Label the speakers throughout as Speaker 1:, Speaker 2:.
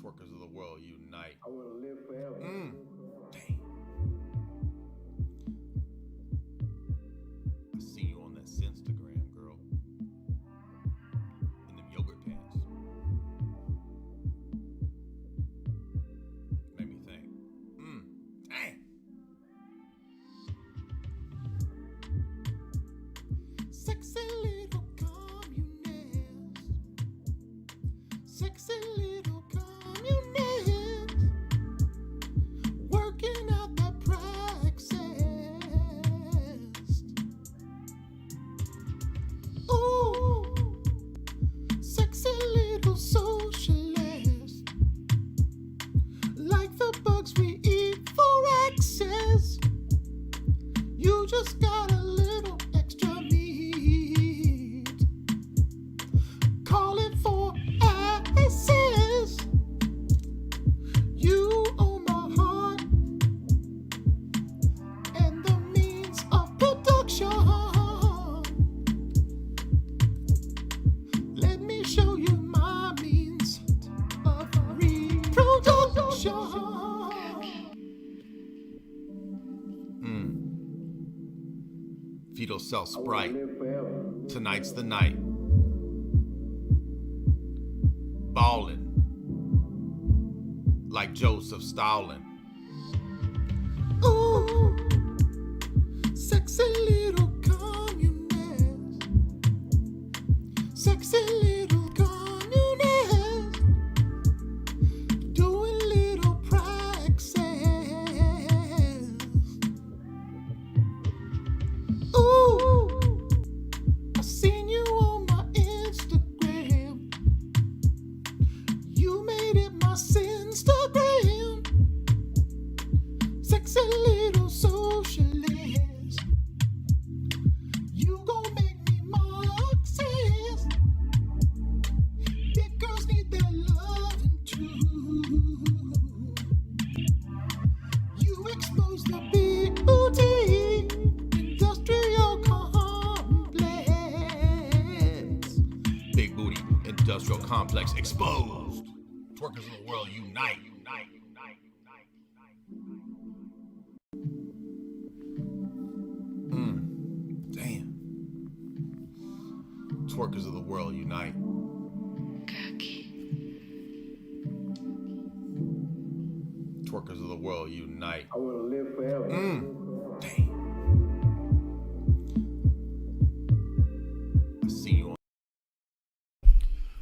Speaker 1: Twerkers of the world unite.
Speaker 2: I want to live forever.
Speaker 1: Damn. I see you on that Instagram, girl. In them yogurt pants. Made me think. Dang. Sexy little communist. Sexy little communist. Working out the praxis. Ooh, sexy little socialist. Like the bugs we eat for access. You just got a little extra meat. Call it for access. You own my heart and the means of production. Let me show you my means of reproduction. Fetal cell
Speaker 2: I want
Speaker 1: sprite.
Speaker 2: to live forever.
Speaker 1: Tonight's the night. Ballin' like Joseph Stalin. Ooh, sexy little communist. Sexy little communist. Doing little praxis. Ooh, I seen you on my Instagram. You made it my Sinstagram. Sexy little socialist. You gon' make me Marxist. Big girls need their loving too. You expose the big booty industrial complex. Big booty industrial complex exposed. Twerkers of the world unite. Damn. Twerkers of the world unite. Twerkers of the world unite.
Speaker 2: I want to live forever.
Speaker 1: Damn. I see you on.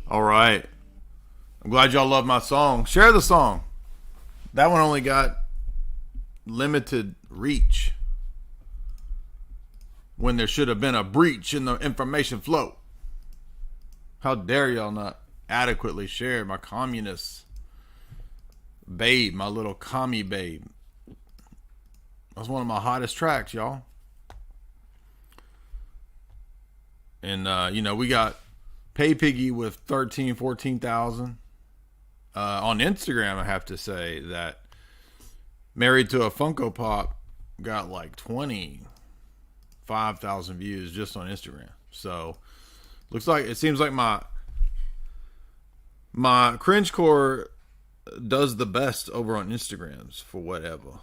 Speaker 1: All right. I'm glad y'all love my song. Share the song. That one only got limited reach when there should have been a breach in the information flow. How dare y'all not adequately share my communist babe, my little commie babe. That's one of my hottest tracks, y'all. And, we got Pay Piggy with 14,000. On Instagram, I have to say that Married to a Funko Pop got like 25,000 views just on Instagram. So, it seems like my cringecore does the best over on Instagrams for whatever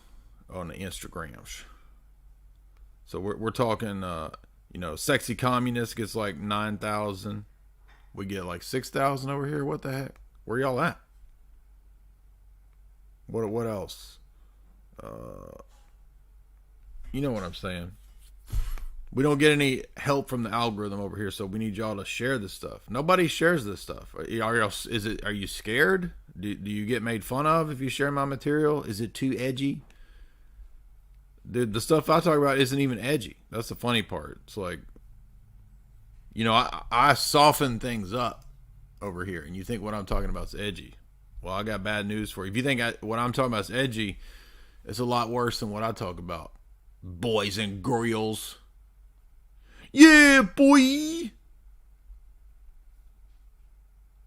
Speaker 1: on the Instagrams. So we're talking, Sexy Communist gets like 9,000. We get like 6,000 over here. What the heck? Where y'all at? What else? You know what I'm saying. We don't get any help from the algorithm over here, so we need y'all to share this stuff. Nobody shares this stuff. Are you scared? Do you get made fun of if you share my material? Is it too edgy? Dude, the stuff I talk about isn't even edgy. That's the funny part. It's like, I soften things up over here, and you think what I'm talking about is edgy. Well, I got bad news for you. If you think what I'm talking about is edgy, it's a lot worse than what I talk about. Boys and girls. Yeah, boy.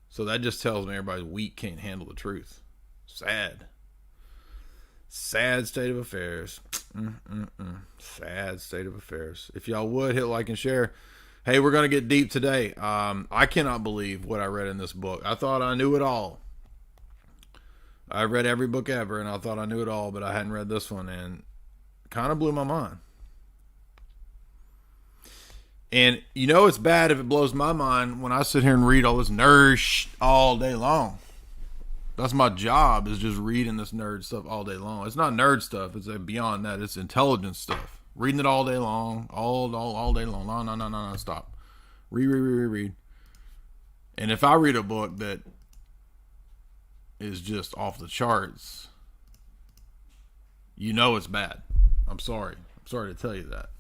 Speaker 1: So that just tells me everybody's weak, can't handle the truth. Sad. Sad state of affairs. Sad state of affairs. If y'all would, hit like and share. Hey, we're going to get deep today. I cannot believe what I read in this book. I thought I knew it all. I read every book ever, and I thought I knew it all, but I hadn't read this one, and kind of blew my mind. And you know it's bad if it blows my mind when I sit here and read all this nerd shit all day long. That's my job, is just reading this nerd stuff all day long. It's not nerd stuff. It's beyond that. It's intelligence stuff. Reading it all day long. All day long. No, stop. Read. And if I read a book that is just off the charts, you know it's bad. I'm sorry. I'm sorry to tell you that.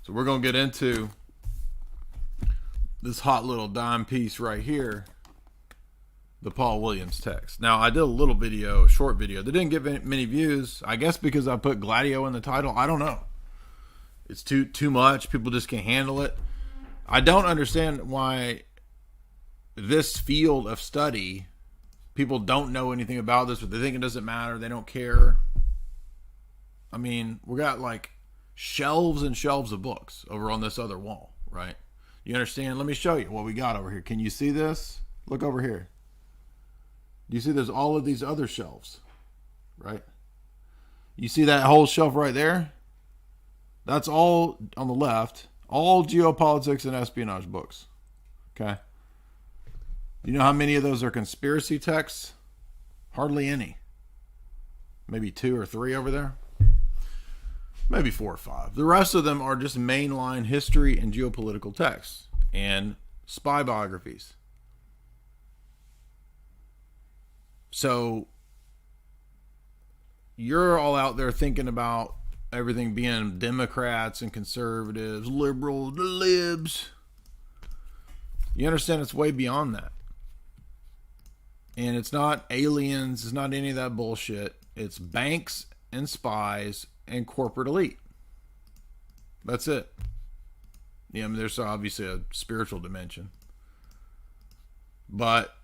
Speaker 1: So we're going to get into this hot little dime piece right here, the Paul Williams text. Now, I did a little video, a short video, that didn't get many views. I guess because I put Gladio in the title. I don't know. It's too much. People just can't handle it. I don't understand why this field of study, people don't know anything about this, but they think it doesn't matter. They don't care. I mean, we got like shelves and shelves of books over on this other wall, right? You understand? Let me show you what we got over here. Can you see this? Look over here. Do you see there's all of these other shelves, right? You see that whole shelf right there? That's all on the left. All geopolitics and espionage books. Okay? You know how many of those are conspiracy texts? Hardly any. Maybe 2 or 3 over there. Maybe 4 or 5. The rest of them are just mainline history and geopolitical texts and spy biographies. So you're all out there thinking about everything being Democrats and conservatives, liberals, the libs. You understand it's way beyond that. And it's not aliens, it's not any of that bullshit. It's banks and spies and corporate elite. That's it. Yeah, I mean, there's obviously a spiritual dimension. But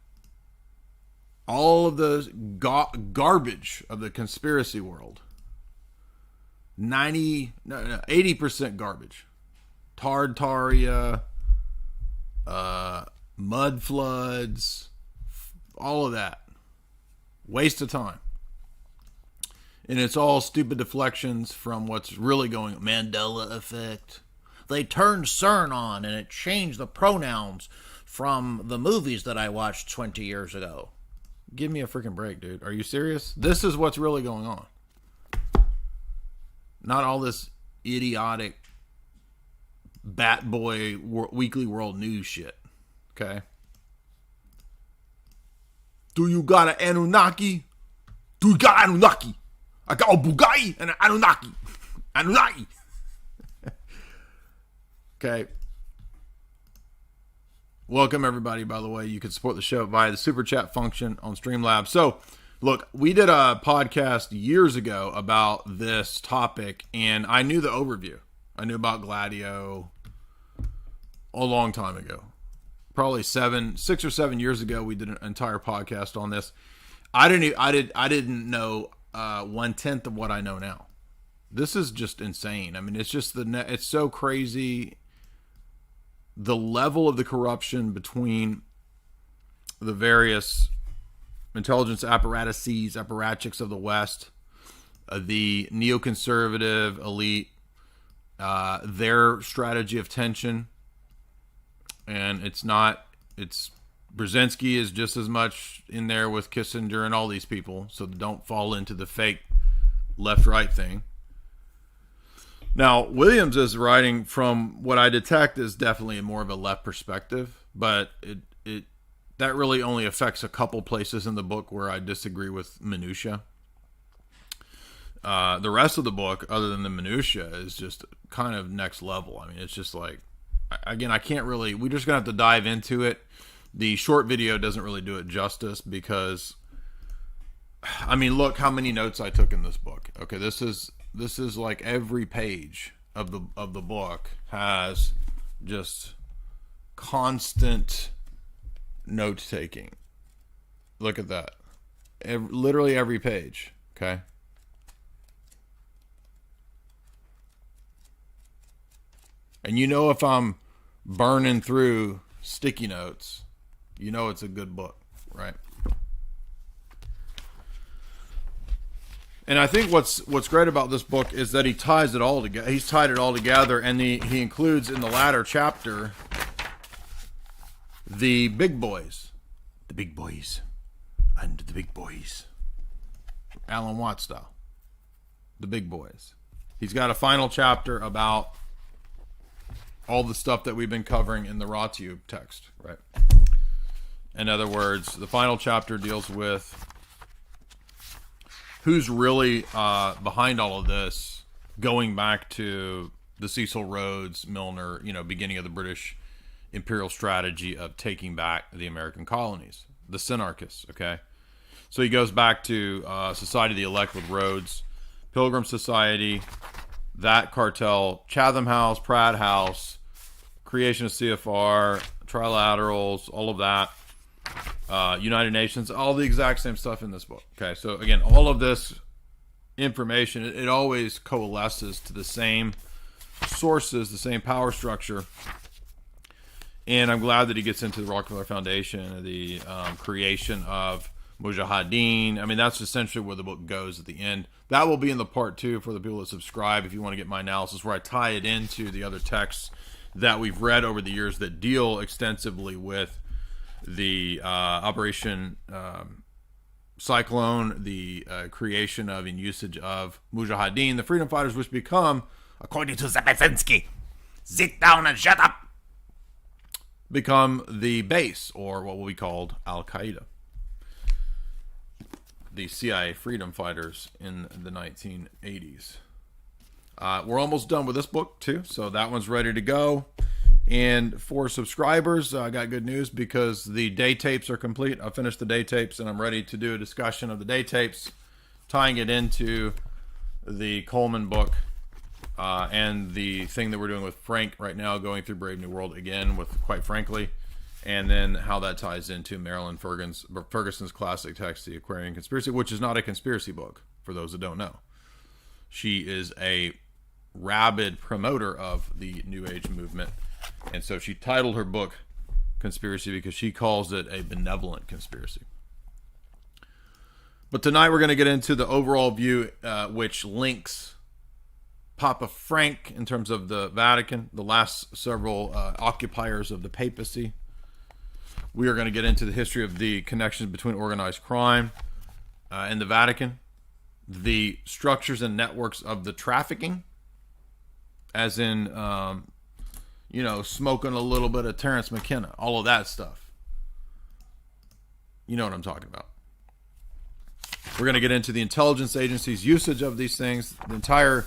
Speaker 1: all of the garbage of the conspiracy world, 80% garbage. Tartaria, mud floods, all of that. Waste of time. And it's all stupid deflections from what's really going on. Mandela effect. They turned CERN on and it changed the pronouns from the movies that I watched 20 years ago. Give me a freaking break, dude. Are you serious? This is what's really going on. Not all this idiotic Bat Boy Weekly World News shit. Okay? Do you got an Anunnaki? Do you got Anunnaki? I got a Bugatti and an Anunnaki. Anunnaki. Okay. Welcome, everybody, by the way. You can support the show via the super chat function on Streamlabs. So, look, we did a podcast years ago about this topic, and I knew the overview. I knew about Gladio a long time ago. Probably 6 or 7 years ago, we did an entire podcast on this. I didn't know 1/10 of what I know now. This is just insane. I mean, it's just it's so crazy. The level of the corruption between the various intelligence apparatics of the West, the neoconservative elite, their strategy of tension, and it's Brzezinski is just as much in there with Kissinger and all these people, so don't fall into the fake left-right thing. Now, Williams is writing from what I detect is definitely more of a left perspective, but that really only affects a couple places in the book where I disagree with minutia. The rest of the book, other than the minutia, is just kind of next level. I mean, it's just like, again, I can't really, we're just going to have to dive into it. The short video doesn't really do it justice because, I mean, look how many notes I took in this book. Okay, this is like every page of the book has just constant note taking. Look at that. Literally every page. Okay. And you know, if I'm burning through sticky notes, you know it's a good book, right? And I think what's great about this book is that he ties it all together. He's tied it all together, and he includes in the latter chapter the big boys, and the big boys, Alan Watts style, the big boys. He's got a final chapter about all the stuff that we've been covering in the Ratio text, right? In other words, the final chapter deals with who's really behind all of this, going back to the Cecil Rhodes, Milner, beginning of the British imperial strategy of taking back the American colonies, the synarchists, okay? So he goes back to Society of the Elect with Rhodes, Pilgrim Society, that cartel, Chatham House, Pratt House, creation of CFR, trilaterals, all of that, United Nations, all the exact same stuff in this book. Okay, so again, all of this information, it always coalesces to the same sources, the same power structure. And I'm glad that he gets into the Rockefeller Foundation, the creation of Mujahideen. I mean, that's essentially where the book goes at the end. That will be in the part 2 for the people that subscribe if you want to get my analysis, where I tie it into the other texts that we've read over the years that deal extensively with the Operation Cyclone, the creation of and usage of Mujahideen, the freedom fighters, which become, according to Zapazinski, sit down and shut up, become the base, or what will be called Al-Qaeda. The CIA freedom fighters in the 1980s. We're almost done with this book, too, so that one's ready to go. And for subscribers, I got good news because the day tapes are complete. I finished the day tapes, and I'm ready to do a discussion of the day tapes, tying it into the Coleman book and the thing that we're doing with Frank right now, going through Brave New World again with Quite Frankly, and then how that ties into Marilyn Ferguson's classic text, The Aquarian Conspiracy, which is not a conspiracy book, for those that don't know. She is a rabid promoter of the New Age movement. And so she titled her book Conspiracy because she calls it a benevolent conspiracy. But tonight we're going to get into the overall view, which links Papa Frank in terms of the Vatican, the last several occupiers of the papacy. We are going to get into the history of the connections between organized crime and the Vatican, the structures and networks of the trafficking, as in, smoking a little bit of Terrence McKenna, all of that stuff. You know what I'm talking about. We're going to get into the intelligence agency's usage of these things, the entire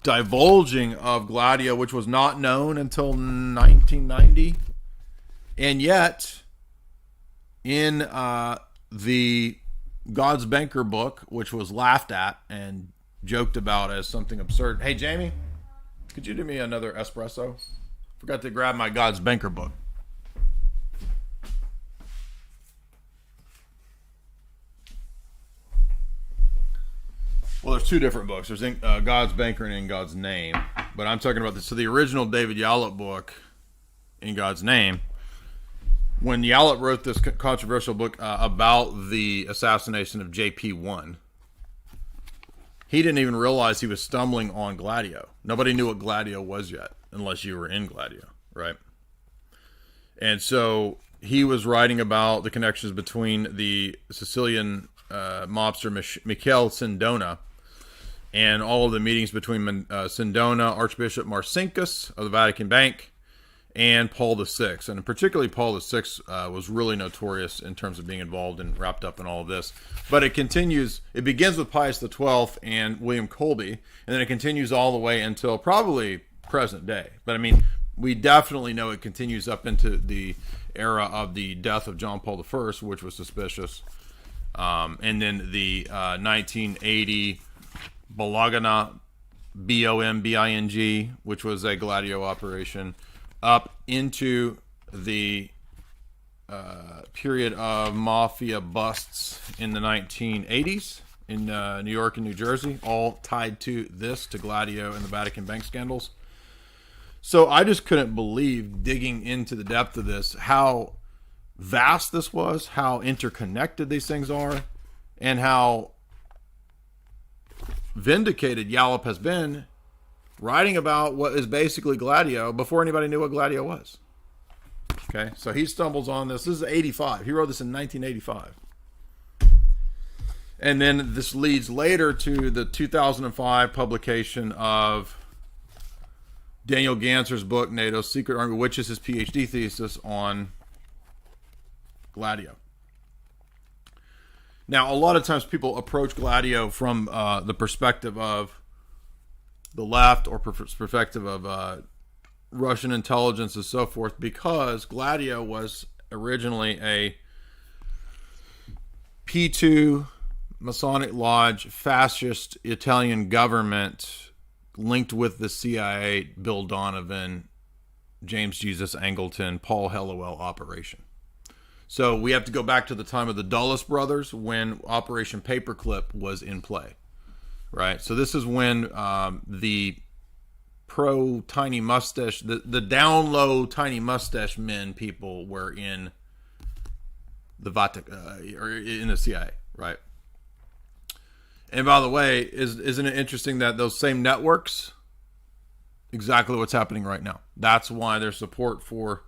Speaker 1: divulging of Gladio, which was not known until 1990. And yet, in the God's Banker book, which was laughed at and joked about as something absurd. Hey, Jamie, could you do me another espresso? Forgot to grab my God's Banker book. Well, there's two different books. There's God's Banker and In God's Name. But I'm talking about this. So the original David Yallop book, In God's Name, when Yallop wrote this controversial book about the assassination of JP1, he didn't even realize he was stumbling on Gladio. Nobody knew what Gladio was yet, unless you were in Gladio, right? And so he was writing about the connections between the Sicilian mobster Michele Sindona and all of the meetings between Sindona, Archbishop Marcinkus of the Vatican Bank, and Paul VI. And particularly Paul VI was really notorious in terms of being involved and wrapped up in all of this. But it continues, it begins with Pius XII and William Colby, and then it continues all the way until probably present day. But I mean, we definitely know it continues up into the era of the death of John Paul I, which was suspicious. And then the 1980 Bologna, Bombing, which was a Gladio operation, up into the period of mafia busts in the 1980s in New York and New Jersey, all tied to this, to Gladio and the Vatican Bank scandals. So I just couldn't believe, digging into the depth of this, how vast this was, how interconnected these things are, and how vindicated Yallop has been writing about what is basically Gladio before anybody knew what Gladio was. Okay, so he stumbles on this. This is 85. He wrote this in 1985. And then this leads later to the 2005 publication of Daniel Ganser's book, NATO's Secret Army, which is his PhD thesis on Gladio. Now, a lot of times people approach Gladio from the perspective of the left or perspective of Russian intelligence and so forth, because Gladio was originally a P2 Masonic Lodge fascist Italian government linked with the CIA, Bill Donovan, James Jesus Angleton, Paul Hellawell operation. So we have to go back to the time of the Dulles brothers when Operation Paperclip was in play, right? So this is when the pro-tiny mustache, the down low tiny mustache men people were in the Vatican, or in the CIA, right? And by the way, isn't it interesting that those same networks, exactly what's happening right now. That's why there's support for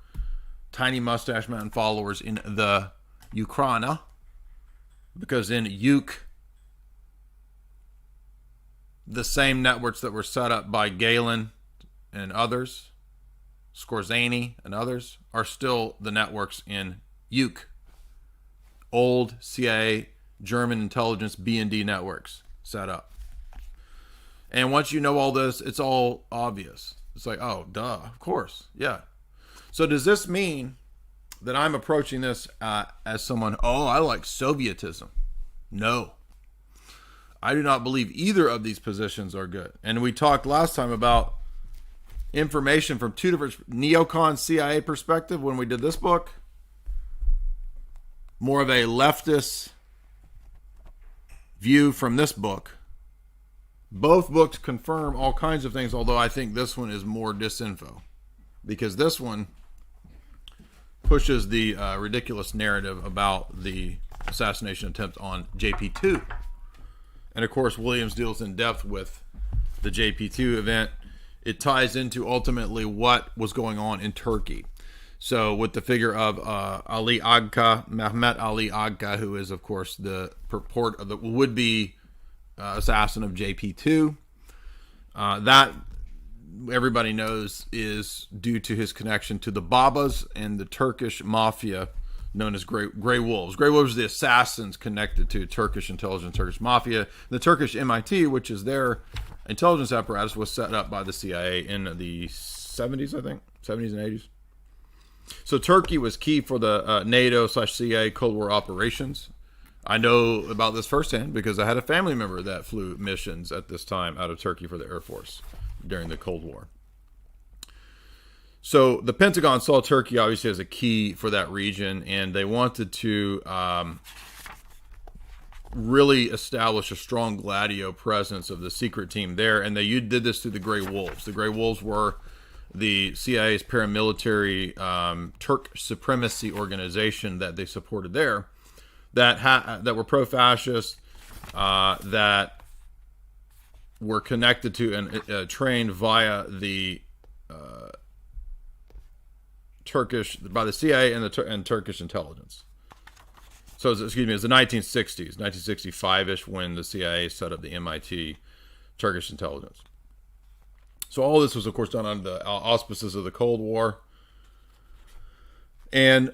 Speaker 1: tiny mustache man followers in the Ukraine, because in Uk, the same networks that were set up by Galen and others, Skorzeny and others, are still the networks in Uk. Old CIA, German intelligence, B&D networks set up. And once you know all this, it's all obvious. It's like, oh, duh, of course, yeah. So does this mean that I'm approaching this as someone, oh, I like Sovietism? No. I do not believe either of these positions are good. And we talked last time about information from two different neocon CIA perspective when we did this book. More of a leftist view from this book. Both books confirm all kinds of things, although I think this one is more disinfo, because this one pushes the ridiculous narrative about the assassination attempt on JP2. And of course, Williams deals in depth with the JP2 event. It ties into ultimately what was going on in Turkey. So with the figure of Ali Agca, Mehmet Ali Agca, who is, of course, the purport of the would-be assassin of JP2, that everybody knows is due to his connection to the Babas and the Turkish Mafia known as Grey Wolves. Grey Wolves are the assassins connected to Turkish intelligence, Turkish Mafia. The Turkish MIT, which is their intelligence apparatus, was set up by the CIA in the 70s, I think, 70s and 80s. So Turkey was key for the NATO/CIA Cold War operations. I know about this firsthand because I had a family member that flew missions at this time out of Turkey for the Air Force during the Cold War. So the Pentagon saw Turkey obviously as a key for that region, and they wanted to really establish a strong Gladio presence of the secret team there, and they did this through the Grey Wolves. The Grey Wolves were the CIA's paramilitary Turk supremacy organization that they supported there, that were pro-fascist, that were connected to and trained via the Turkish, by the CIA and Turkish intelligence. So, it was the 1960s, 1965-ish, when the CIA set up the MIT Turkish intelligence. So all this was, of course, done under the auspices of the Cold War. And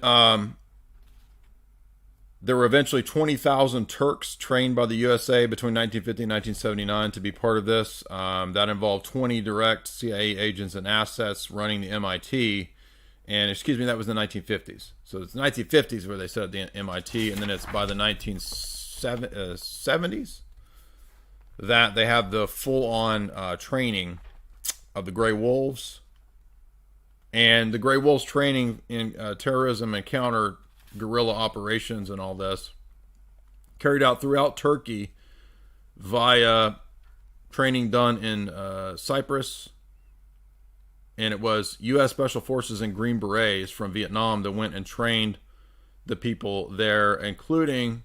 Speaker 1: there were eventually 20,000 Turks trained by the USA between 1950 and 1979 to be part of this. That involved 20 direct CIA agents and assets running the MIT. And, that was the 1950s. So it's the 1950s where they set up the MIT, and then it's by the 1970s that they have the full-on training of the Grey Wolves. And the Grey Wolves training in terrorism and counter guerrilla operations and all this carried out throughout Turkey via training done in Cyprus. And it was U.S. Special Forces and Green Berets from Vietnam that went and trained the people there, including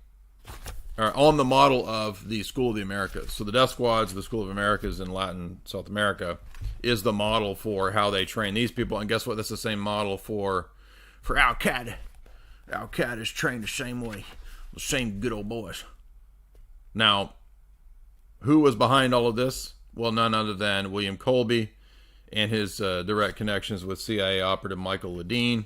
Speaker 1: are on the model of the School of the Americas. So the death squads, the School of Americas in Latin South America, is the model for how they train these people. And guess what? That's the same model for Al Qaeda. Al Qaeda is trained the same way, the same good old boys. Now, who was behind all of this? Well, none other than William Colby and his direct connections with CIA operative Michael Ledeen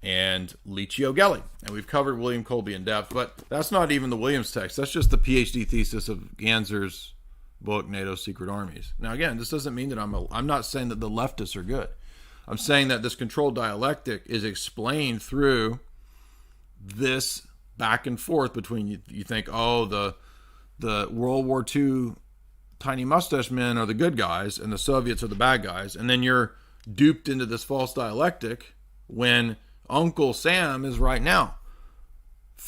Speaker 1: and Licio Gelli. And we've covered William Colby in depth, but that's not even the Williams text. That's just the PhD thesis of Ganser's book, NATO's Secret Armies. Now, again, this doesn't mean that I'm not saying that the leftists are good. I'm saying that this controlled dialectic is explained through this back and forth between, you think, oh, the World War II tiny mustache men are the good guys and the Soviets are the bad guys. And then you're duped into this false dialectic when Uncle Sam is right now.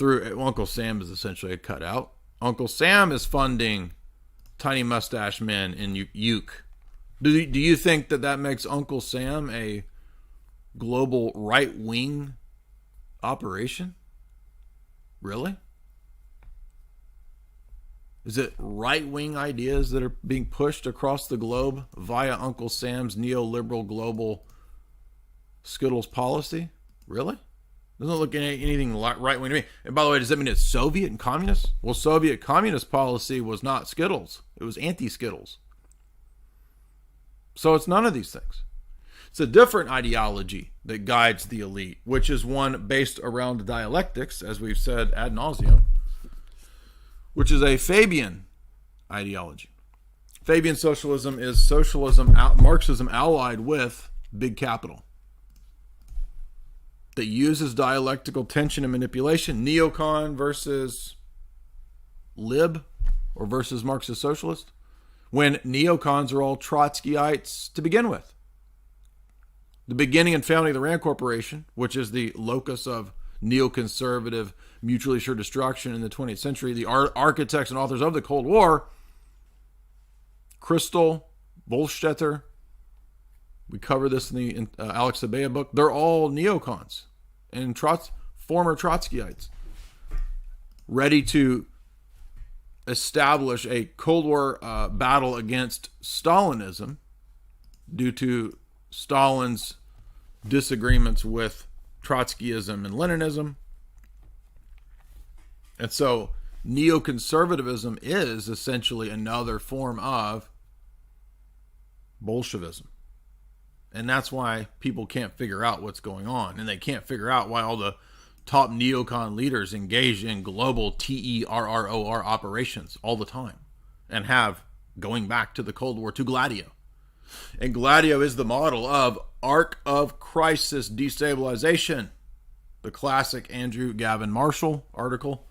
Speaker 1: Uncle Sam is essentially a cutout. Uncle Sam is funding tiny mustache men in Uke. Do you think that makes Uncle Sam a global right-wing operation? Really? Is it right-wing ideas that are being pushed across the globe via Uncle Sam's neoliberal global Skittles policy? Really? Doesn't look anything right-wing to me. And by the way, does that mean it's Soviet and communist? Well, Soviet communist policy was not Skittles. It was anti-Skittles. So it's none of these things. It's a different ideology that guides the elite, which is one based around dialectics, as we've said ad nauseum, which is a Fabian ideology. Fabian socialism is socialism, Marxism allied with big capital, that uses dialectical tension and manipulation. Neocon versus lib or versus Marxist socialist, when neocons are all Trotskyites to begin with. The beginning and founding of the Rand Corporation, which is the locus of neoconservative mutually assured destruction in the 20th century, the architects and authors of the Cold War, Kristol, Bolstetter, we cover this in the Alex Abea book, they're all neocons and former Trotskyites, ready to establish a Cold War battle against Stalinism due to Stalin's disagreements with Trotskyism and Leninism. And so neoconservatism is essentially another form of Bolshevism. And that's why people can't figure out what's going on. And they can't figure out why all the top neocon leaders engage in global terror operations all the time. And have, going back to the Cold War, to Gladio. And Gladio is the model of arc of crisis destabilization. The classic Andrew Gavin Marshall article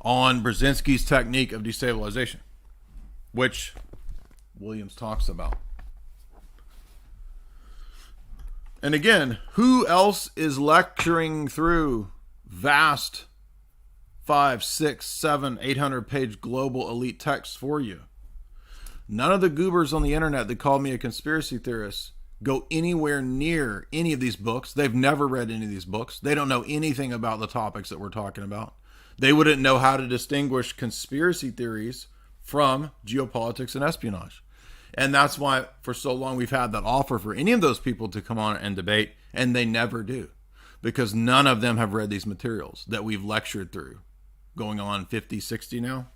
Speaker 1: on Brzezinski's technique of destabilization, which Williams talks about. And again, who else is lecturing through vast 5, 6, 7, 800 page global elite texts for you? None of the goobers on the internet that call me a conspiracy theorist go anywhere near any of these books. They've never read any of these books. They don't know anything about the topics that we're talking about. They wouldn't know how to distinguish conspiracy theories from geopolitics and espionage. And that's why for so long we've had that offer for any of those people to come on and debate, and they never do. Because none of them have read these materials that we've lectured through, going on 50, 60 now.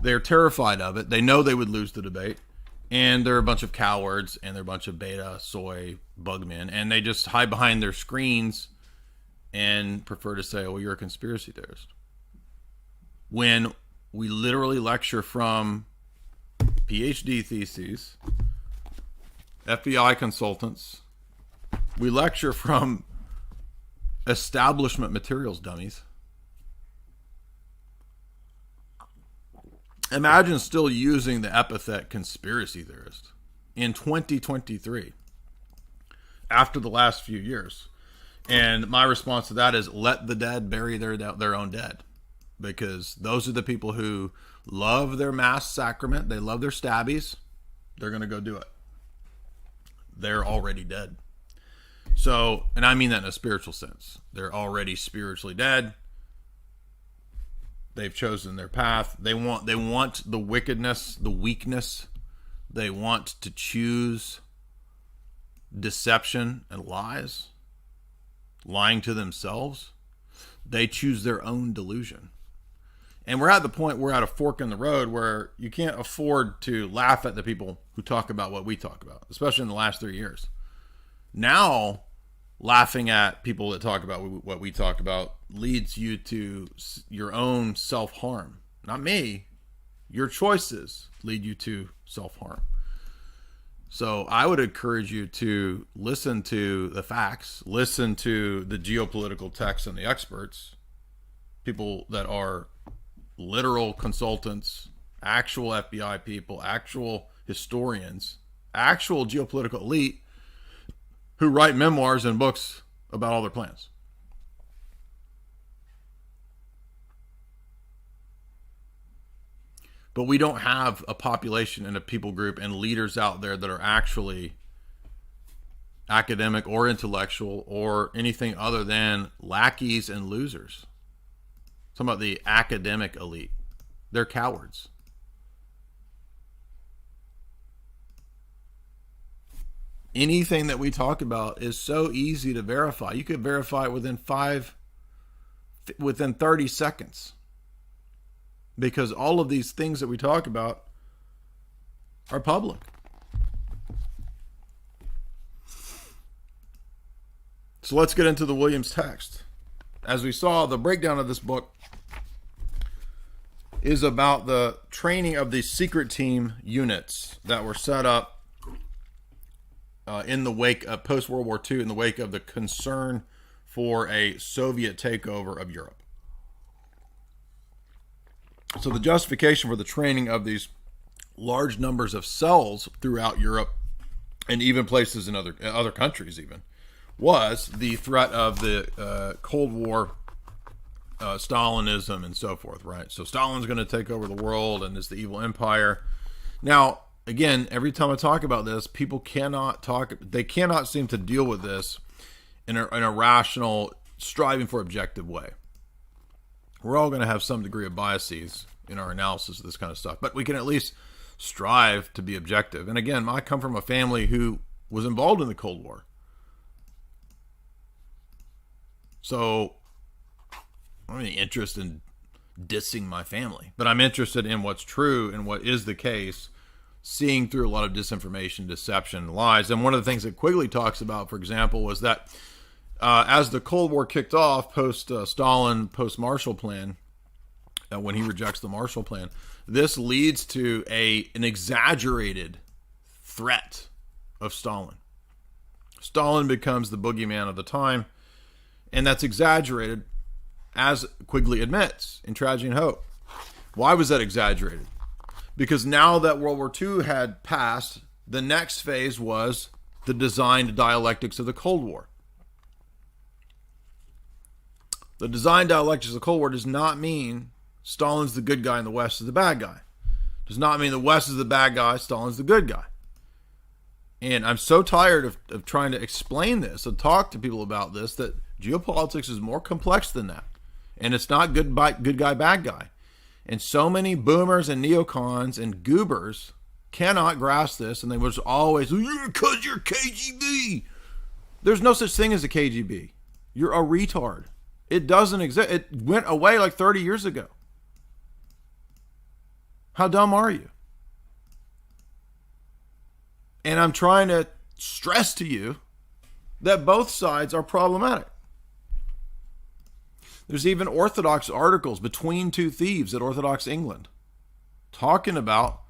Speaker 1: They're terrified of it. They know they would lose the debate. And they're a bunch of cowards, and they're a bunch of beta, soy, bugmen. And they just hide behind their screens and prefer to say, well, you're a conspiracy theorist. When we literally lecture from PhD theses, FBI consultants, we lecture from establishment materials, dummies. Imagine still using the epithet conspiracy theorist in 2023 after the last few years. And my response to that is let the dead bury their own dead, because those are the people who love their mass sacrament. They love their stabbies. They're going to go do it. They're already dead. So, and I mean that in a spiritual sense. They're already spiritually dead. They've chosen their path. They want the wickedness, the weakness. They want to choose deception and lies, lying to themselves. They choose their own delusion. And we're at the point, we're at a fork in the road where you can't afford to laugh at the people who talk about what we talk about, especially in the last 3 years. Now, laughing at people that talk about what we talk about leads you to your own self-harm. Not me. Your choices lead you to self-harm. So I would encourage you to listen to the facts, listen to the geopolitical texts and the experts, people that are literal consultants, actual FBI people, actual historians, actual geopolitical elite who write memoirs and books about all their plans. But we don't have a population and a people group and leaders out there that are actually academic or intellectual or anything other than lackeys and losers. I'm talking about the academic elite. They're cowards. Anything that we talk about is so easy to verify. You could verify it within 30 seconds. Because all of these things that we talk about are public. So let's get into the Williams text. As we saw, the breakdown of this book is about the training of the secret team units that were set up in the wake of post-World War II, in the wake of the concern for a Soviet takeover of Europe. So the justification for the training of these large numbers of cells throughout Europe and even places in other countries even was the threat of the Cold War, Stalinism and so forth, right? So Stalin's going to take over the world and it's the evil empire. Now, again, every time I talk about this, people cannot seem to deal with this in a rational, striving for objective way. We're all going to have some degree of biases in our analysis of this kind of stuff, but we can at least strive to be objective. And again, I come from a family who was involved in the Cold War. So I'm not interested in dissing my family, but I'm interested in what's true and what is the case, seeing through a lot of disinformation, deception, lies. And one of the things that Quigley talks about, for example, was that as the Cold War kicked off, post-Stalin, post-Marshall Plan, when he rejects the Marshall Plan, this leads to an exaggerated threat of Stalin. Stalin becomes the boogeyman of the time, and that's exaggerated, as Quigley admits in Tragedy and Hope. Why was that exaggerated? Because now that World War II had passed, the next phase was the designed dialectics of the Cold War. The design dialectics of the Cold War does not mean Stalin's the good guy and the West is the bad guy. Does not mean the West is the bad guy, Stalin's the good guy. And I'm so tired of trying to explain this and talk to people about this, that geopolitics is more complex than that. And it's not good guy, bad guy. And so many boomers and neocons and goobers cannot grasp this, and they was always, because you're KGB. There's no such thing as a KGB. You're a retard. It doesn't exist. It went away like 30 years ago. How dumb are you? And I'm trying to stress to you that both sides are problematic. There's even Orthodox articles, Between Two Thieves at Orthodox England, talking about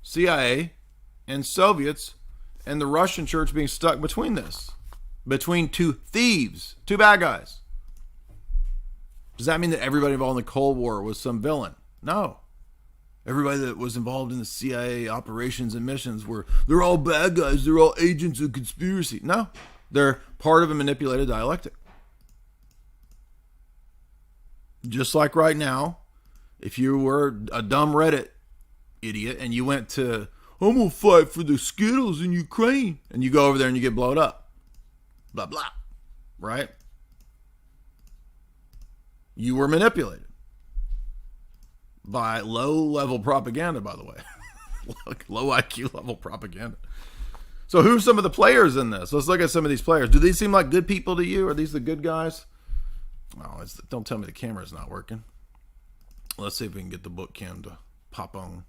Speaker 1: CIA and Soviets and the Russian church being stuck between this. Between two thieves, two bad guys. Does that mean that everybody involved in the Cold War was some villain? No. Everybody that was involved in the CIA operations and missions they're all bad guys. They're all agents of conspiracy. No. They're part of a manipulated dialectic. Just like right now, if you were a dumb Reddit idiot and you went to, I'm going to fight for the Skittles in Ukraine, and you go over there and you get blown up. Blah, blah. Right? You were manipulated. by low-level propaganda, by the way. Low IQ level propaganda. So who's some of the players in this? Let's look at some of these players. Do these seem like good people to you? Are these the good guys? Oh, don't tell me the camera's not working. Let's see if we can get the book cam to pop on.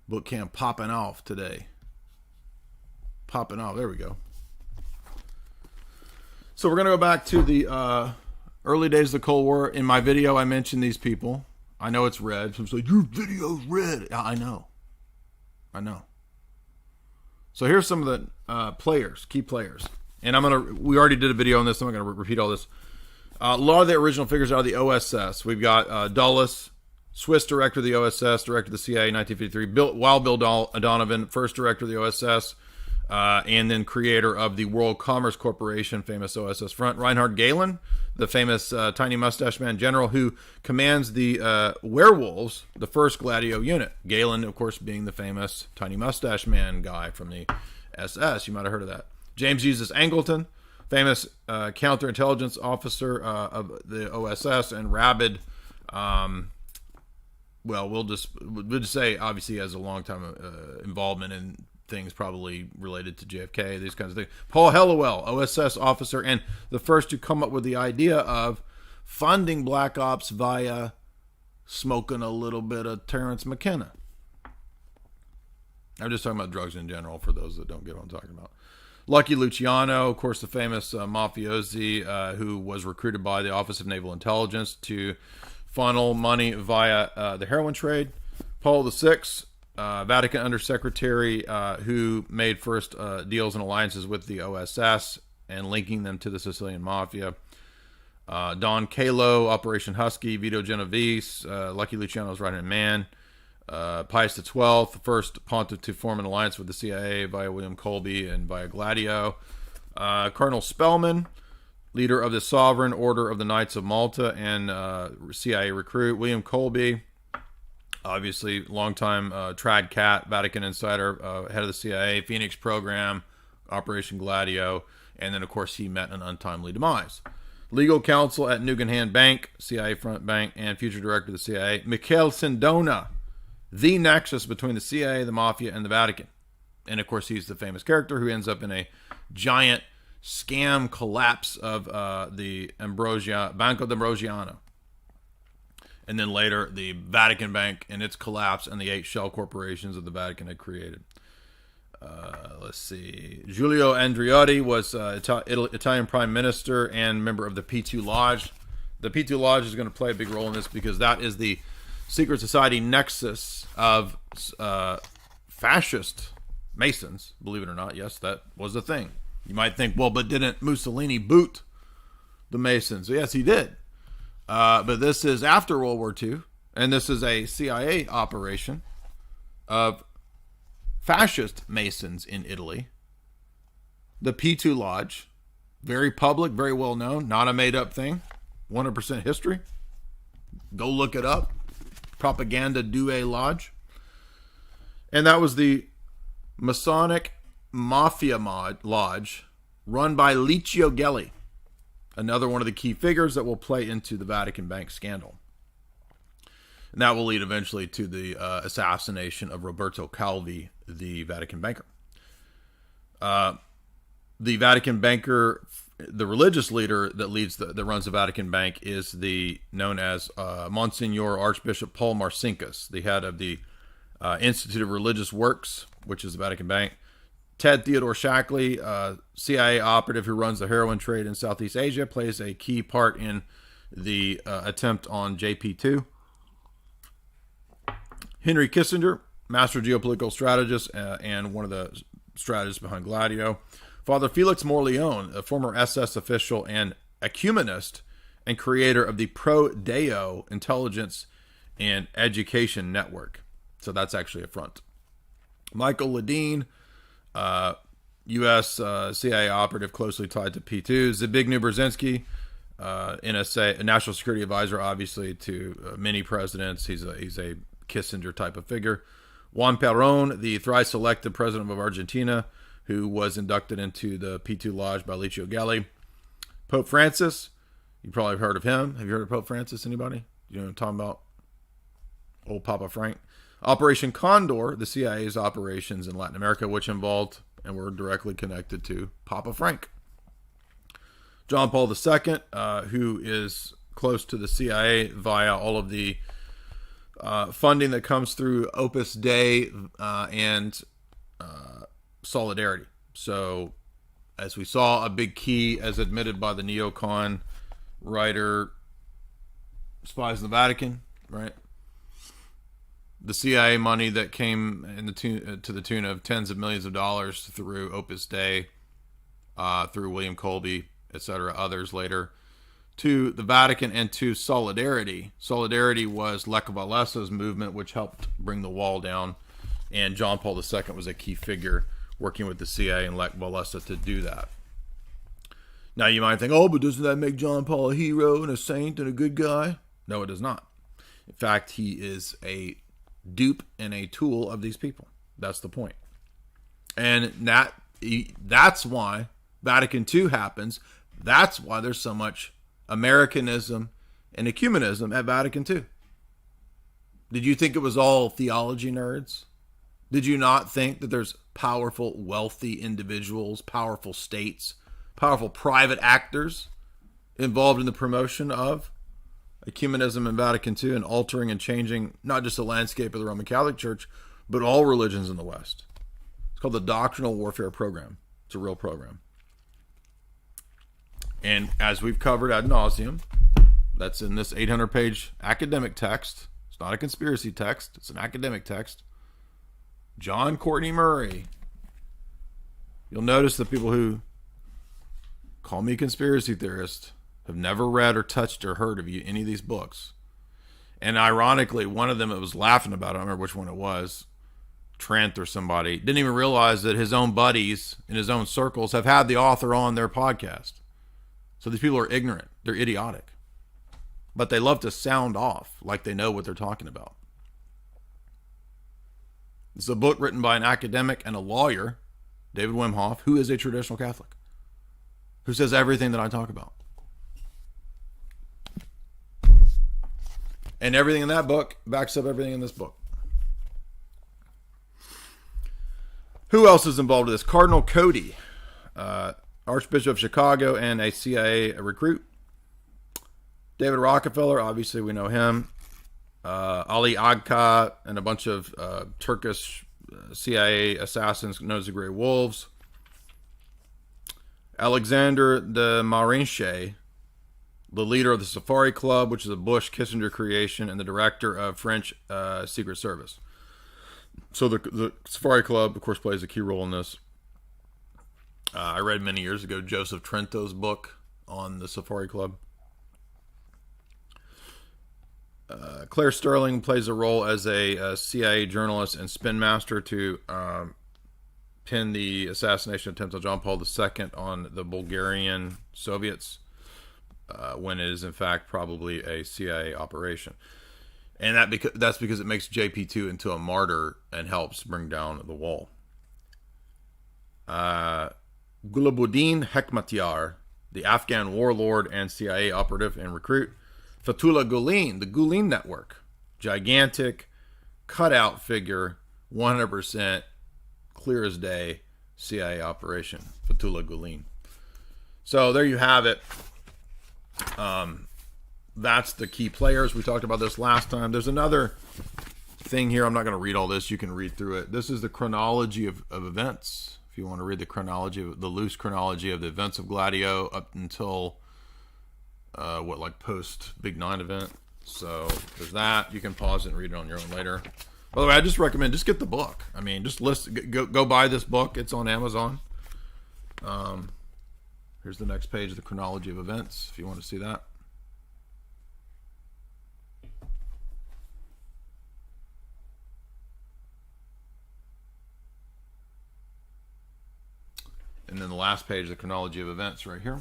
Speaker 1: Book cam popping off today. Popping off. There we go. So we're going to go back to the early days of the Cold War. In my video, I mentioned these people. I know it's red. Someone's like, your video's red. I know. So here's some of the players, key players. And we already did a video on this. I'm not going to repeat all this. A lot of the original figures out of the OSS. We've got Dulles, Swiss director of the OSS, director of the CIA in 1953. Bill Donovan, first director of the OSS, and then creator of the World Commerce Corporation, famous OSS front. Reinhard Gehlen, the famous tiny mustache man general who commands the werewolves, the first Gladio unit. Gehlen, of course, being the famous tiny mustache man guy from the SS. You might have heard of that. James Jesus Angleton, famous counterintelligence officer of the OSS and rabid. We'll just say, obviously, he has a long time involvement in things probably related to JFK, these kinds of things. Paul Helliwell, OSS officer, and the first to come up with the idea of funding Black Ops via smoking a little bit of Terrence McKenna. I'm just talking about drugs in general for those that don't get what I'm talking about. Lucky Luciano, of course, the famous mafiosi who was recruited by the Office of Naval Intelligence to funnel money via the heroin trade. Paul VI, Vatican undersecretary who made first deals and alliances with the OSS and linking them to the Sicilian Mafia. Don Calo, Operation Husky, Vito Genovese, Lucky Luciano's right-hand man. Pius XII, the first pontiff to form an alliance with the CIA via William Colby and via Gladio. Cardinal Spellman, leader of the Sovereign Order of the Knights of Malta and CIA recruit. William Colby, obviously longtime trad cat, Vatican insider, head of the CIA, Phoenix program, Operation Gladio, and then of course he met an untimely demise. Legal counsel at Nugan Bank, CIA front bank, and future director of the CIA. Mikhail Sindona, the nexus between the CIA, the Mafia, and the Vatican. And of course he's the famous character who ends up in a giant scam collapse of the Banco d'Ambrosiano. And then later, the Vatican Bank and its collapse and the 8 shell corporations that the Vatican had created. Let's see. Giulio Andreotti was Italian Prime Minister and member of the P2 Lodge. The P2 Lodge is going to play a big role in this because that is the secret society nexus of fascist Masons. Believe it or not, yes, that was a thing. You might think, well, but didn't Mussolini boot the Masons? Yes, he did. But this is after World War II, and this is a CIA operation of fascist Masons in Italy. The P2 Lodge, very public, very well known, not a made-up thing, 100% history. Go look it up. Propaganda Due Lodge. And that was the Masonic Mafia Lodge run by Licio Gelli, another one of the key figures that will play into the Vatican Bank scandal. And that will lead eventually to the assassination of Roberto Calvi, the Vatican banker. The Vatican banker, the religious leader that runs the Vatican Bank, is known as Monsignor Archbishop Paul Marcinkus, the head of the Institute of Religious Works, which is the Vatican Bank. Ted Theodore Shackley, CIA operative who runs the heroin trade in Southeast Asia, plays a key part in the attempt on JP2. Henry Kissinger, master geopolitical strategist and one of the strategists behind Gladio. Father Felix Morleone, a former SS official and ecumenist and creator of the pro-deo intelligence and education network. So that's actually a front. Michael Ledeen, U.S. CIA operative closely tied to P2. Zbigniew Brzezinski, NSA, a national security advisor, obviously, to many presidents. He's a Kissinger type of figure. Juan Perón, the thrice elected president of Argentina, who was inducted into the P2 Lodge by Licio Gelli. Pope Francis, you probably have heard of him. Have you heard of Pope Francis, anybody? You know what I'm talking about? old Papa Frank. Operation Condor, the CIA's operations in Latin America, which involved and were directly connected to Papa Frank. John Paul II, who is close to the CIA via all of the funding that comes through Opus Dei and Solidarity. So, as we saw, a big key, as admitted by the neocon writer, Spies in the Vatican, right? The CIA money that came to the tune of tens of millions of dollars through Opus Dei, through William Colby, etc., others later, to the Vatican and to Solidarity. Solidarity was Lech Wałęsa's movement, which helped bring the wall down, and John Paul II was a key figure working with the CIA and Lech Wałęsa to do that. Now you might think, oh, but doesn't that make John Paul a hero and a saint and a good guy? No, it does not. In fact, he is a dupe and a tool of these people. That's the point. And that's why Vatican II happens. That's why there's so much Americanism and ecumenism at Vatican II. Did you think it was all theology nerds? Did you not think that there's powerful, wealthy individuals, powerful states, powerful private actors involved in the promotion of ecumenism in Vatican II and altering and changing not just the landscape of the Roman Catholic Church, but all religions in the West? It's called the Doctrinal Warfare Program. It's a real program. And as we've covered ad nauseum, that's in this 800-page academic text. It's not a conspiracy text. It's an academic text. John Courtney Murray. You'll notice the people who call me a conspiracy theorist have never read or touched or heard of any of these books. And ironically, one of them that was laughing about it, I don't remember which one it was, Trent or somebody, didn't even realize that his own buddies in his own circles have had the author on their podcast. So these people are ignorant. They're idiotic. But they love to sound off like they know what they're talking about. It's a book written by an academic and a lawyer, David Wimhoff, who is a traditional Catholic, who says everything that I talk about. And everything in that book backs up everything in this book. Who else is involved in this? Cardinal Cody, Archbishop of Chicago and a CIA recruit. David Rockefeller, obviously we know him. Ali Agca and a bunch of Turkish CIA assassins known as the Grey Wolves. Alexander de Marinche, the leader of the Safari Club, which is a Bush-Kissinger creation, and the director of French Secret Service. So the Safari Club, of course, plays a key role in this. I read many years ago Joseph Trento's book on the Safari Club. Claire Sterling plays a role as a CIA journalist and spin master to pin the assassination attempt on John Paul II on the Bulgarian Soviets, when it is in fact probably a CIA operation. And that's because it makes JP2 into a martyr and helps bring down the wall. Gulabuddin Hekmatyar, the Afghan warlord and CIA operative and recruit. Fethullah Gulen, the Gulen Network, gigantic cutout figure, 100% clear as day CIA operation. Fethullah Gulen. So there you have it. That's the key players. We talked about this last time. There's another thing here. I'm not going to read all this. You can read through it. This is the chronology of events. If you want to read the chronology, the loose chronology of the events of Gladio up until post Big 9 event. So there's that. You can pause it and read it on your own later. By the way, I just recommend just get the book. I mean, just go buy this book. It's on Amazon. Here's the next page, the chronology of events, if you want to see that. And then the last page, the chronology of events right here.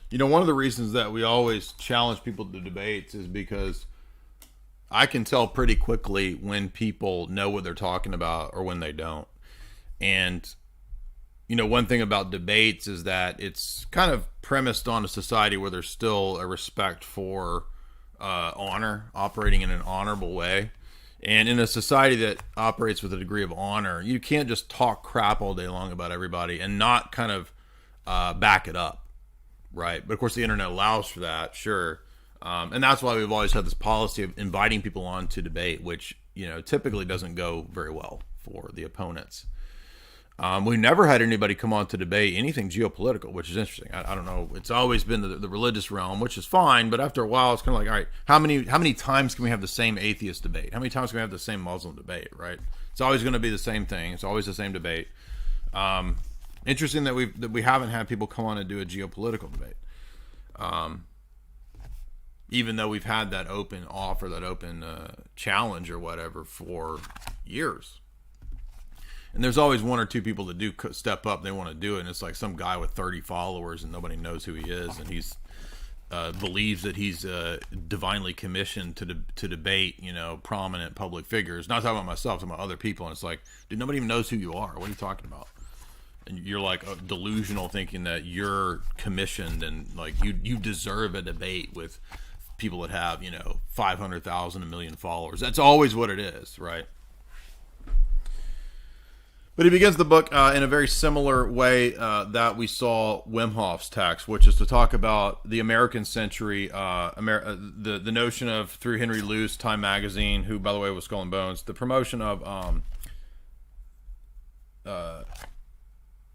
Speaker 1: You know, one of the reasons that we always challenge people to debates is because I can tell pretty quickly when people know what they're talking about or when they don't. And one thing about debates is that it's kind of premised on a society where there's still a respect for honor, operating in an honorable way. And in a society that operates with a degree of honor, you can't just talk crap all day long about everybody and not kind of back it up, right? But of course, the internet allows for that, sure. And that's why we've always had this policy of inviting people on to debate, which, typically doesn't go very well for the opponents. We never had anybody come on to debate anything geopolitical, which is interesting. I don't know. It's always been the religious realm, which is fine. But after a while, it's kind of like, all right, how many times can we have the same atheist debate? How many times can we have the same Muslim debate, right? It's always going to be the same thing. It's always the same debate. Interesting that we haven't had people come on and do a geopolitical debate. Even though we've had that open offer, that open challenge or whatever for years. And there's always one or two people that do step up. They want to do it. And it's like some guy with 30 followers and nobody knows who he is. And he's believes that he's divinely commissioned to debate, prominent public figures. Not talking about myself, talking about other people. And it's like, dude, nobody even knows who you are. What are you talking about? And you're like delusional, thinking that you're commissioned and like you deserve a debate with people that have, 500,000, 1 million followers. That's always what it is, right? But he begins the book in a very similar way that we saw Wim Hof's text, which is to talk about the American century, the notion of, through Henry Luce, Time Magazine, who, by the way, was Skull and Bones, the promotion of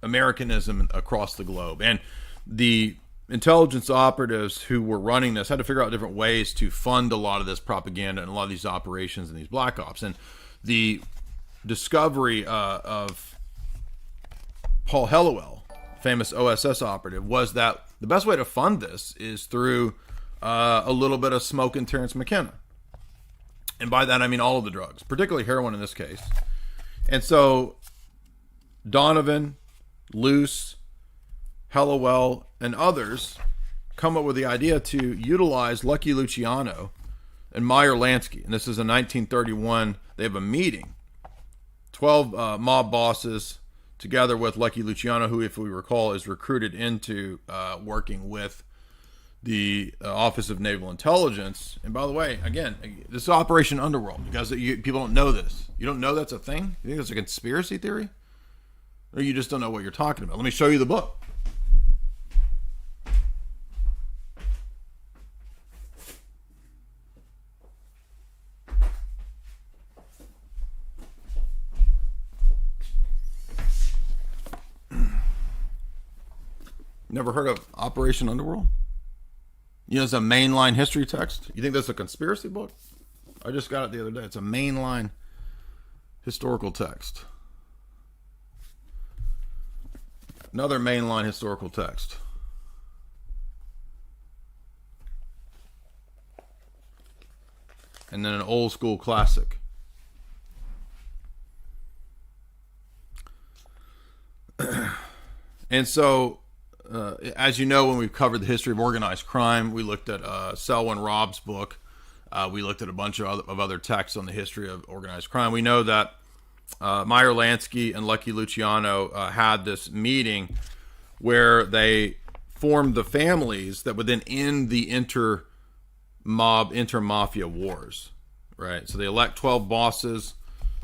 Speaker 1: Americanism across the globe. And the intelligence operatives who were running this had to figure out different ways to fund a lot of this propaganda and a lot of these operations and these black ops. And the discovery of Paul Helliwell, famous OSS operative, was that the best way to fund this is through a little bit of smoke and Terrence McKenna. And by that, I mean all of the drugs, particularly heroin in this case. And so Donovan, Luce, Helliwell, and others come up with the idea to utilize Lucky Luciano and Meyer Lansky. And this is in 1931. They have a meeting. 12 mob bosses, together with Lucky Luciano, who, if we recall, is recruited into working with the Office of Naval Intelligence. And by the way, again, this is Operation Underworld. People don't know this. You don't know that's a thing? You think it's a conspiracy theory? Or you just don't know what you're talking about? Let me show you the book. Never heard of Operation Underworld? It's a mainline history text. You think that's a conspiracy book? I just got it the other day. It's a mainline historical text. Another mainline historical text. And then an old school classic. And so, as you know, when we've covered the history of organized crime, we looked at Selwyn Robb's book. We looked at a bunch of other texts on the history of organized crime. We know that Meyer Lansky and Lucky Luciano had this meeting where they formed the families that would then end the inter-mafia wars, right? So they elect 12 bosses.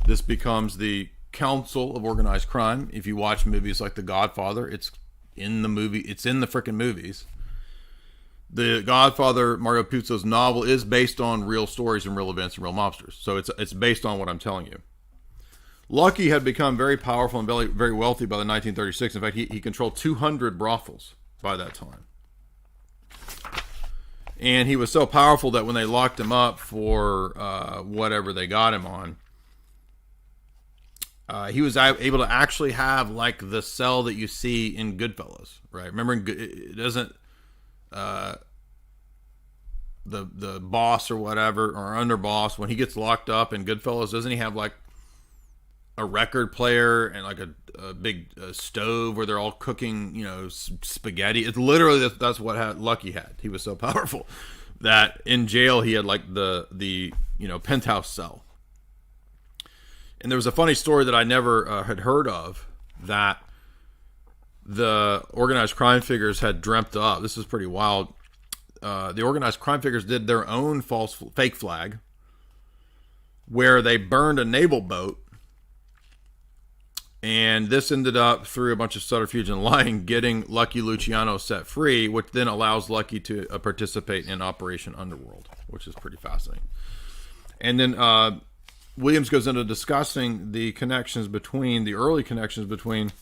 Speaker 1: This becomes the Council of Organized Crime. If you watch movies like The Godfather, it's in the movie. It's in the freaking movies. The Godfather, Mario Puzo's novel, is based on real stories and real events and real mobsters. So it's based on what I'm telling you. Lucky had become very powerful and very, very wealthy by the 1936. In fact, he controlled 200 brothels by that time. And he was so powerful that when they locked him up for whatever they got him on, he was able to actually have like the cell that you see in Goodfellas, right? Remember, it doesn't the boss or whatever, or underboss, when he gets locked up in Goodfellas, doesn't he have like a record player and like a big stove where they're all cooking, spaghetti? It's literally that's what Lucky had. He was so powerful that in jail he had like the penthouse cell. And there was a funny story that I never had heard of, that the organized crime figures had dreamt up. This is pretty wild. The organized crime figures did their own fake flag, where they burned a naval boat, and this ended up, through a bunch of subterfuge and lying, getting Lucky Luciano set free, which then allows Lucky to participate in Operation Underworld, which is pretty fascinating. And then Williams goes into discussing the early connections between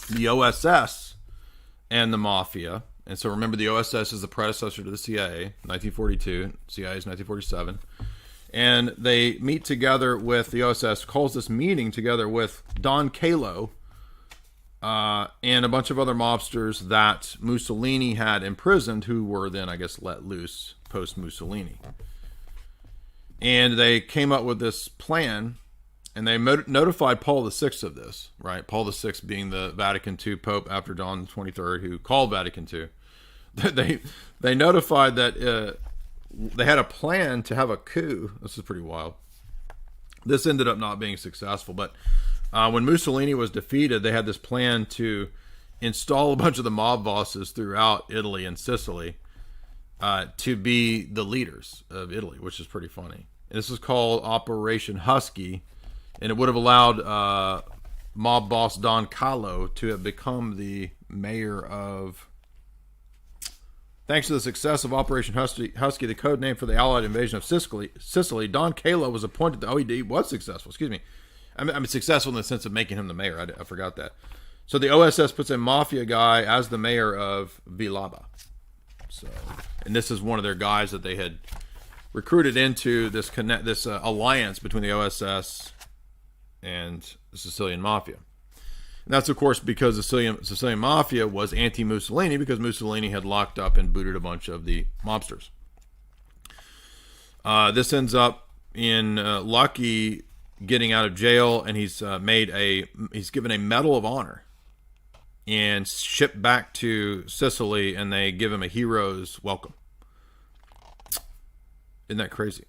Speaker 1: the OSS and the Mafia. And so remember, the OSS is the predecessor to the CIA, 1942. CIA is 1947. And they meet together with, the OSS calls this meeting together with Don Calo and a bunch of other mobsters that Mussolini had imprisoned, who were then, I guess, let loose post-Mussolini. And they came up with this plan, and they notified Paul VI of this, right? Paul VI being the Vatican II Pope after John XXIII, who called Vatican II. They notified that they had a plan to have a coup. This is pretty wild. This ended up not being successful, but when Mussolini was defeated, they had this plan to install a bunch of the mob bosses throughout Italy and Sicily to be the leaders of Italy, which is pretty funny. And this is called Operation Husky, and it would have allowed mob boss Don Calo to have become the mayor of... Thanks to the success of Operation Husky, the code name for the Allied invasion of Sicily, Don Calo was appointed to... he was successful, excuse me. I mean, successful in the sense of making him the mayor. I forgot that. So the OSS puts a mafia guy as the mayor of Villaba. So, and this is one of their guys that they had recruited into this alliance between the OSS and the Sicilian Mafia. And that's, of course, because the Sicilian Mafia was anti-Mussolini, because Mussolini had locked up and booted a bunch of the mobsters. This ends up in Lucky getting out of jail, and he's given a Medal of Honor and shipped back to Sicily, and they give him a hero's welcome. Isn't that crazy?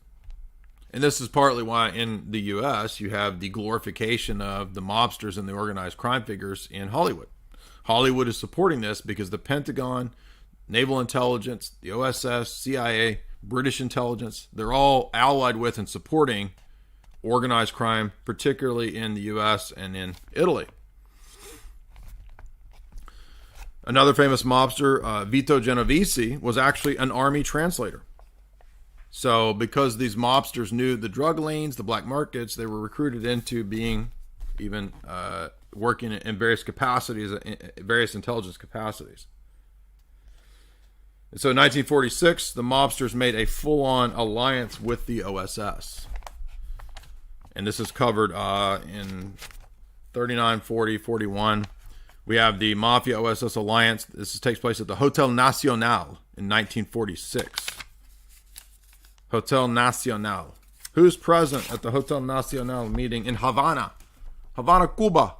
Speaker 1: And this is partly why in the U.S. you have the glorification of the mobsters and the organized crime figures in Hollywood. Hollywood is supporting this because the Pentagon, Naval Intelligence, the OSS, CIA, British intelligence, they're all allied with and supporting organized crime, particularly in the U.S. and in Italy. Another famous mobster, Vito Genovese, was actually an army translator. So because these mobsters knew the drug lanes, the black markets, they were recruited into being even working in various capacities, various intelligence capacities. And so in 1946, the mobsters made a full-on alliance with the OSS. And this is covered in 39, 40, 41. We have the Mafia-OSS alliance. This takes place at the Hotel Nacional in 1946. Hotel Nacional. Who's present at the Hotel Nacional meeting in Havana? Havana, Cuba.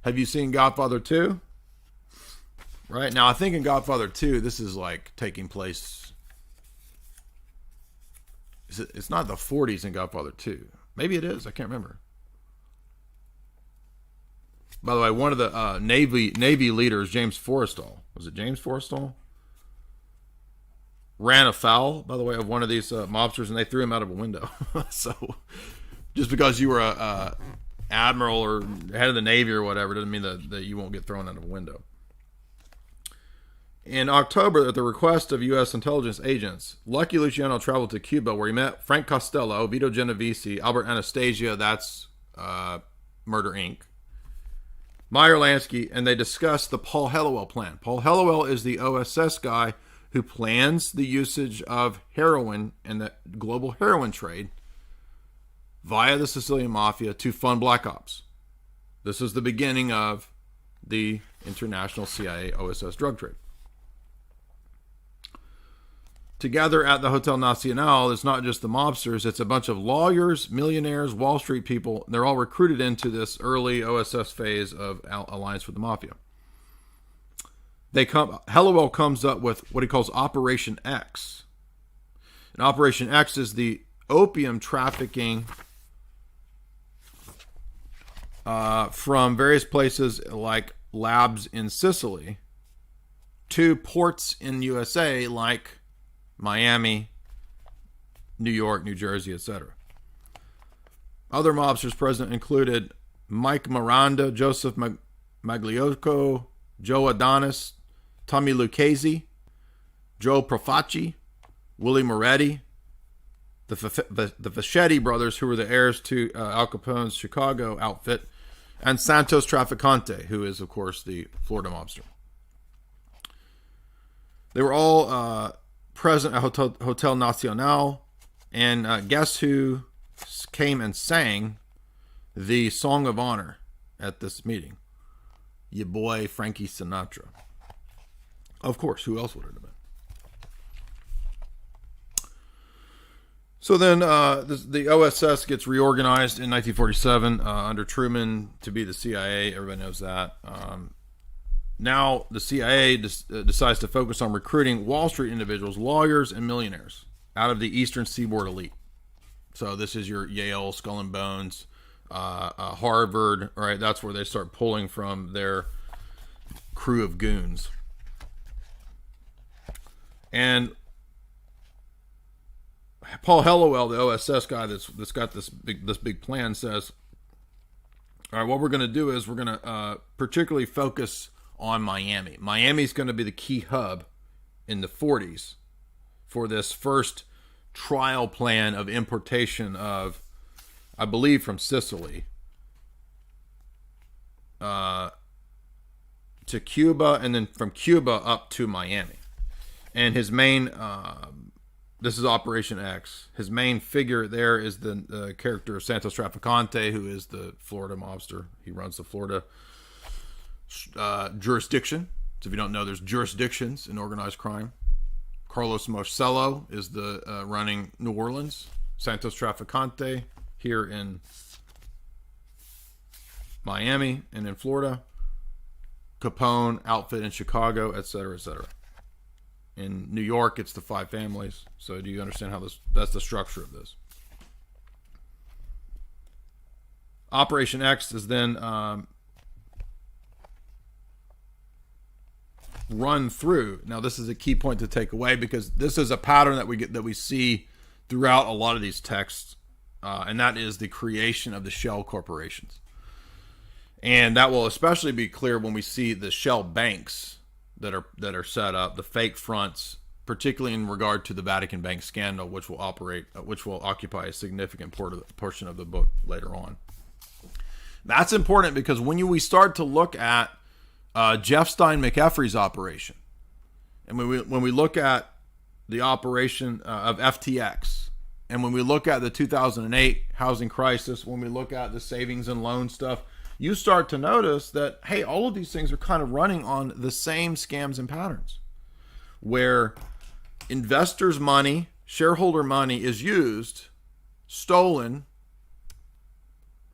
Speaker 1: Have you seen Godfather 2? Right? Now, I think in Godfather 2, this is like taking place... It's not the 40s in Godfather 2. Maybe it is. I can't remember. By the way, one of the Navy leaders, James Forrestal. Was it James Forrestal? Ran afoul, by the way, of one of these mobsters, and they threw him out of a window. So, just because you were a admiral or head of the Navy or whatever, doesn't mean that you won't get thrown out of a window. In October, at the request of U.S. intelligence agents, Lucky Luciano traveled to Cuba, where he met Frank Costello, Vito Genovese, Albert Anastasia, that's Murder, Inc., Meyer Lansky, and they discussed the Paul Helliwell plan. Paul Helliwell is the OSS guy who plans the usage of heroin and the global heroin trade via the Sicilian Mafia to fund Black Ops. This is the beginning of the international CIA-OSS drug trade. Together at the Hotel Nacional, it's not just the mobsters, it's a bunch of lawyers, millionaires, Wall Street people. They're all recruited into this early OSS phase of alliance with the Mafia. Helliwell comes up with what he calls Operation X. And Operation X is the opium trafficking from various places like labs in Sicily to ports in USA like Miami, New York, New Jersey, etc. Other mobsters present included Mike Miranda, Joseph Magliocco, Joe Adonis, Tommy Lucchese, Joe Profaci, Willie Moretti, the Fischetti brothers, who were the heirs to Al Capone's Chicago outfit, and Santos Trafficante, who is, of course, the Florida mobster. They were all present at Hotel Nacional, and guess who came and sang the Song of Honor at this meeting? Your boy Frankie Sinatra. Of course, who else would it have been? So then the OSS gets reorganized in 1947 under Truman to be the CIA. Everybody knows that. Now the CIA decides to focus on recruiting Wall Street individuals, lawyers, and millionaires out of the Eastern Seaboard elite. So this is your Yale, Skull and Bones, Harvard, right? That's where they start pulling from their crew of goons. And Paul Hellowell, the OSS guy that's got this big plan, says, all right, what we're going to do is we're going to particularly focus on Miami. Miami's going to be the key hub in the 40s for this first trial plan of importation of, I believe, from Sicily to Cuba, and then from Cuba up to Miami. And his main, this is Operation X. His main figure there is the character of Santos Trafficante, who is the Florida mobster. He runs the Florida jurisdiction. So if you don't know, there's jurisdictions in organized crime. Carlos Marcello is the running New Orleans. Santos Trafficante here in Miami and in Florida. Capone outfit in Chicago, etc., etc. In New York, it's the five families. So do you understand how that's the structure of this? Operation X is then run through. Now, this is a key point to take away, because this is a pattern that we see throughout a lot of these texts, and that is the creation of the shell corporations. And that will especially be clear when we see the shell banks that are set up, the fake fronts, particularly in regard to the Vatican bank scandal, which will occupy a significant portion of the book later on. That's important because when we start to look at Jeff Stein McEffrey's operation, and when we look at the operation of FTX, and when we look at the 2008 housing crisis, when we look at the savings and loan stuff, you start to notice that, hey, all of these things are kind of running on the same scams and patterns, where investors' money, shareholder money is used, stolen,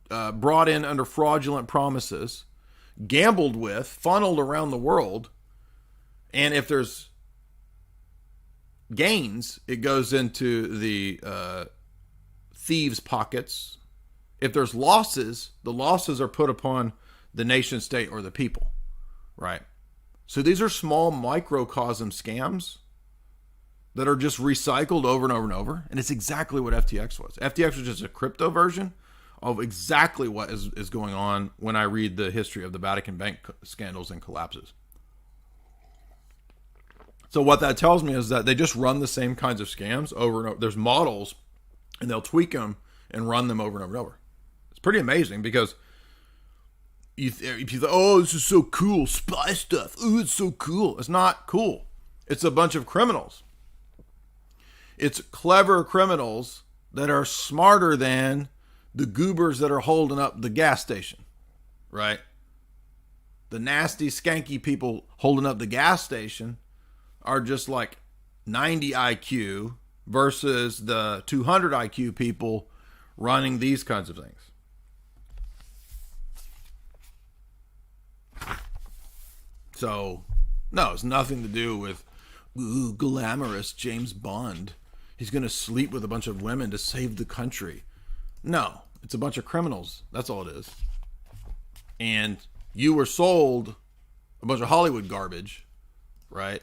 Speaker 1: brought in under fraudulent promises, gambled with, funneled around the world, and if there's gains, it goes into the thieves' pockets. If there's losses, the losses are put upon the nation state or the people, right? So these are small microcosm scams that are just recycled over and over and over, and it's exactly what FTX was. FTX was just a crypto version of exactly what is going on when I read the history of the Vatican bank scandals and collapses. So what that tells me is that they just run the same kinds of scams over and over. There's models, and they'll tweak them and run them over and over and over. It's pretty amazing because if you think, oh, this is so cool, spy stuff. Oh, it's so cool. It's not cool. It's a bunch of criminals. It's clever criminals that are smarter than the goobers that are holding up the gas station, right? The nasty, skanky people holding up the gas station are just like 90 IQ versus the 200 IQ people running these kinds of things. So, no, it's nothing to do with glamorous James Bond. He's going to sleep with a bunch of women to save the country. No, it's a bunch of criminals. That's all it is. And you were sold a bunch of Hollywood garbage, right?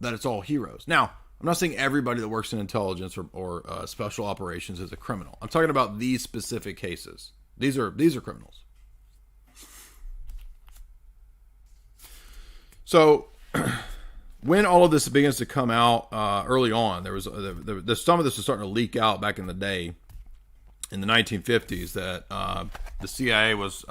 Speaker 1: That it's all heroes. Now, I'm not saying everybody that works in intelligence or special operations is a criminal. I'm talking about these specific cases. These are criminals. So, when all of this begins to come out early on, there was some of this was starting to leak out back in the day, in the 1950s, that the CIA was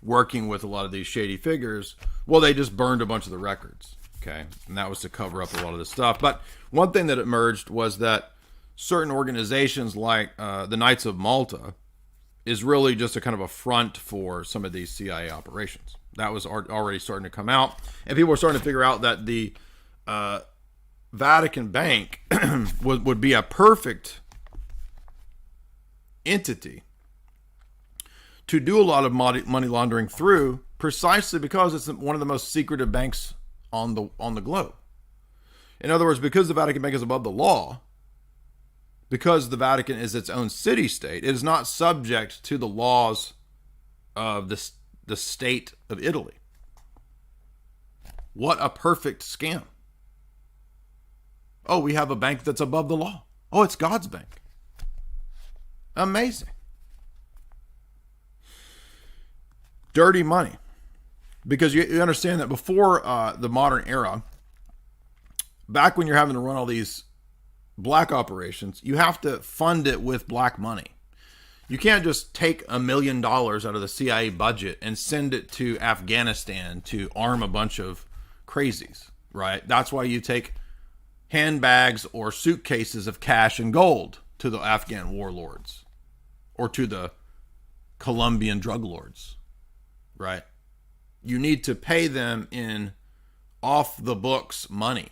Speaker 1: working with a lot of these shady figures. Well, they just burned a bunch of the records, okay? And that was to cover up a lot of this stuff. But one thing that emerged was that certain organizations like the Knights of Malta is really just a kind of a front for some of these CIA operations. That was already starting to come out. And people were starting to figure out that the Vatican Bank would be a perfect entity to do a lot of money laundering through, precisely because it's one of the most secretive banks on the globe. In other words, because the Vatican Bank is above the law, because the Vatican is its own city-state, it is not subject to the laws of the state of Italy. What a perfect scam. Oh, we have a bank that's above the law. Oh, it's God's bank. Amazing. Dirty money. Because you understand that before the modern era, back when you're having to run all these black operations, you have to fund it with black money. You can't just take $1 million out of the CIA budget and send it to Afghanistan to arm a bunch of crazies, right? That's why you take handbags or suitcases of cash and gold to the Afghan warlords or to the Colombian drug lords, right? You need to pay them in off-the-books money.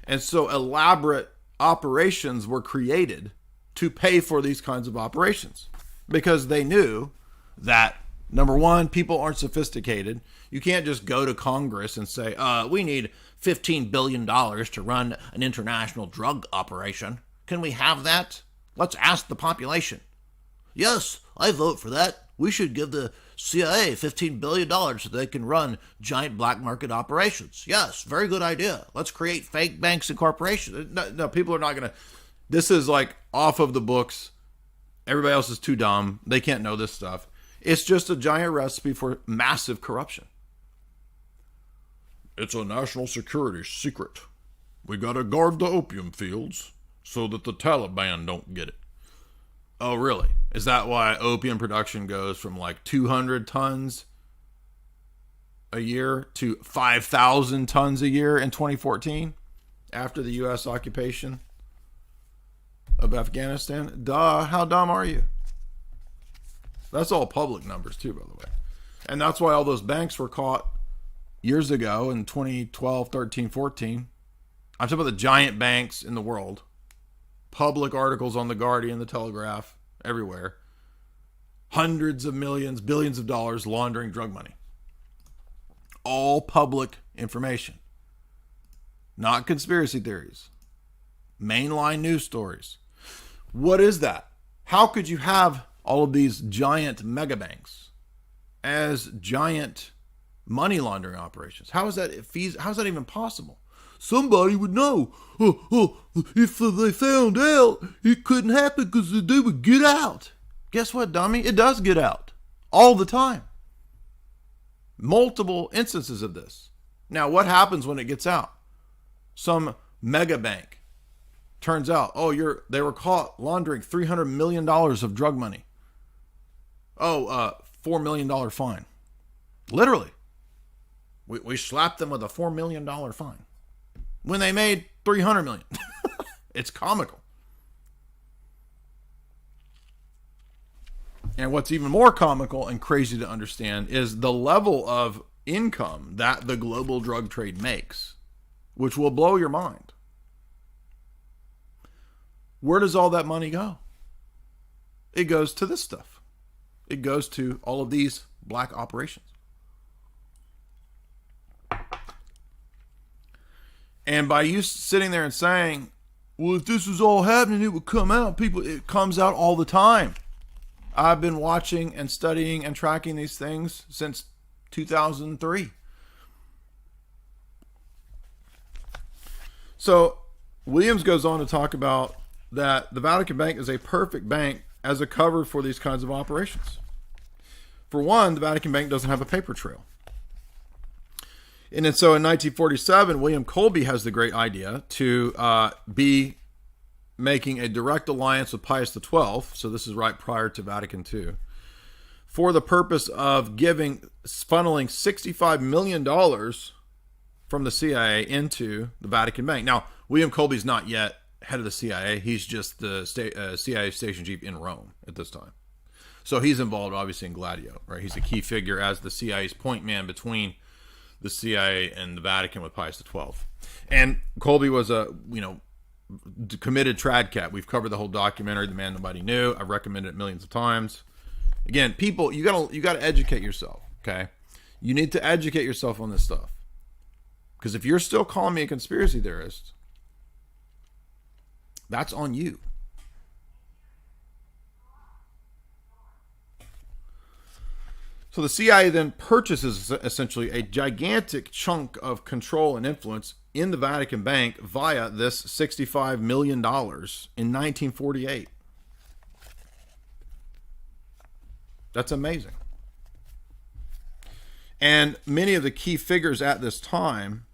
Speaker 1: And so elaborate operations were created to pay for these kinds of operations, because they knew that, number one, people aren't sophisticated. You can't just go to Congress and say, we need $15 billion to run an international drug operation. Can we have that? Let's ask the population. Yes, I vote for that. We should give the CIA $15 billion so they can run giant black market operations. Yes, very good idea. Let's create fake banks and corporations. No, people are not going to. This is like off of the books. Everybody else is too dumb. They can't know this stuff. It's just a giant recipe for massive corruption. It's a national security secret. We got to guard the opium fields so that the Taliban don't get it. Oh, really? Is that why opium production goes from like 200 tons a year to 5,000 tons a year in 2014 after the U.S. occupation of Afghanistan? Duh, how dumb are you? That's all public numbers too, by the way. And that's why all those banks were caught years ago in 2012, 13, 14. I'm talking about the giant banks in the world. Public articles on The Guardian, The Telegraph, everywhere. Hundreds of millions, billions of dollars laundering drug money. All public information. Not conspiracy theories. Mainline news stories. What is that? How could you have all of these giant mega banks as giant money laundering operations? How is that even possible? Somebody would know. If they found out, it couldn't happen because they would get out. Guess what, dummy? It does get out. All the time. Multiple instances of this. Now, what happens when it gets out? Some mega bank turns out, they were caught laundering $300 million of drug money. $4 million fine. Literally. We slapped them with a $4 million fine when they made $300 million. It's comical. And what's even more comical and crazy to understand is the level of income that the global drug trade makes, which will blow your mind. Where does all that money go? It goes to this stuff. It goes to all of these black operations. And by you sitting there and saying, well, if this was all happening, it would come out. It comes out all the time. I've been watching and studying and tracking these things since 2003. So Williams goes on to talk about that the Vatican Bank is a perfect bank as a cover for these kinds of operations. For one, the Vatican Bank doesn't have a paper trail. And then so in 1947, William Colby has the great idea to be making a direct alliance with Pius XII. So this is right prior to Vatican II. For the purpose of funneling $65 million from the CIA into the Vatican Bank. Now, William Colby's not yet head of the CIA. He's just the CIA station chief in Rome at this time. So he's involved, obviously, in Gladio, right? He's a key figure as the CIA's point man between the CIA and the Vatican with Pius XII. And Colby was a, committed trad cat. We've covered the whole documentary, The Man Nobody Knew. I've recommended it millions of times. Again, people, you gotta educate yourself, okay? You need to educate yourself on this stuff. Because if you're still calling me a conspiracy theorist, that's on you. So the CIA then purchases essentially a gigantic chunk of control and influence in the Vatican Bank via this $65 million in 1948. That's amazing. And many of the key figures at this time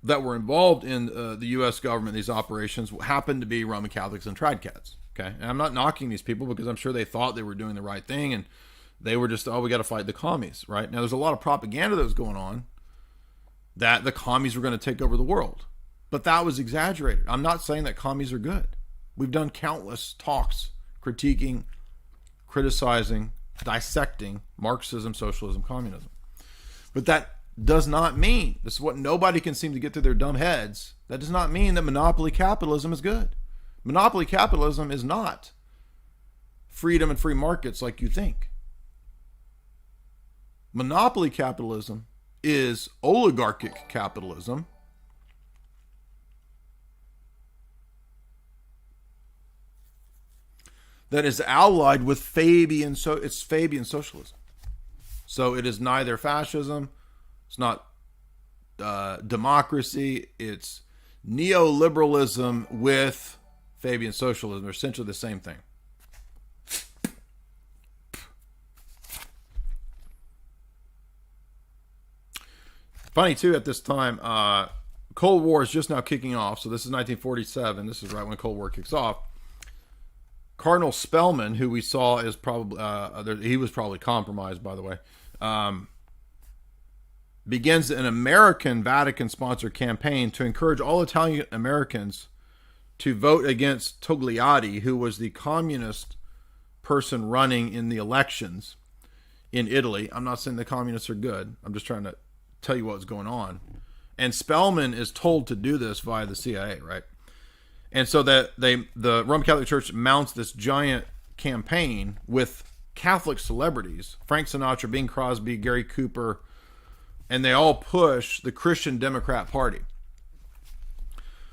Speaker 1: that were involved in the U.S. government, these operations, happened to be Roman Catholics and trad cats. Okay, and I'm not knocking these people because I'm sure they thought they were doing the right thing and they were just, we got to fight the commies, right? Now, there's a lot of propaganda that was going on that the commies were going to take over the world, but that was exaggerated. I'm not saying that commies are good. We've done countless talks critiquing, criticizing, dissecting Marxism, socialism, communism. But that does not mean, this is what nobody can seem to get through their dumb heads, that does not mean that monopoly capitalism is good. Monopoly capitalism is not freedom and free markets like you think. Monopoly capitalism is oligarchic capitalism that is allied with Fabian, so it's Fabian socialism. So it is neither fascism, it's not democracy, it's neoliberalism with Fabian socialism. They're essentially the same thing. Funny too, at this time, Cold War is just now kicking off. So this is 1947. This is right when Cold War kicks off. Cardinal Spellman, who we saw is probably, he was probably compromised, by the way, begins an American Vatican-sponsored campaign to encourage all Italian Americans to vote against Togliatti, who was the communist person running in the elections in Italy. I'm not saying the communists are good. I'm just trying to tell you what's going on. And Spellman is told to do this via the CIA, right? And so that the Roman Catholic Church mounts this giant campaign with Catholic celebrities, Frank Sinatra, Bing Crosby, Gary Cooper, and they all push the Christian Democrat Party.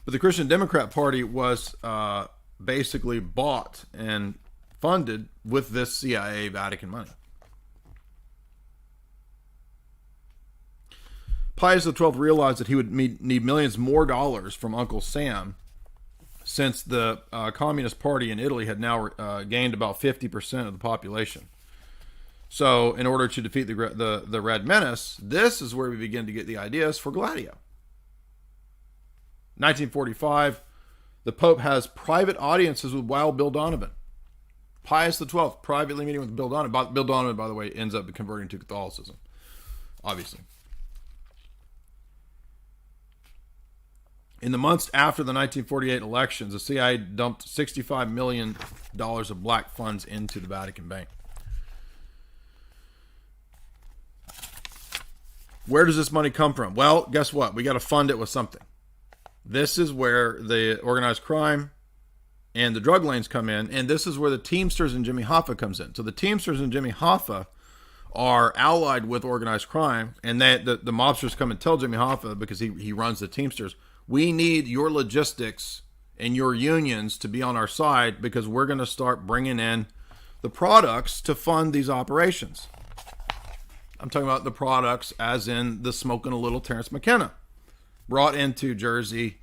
Speaker 1: But the Christian Democrat Party was basically bought and funded with this CIA Vatican money. Pius XII realized that he would need millions more dollars from Uncle Sam, since the Communist Party in Italy had now gained about 50% of the population. So in order to defeat the Red Menace, this is where we begin to get the ideas for Gladio. 1945, the Pope has private audiences with Wild Bill Donovan. Pius XII privately meeting with Bill Donovan. Bill Donovan, by the way, ends up converting to Catholicism, obviously. In the months after the 1948 elections, the CIA dumped $65 million of black funds into the Vatican Bank. Where does this money come from? Well, guess what? We got to fund it with something. This is where the organized crime and the drug lanes come in, and this is where the Teamsters and Jimmy Hoffa comes in. So the Teamsters and Jimmy Hoffa are allied with organized crime, and the mobsters come and tell Jimmy Hoffa, because he runs the Teamsters, we need your logistics and your unions to be on our side, because we're going to start bringing in the products to fund these operations. I'm talking about the products as in the Smoking a Little Terrence McKenna. Brought into Jersey,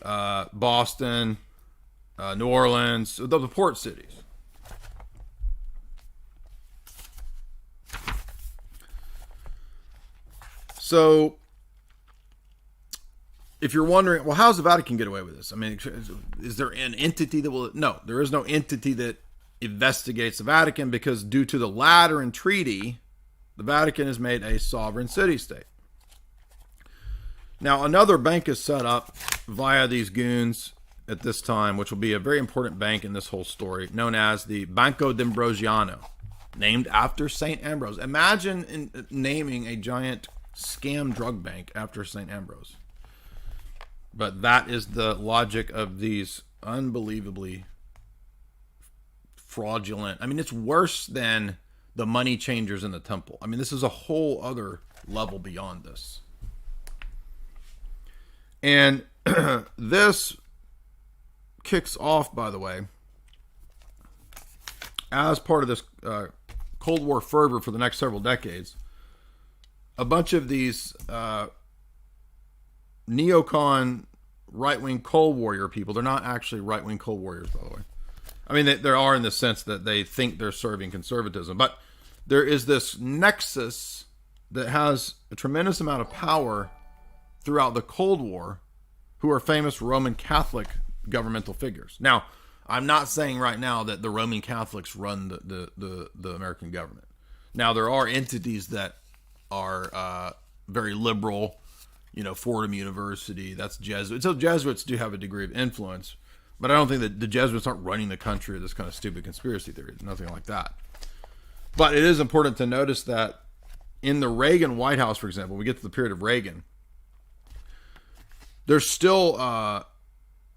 Speaker 1: Boston, New Orleans, the port cities. So, if you're wondering, well, how does the Vatican get away with this? I mean, is there an entity that will... No, there is no entity that investigates the Vatican, because due to the Lateran Treaty, the Vatican is made a sovereign city-state. Now, another bank is set up via these goons at this time, which will be a very important bank in this whole story, known as the Banco d'Ambrosiano, named after St. Ambrose. Imagine naming a giant scam drug bank after St. Ambrose. But that is the logic of these unbelievably fraudulent... I mean, it's worse than the money changers in the temple. I mean, this is a whole other level beyond this. And this kicks off, by the way, as part of this Cold War fervor for the next several decades. A bunch of these neocon right-wing Cold Warrior people, they're not actually right-wing Cold Warriors, by the way. I mean, there are in the sense that they think they're serving conservatism. But there is this nexus that has a tremendous amount of power throughout the Cold War, who are famous Roman Catholic governmental figures. Now, I'm not saying right now that the Roman Catholics run the American government. Now, there are entities that are very liberal, Fordham University, that's Jesuits. So Jesuits do have a degree of influence, but I don't think that the Jesuits aren't running the country or this kind of stupid conspiracy theory, nothing like that. But it is important to notice that in the Reagan White House, for example, we get to the period of Reagan, there's still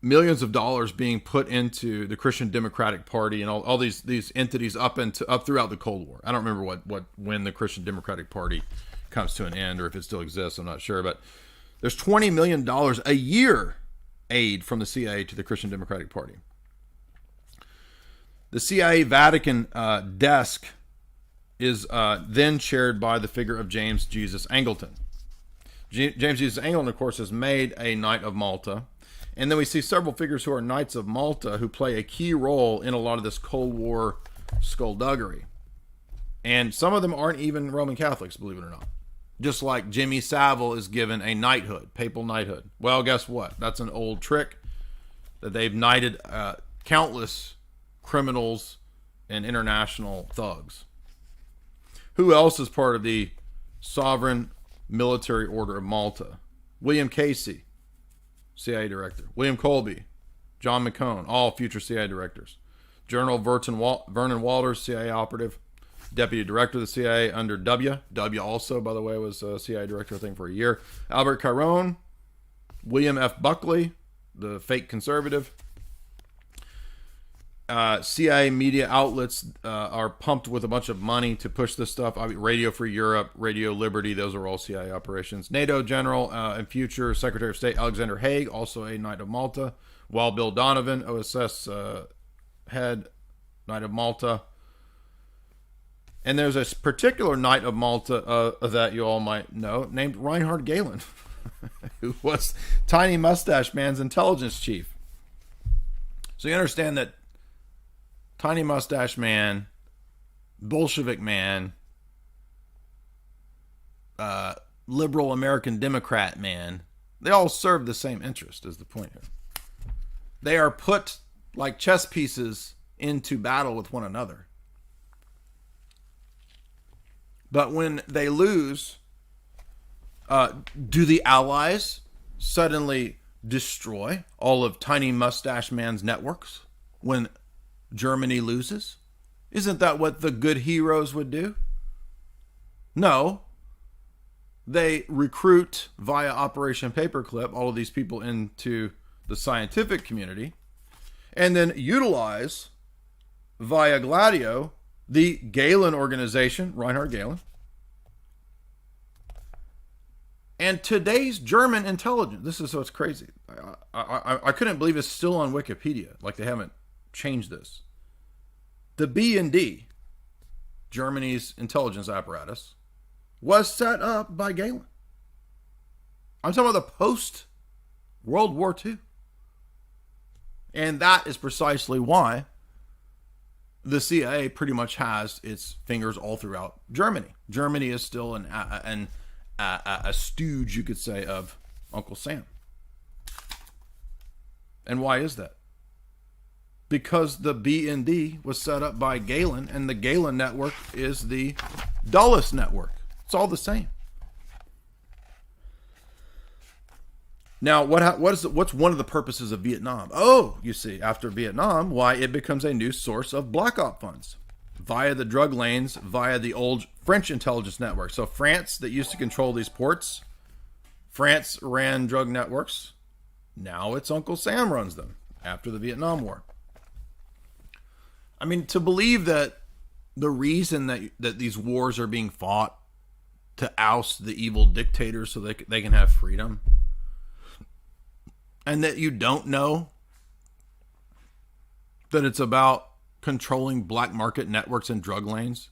Speaker 1: millions of dollars being put into the Christian Democratic Party and all these entities up throughout the Cold War. I don't remember when the Christian Democratic Party comes to an end, or if it still exists, I'm not sure. But there's $20 million a year aid from the CIA to the Christian Democratic Party. The CIA Vatican desk is then chaired by the figure of James Jesus Angleton. James Jesus Angleton, of course, is made a Knight of Malta. And then we see several figures who are Knights of Malta who play a key role in a lot of this Cold War skullduggery. And some of them aren't even Roman Catholics, believe it or not. Just like Jimmy Savile is given a knighthood, papal knighthood. Well, guess what? That's an old trick that they've knighted countless criminals and international thugs. Who else is part of the Sovereign Military Order of Malta? William Casey, CIA director. William Colby, John McCone, all future CIA directors. General Vernon Walters, CIA operative. Deputy director of the CIA under W. W also, by the way, was CIA director, I think, for a year. Albert Caron, William F. Buckley, the fake conservative. CIA media outlets are pumped with a bunch of money to push this stuff. Radio Free Europe, Radio Liberty, those are all CIA operations. NATO General and future Secretary of State Alexander Haig, also a Knight of Malta. Wild Bill Donovan, OSS head, Knight of Malta. And there's a particular Knight of Malta that you all might know, named Reinhard Gehlen, who was Tiny Mustache Man's intelligence chief. So you understand that Tiny Mustache Man, Bolshevik Man, liberal American Democrat man, they all serve the same interest, is the point here. They are put like chess pieces into battle with one another. But when they lose, do the Allies suddenly destroy all of Tiny Mustache Man's networks when Germany loses? Isn't that what the good heroes would do? No. They recruit via Operation Paperclip all of these people into the scientific community and then utilize via Gladio the Gehlen organization, Reinhard Gehlen, and today's German intelligence. This is what's crazy. I couldn't believe it's still on Wikipedia. Like they haven't changed this. The B&D, Germany's intelligence apparatus, was set up by Galen. I'm talking about the post-World War II. And that is precisely why the CIA pretty much has its fingers all throughout Germany. Germany is still a stooge, you could say, of Uncle Sam. And why is that? Because the BND was set up by Galen, and the Galen network is the Dulles network. It's all the same. Now, what's one of the purposes of Vietnam? Oh, you see, after Vietnam, why it becomes a new source of black op funds via the drug lanes, via the old French intelligence network. So France, that used to control these ports, France ran drug networks. Now it's Uncle Sam runs them after the Vietnam War. I mean, to believe that the reason that these wars are being fought to oust the evil dictators so they can have freedom, and that you don't know that it's about controlling black market networks and drug lanes,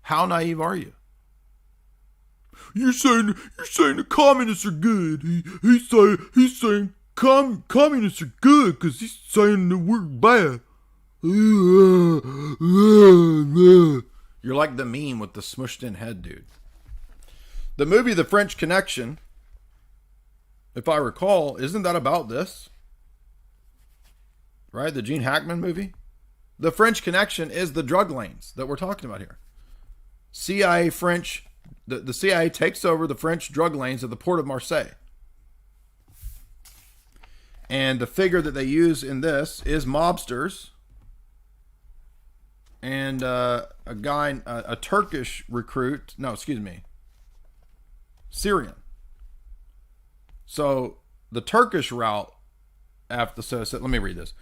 Speaker 1: how naive are you? You're saying the communists are good. He's saying communists are good because he's saying that we're bad. You're like the meme with the smushed in head dude. The movie The French Connection, if I recall, isn't that about this? Right? The Gene Hackman movie? The French Connection is the drug lanes that we're talking about here. CIA French, the CIA takes over the French drug lanes at the port of Marseille. And the figure that they use in this is mobsters and a Turkish recruit. No, excuse me. Syrian. So the Turkish route after let me read this.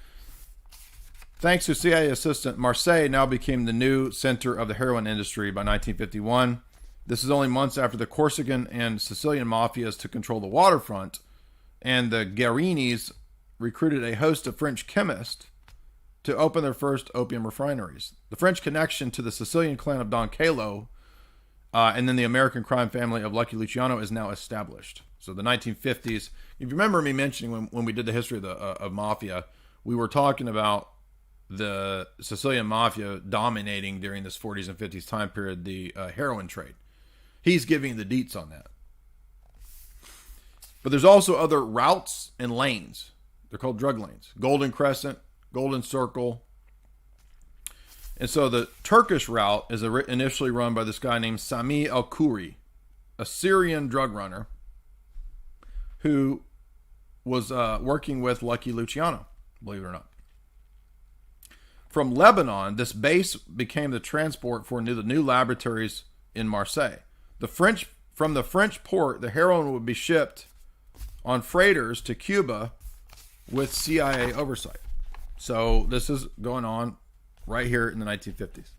Speaker 1: Thanks to CIA assistant, Marseille now became the new center of the heroin industry by 1951. This is only months after the Corsican and Sicilian mafias took control of the waterfront, and the Guerinis recruited a host of French chemists to open their first opium refineries. The French connection to the Sicilian clan of Don Carlo and then the American crime family of Lucky Luciano is now established. So the 1950s, if you remember me mentioning when we did the history of Mafia, we were talking about the Sicilian Mafia dominating during this 40s and 50s time period, the heroin trade. He's giving the deets on that. But there's also other routes and lanes. They're called drug lanes. Golden Crescent, Golden Circle. And so the Turkish route is initially run by this guy named Sami Al-Khoury, a Syrian drug runner who was working with Lucky Luciano, believe it or not. From Lebanon, this base became the transport for the new laboratories in Marseille. From the French port, the heroin would be shipped on freighters to Cuba with CIA oversight. So this is going on right here in the 1950s.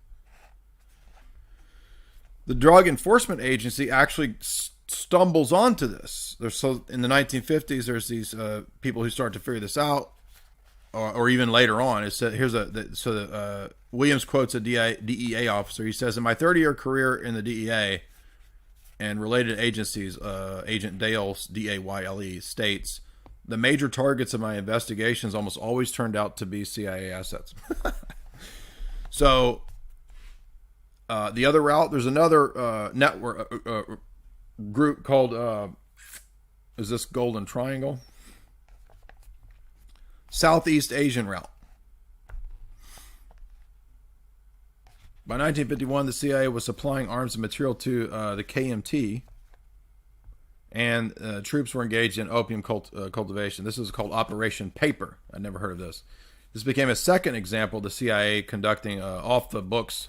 Speaker 1: The Drug Enforcement Agency actually stumbles onto this. In the 1950s, there's these people who start to figure this out, or even later on. Williams quotes a DEA officer. He says, "In my 30-year career in the DEA and related agencies, Agent Dale, D-A-Y-L-E, states, the major targets of my investigations almost always turned out to be CIA assets." So the other route, there's another network group called, is this Golden Triangle? Southeast Asian route. By 1951, the CIA was supplying arms and material to the KMT, and troops were engaged in opium cultivation. This is called Operation Paper. I'd never heard of this. This became a second example of the CIA conducting off-the-books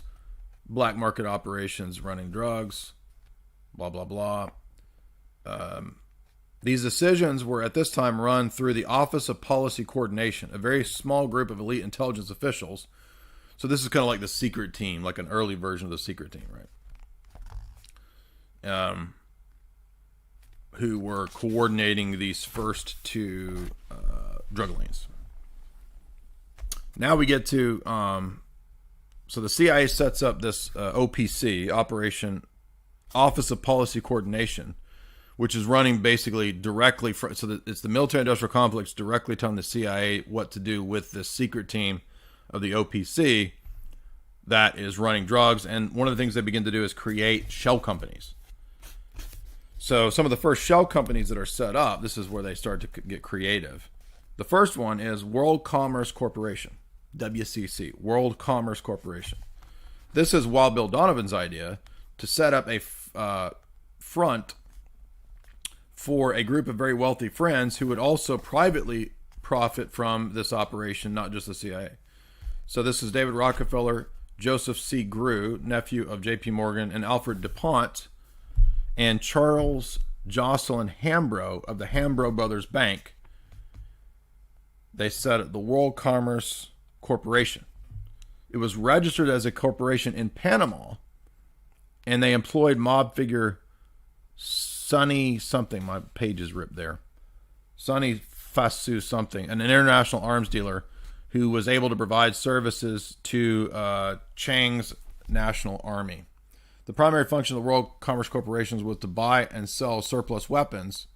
Speaker 1: black market operations, running drugs, blah, blah, blah. These decisions were at this time run through the Office of Policy Coordination, a very small group of elite intelligence officials. So this is kind of like the secret team, like an early version of the secret team, right? Who were coordinating these first two drug lanes. Now we get to So the CIA sets up this OPC, Operation Office of Policy Coordination, which is running basically directly it's the military-industrial complex directly telling the CIA what to do with this secret team of the OPC that is running drugs. And one of the things they begin to do is create shell companies. So some of the first shell companies that are set up, this is where they start to get creative. The first one is World Commerce Corporation, WCC, World Commerce Corporation. This is Wild Bill Donovan's idea to set up a front for a group of very wealthy friends who would also privately profit from this operation, not just the CIA. So this is David Rockefeller, Joseph C. Grew, nephew of J.P. Morgan, and Alfred DuPont, and Charles Jocelyn Hambro of the Hambro Brothers Bank. They set up the World Commerce Corporation. It was registered as a corporation in Panama, and they employed mob figure Sonny something. My page is ripped there. Sonny Fasu something, an international arms dealer who was able to provide services to Chang's National Army. The primary function of the World Commerce Corporation was to buy and sell surplus weapons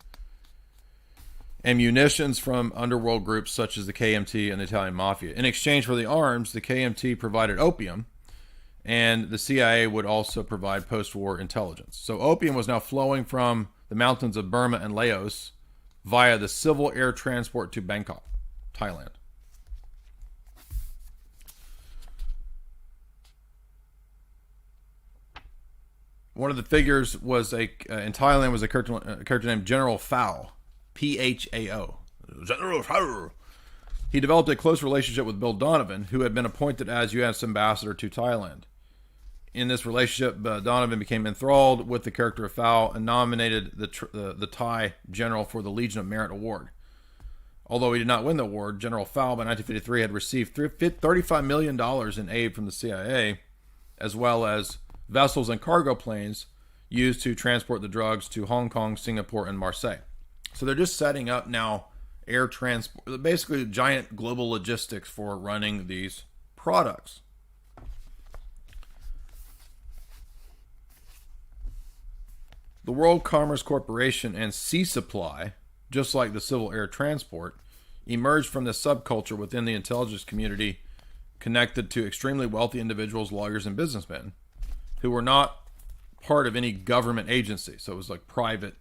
Speaker 1: and munitions from underworld groups such as the KMT and the Italian Mafia. In exchange for the arms, the KMT provided opium, and the CIA would also provide post-war intelligence. So opium was now flowing from the mountains of Burma and Laos via the civil air transport to Bangkok, Thailand. One of the figures was in Thailand was a character named General Phao, Phao. General Phao. He developed a close relationship with Bill Donovan, who had been appointed as U.S. ambassador to Thailand. In this relationship, Donovan became enthralled with the character of Phao and nominated the Thai general for the Legion of Merit Award. Although he did not win the award, General Phao by 1953 had received $35 million in aid from the CIA, as well as vessels and cargo planes used to transport the drugs to Hong Kong, Singapore, and Marseille. So they're just setting up now air transport, basically giant global logistics for running these products. The World Commerce Corporation and Sea Supply, just like the civil air transport, emerged from this subculture within the intelligence community connected to extremely wealthy individuals, lawyers, and businessmen who were not part of any government agency. So it was like private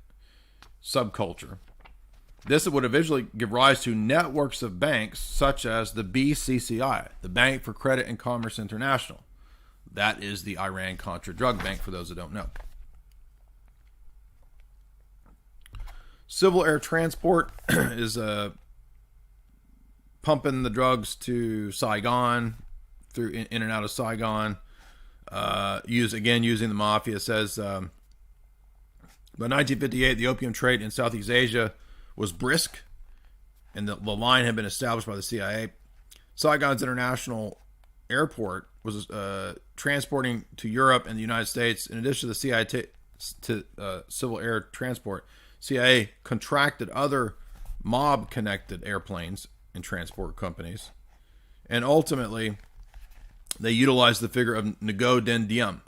Speaker 1: subculture. This would eventually give rise to networks of banks such as the BCCI, the Bank for Credit and Commerce International. That is the Iran-Contra drug bank, for those that don't know. Civil air transport is pumping the drugs to Saigon, through in and out of Saigon. Using the mafia. Says by 1958, the opium trade in Southeast Asia was brisk, and the line had been established by the CIA. Saigon's international airport was transporting to Europe and the United States. In addition to the CIA civil air transport, CIA contracted other mob-connected airplanes and transport companies, and ultimately they utilized the figure of Ngo Dinh Diem,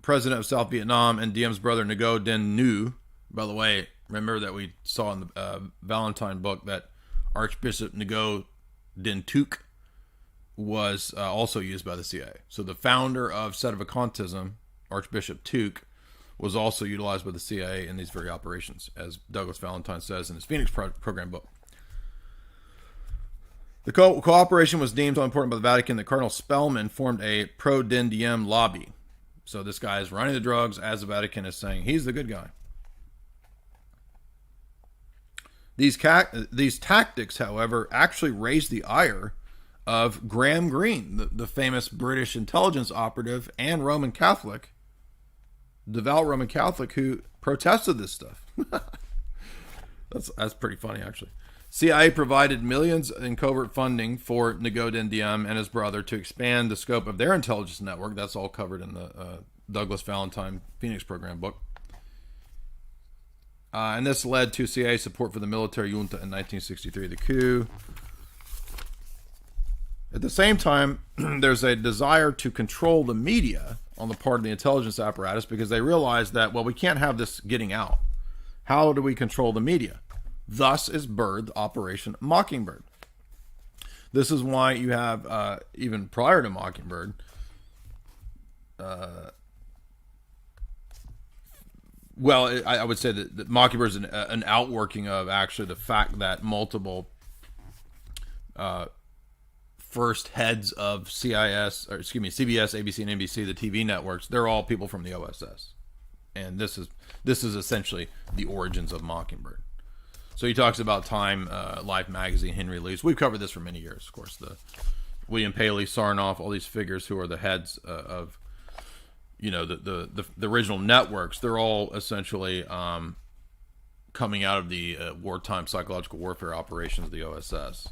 Speaker 1: president of South Vietnam, and Diem's brother Ngo Dinh Nhu. By the way, remember that we saw in the Valentine book that Archbishop Ngo Dinh Thuc was also used by the CIA. So the founder of Sedevacantism, Archbishop Thuc, was also utilized by the CIA in these very operations, as Douglas Valentine says in his Phoenix Program book. The cooperation was deemed so important by the Vatican that Cardinal Spellman formed a pro-Dinh Diem lobby. So this guy is running the drugs as the Vatican is saying he's the good guy. These tactics, however, actually raised the ire of Graham Greene, the famous British intelligence operative and Roman Catholic, devout Roman Catholic, who protested this stuff. That's pretty funny, actually. CIA provided millions in covert funding for Ngo Dinh Diem and his brother to expand the scope of their intelligence network. That's all covered in the Douglas Valentine Phoenix Program book. And this led to CIA support for the military junta in 1963. The coup At the same time, there's a desire to control the media on the part of the intelligence apparatus because they realize that, well, we can't have this getting out. How do we control the media? Thus is birthed Operation Mockingbird. This is why you have, even prior to Mockingbird, well, I would say that Mockingbird is an outworking of actually the fact that multiple first heads of CBS, ABC, and NBC, the TV networks, they're all people from the OSS, and this is essentially the origins of Mockingbird. So he talks about Time, Life magazine, Henry Luce. We've covered this for many years, of course. The William Paley, Sarnoff, all these figures who are the heads of, the original networks. They're all essentially coming out of the wartime psychological warfare operations of the OSS.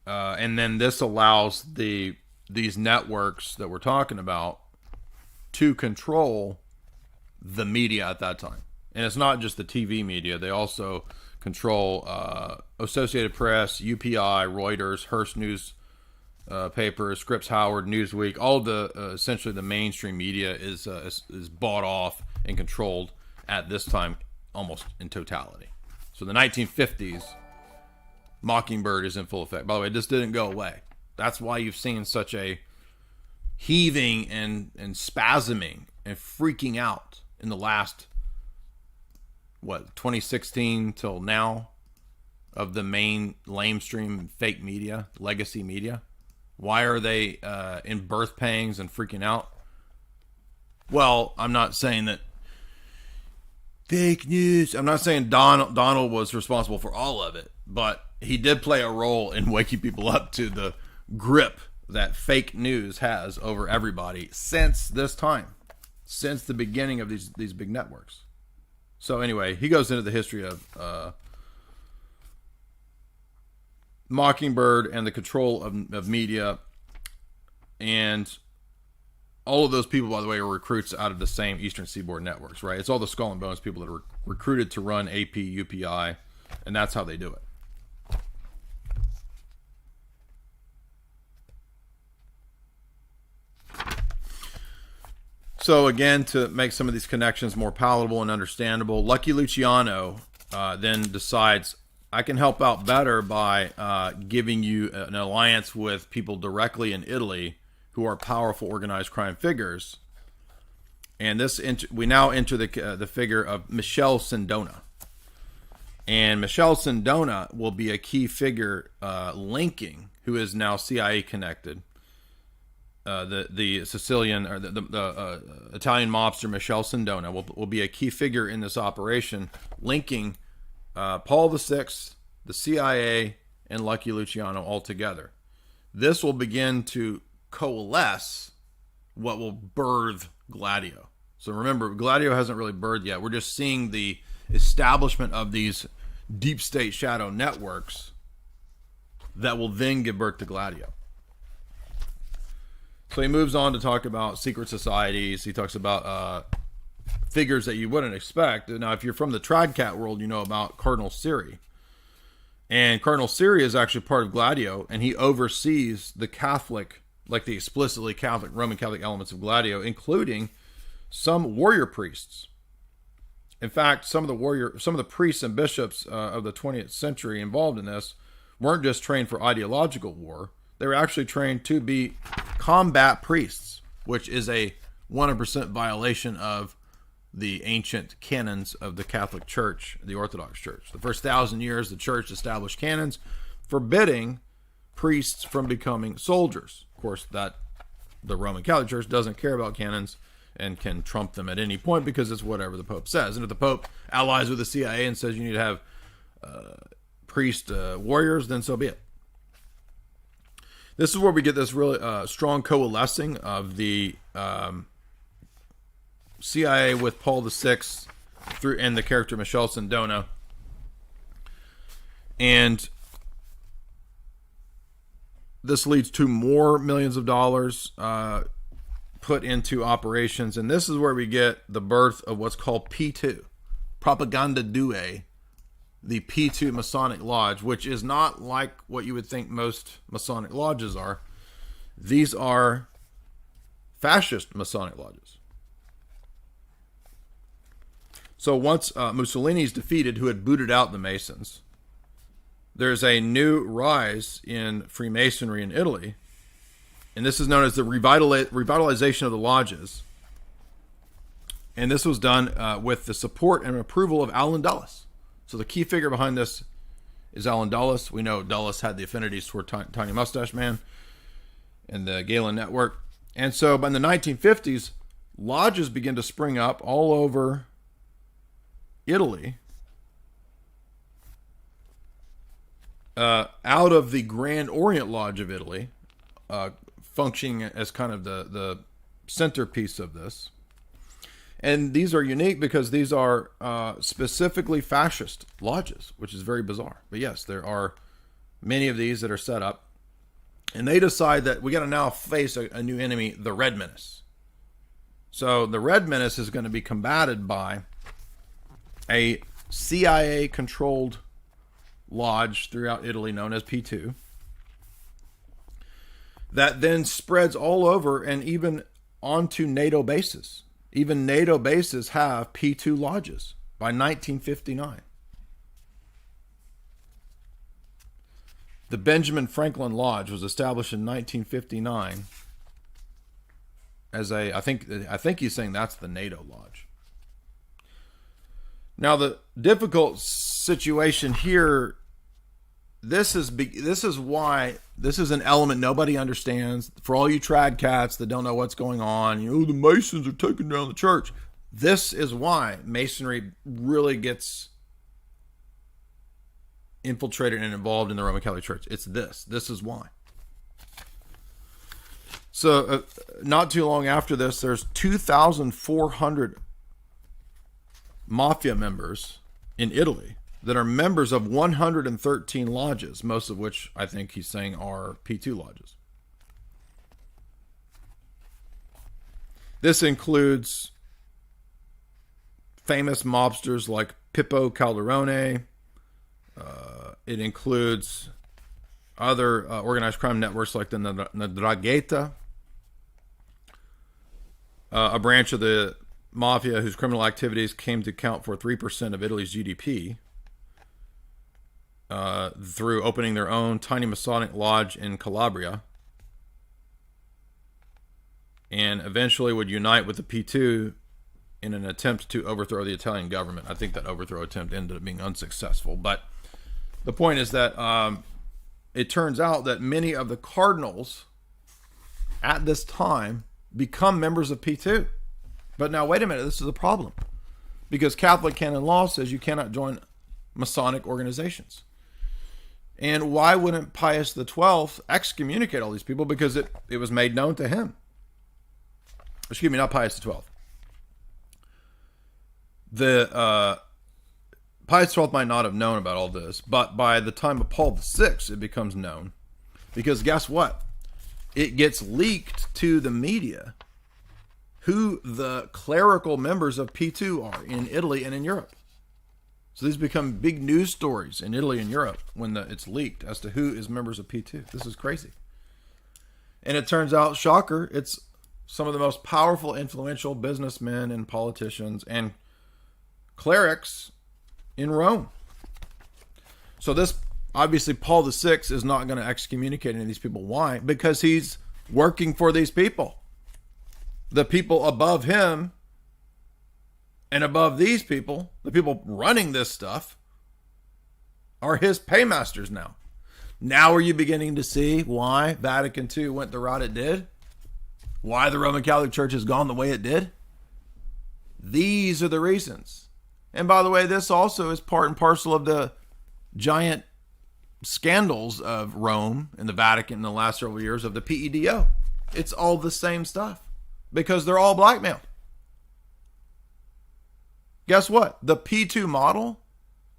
Speaker 1: And then this allows these networks that we're talking about to control the media at that time. And it's not just the TV media. They also control Associated Press, UPI, Reuters, Hearst News papers, Scripps Howard, Newsweek. All of the essentially the mainstream media is bought off and controlled at this time almost in totality. So the 1950s, Mockingbird is in full effect. By the way, this didn't go away. That's why you've seen such a heaving and spasming and freaking out in the last 2016 till now of the main lamestream fake media, legacy media. Why are they in birth pangs and freaking out? Well, I'm not saying that fake news. I'm not saying Donald was responsible for all of it, but he did play a role in waking people up to the grip that fake news has over everybody since this time, since the beginning of these big networks. So anyway, he goes into the history of Mockingbird and the control of media, and all of those people, by the way, are recruits out of the same Eastern Seaboard networks, right? It's all the Skull and Bones people that are recruited to run AP, UPI, and that's how they do it. So again, to make some of these connections more palatable and understandable, Lucky Luciano then decides, I can help out better by giving you an alliance with people directly in Italy who are powerful organized crime figures. And we now enter the figure of Michele Sindona. And Michele Sindona will be a key figure linking, who is now CIA connected, the Sicilian or the Italian mobster Michele Sindona will be a key figure in this operation, linking Paul VI, the CIA, and Lucky Luciano all together. This will begin to coalesce what will birth Gladio. So remember, Gladio hasn't really birthed yet. We're just seeing the establishment of these deep state shadow networks that will then give birth to Gladio. So he moves on to talk about secret societies. He talks about figures that you wouldn't expect. Now, if you're from the Tradcat world, you know about Cardinal Siri. And Cardinal Siri is actually part of Gladio, and he oversees the Catholic, like the explicitly Catholic, Roman Catholic elements of Gladio, including some warrior priests. In fact, some of the priests and bishops of the 20th century involved in this weren't just trained for ideological war. They were actually trained to be combat priests, which is a 100% violation of the ancient canons of the Catholic Church, the Orthodox Church. The first 1,000 years, the Church established canons forbidding priests from becoming soldiers. Of course, that the Roman Catholic Church doesn't care about canons and can trump them at any point because it's whatever the Pope says. And if the Pope allies with the CIA and says you need to have priest warriors, then so be it. This is where we get this really strong coalescing of the CIA with Paul VI through and the character Michele Sindona. And this leads to more millions of dollars put into operations. And this is where we get the birth of what's called P2, Propaganda Due, the P2 Masonic Lodge, which is not like what you would think most Masonic lodges are. These are fascist Masonic lodges. So once Mussolini's defeated, who had booted out the Masons, there's a new rise in Freemasonry in Italy, and this is known as the revitalization of the lodges. And this was done with the support and approval of Alan Dulles. So the key figure behind this is Alan Dulles. We know Dulles had the affinities toward Tiny Mustache Man and the Galen Network. And so by the 1950s, lodges begin to spring up all over Italy out of the Grand Orient Lodge of Italy, functioning as kind of the centerpiece of this. And these are unique because these are specifically fascist lodges, which is very bizarre. But yes, there are many of these that are set up. And they decide that we got to now face a new enemy, the Red Menace. So the Red Menace is going to be combated by a CIA-controlled lodge throughout Italy known as P2 that then spreads all over and even onto NATO bases. Even NATO bases have P2 lodges by 1959. The Benjamin Franklin Lodge was established in 1959 as I think he's saying that's the NATO lodge. Now the difficult situation here, this is why this is an element nobody understands. For all you trad cats that don't know what's going on, the Masons are taking down the church. This is why Masonry really gets infiltrated and involved in the Roman Catholic Church. It's this. This is why. So not too long after this, there's 2,400 Mafia members in Italy that are members of 113 lodges, most of which I think he's saying are P2 lodges. This includes famous mobsters like Pippo Calderone. It includes other organized crime networks like the Ndrangheta, a branch of the Mafia whose criminal activities came to count for 3% of Italy's GDP. Through opening their own tiny Masonic lodge in Calabria, and eventually would unite with the P2 in an attempt to overthrow the Italian government. I think that overthrow attempt ended up being unsuccessful, but the point is that it turns out that many of the cardinals at this time become members of P2. But now wait a minute, this is a problem, because Catholic canon law says you cannot join Masonic organizations. And why wouldn't Pius XII excommunicate all these people? Because it was made known to him. Excuse me, not Pius XII. Pius XII might not have known about all this, but by the time of Paul VI, it becomes known. Because guess what? It gets leaked to the media who the clerical members of P2 are in Italy and in Europe. So these become big news stories in Italy and Europe when it's leaked as to who is members of P2. This is crazy. And it turns out, shocker, it's some of the most powerful, influential businessmen and politicians and clerics in Rome. So this, obviously, Paul VI is not going to excommunicate any of these people. Why? Because he's working for these people. The people above him and above these people, the people running this stuff, are his paymasters now. Now are you beginning to see why Vatican II went the route it did? Why the Roman Catholic Church has gone the way it did? These are the reasons. And by the way, this also is part and parcel of the giant scandals of Rome and the Vatican in the last several years of the PEDO. It's all the same stuff because they're all blackmailed. Guess what? The P2 model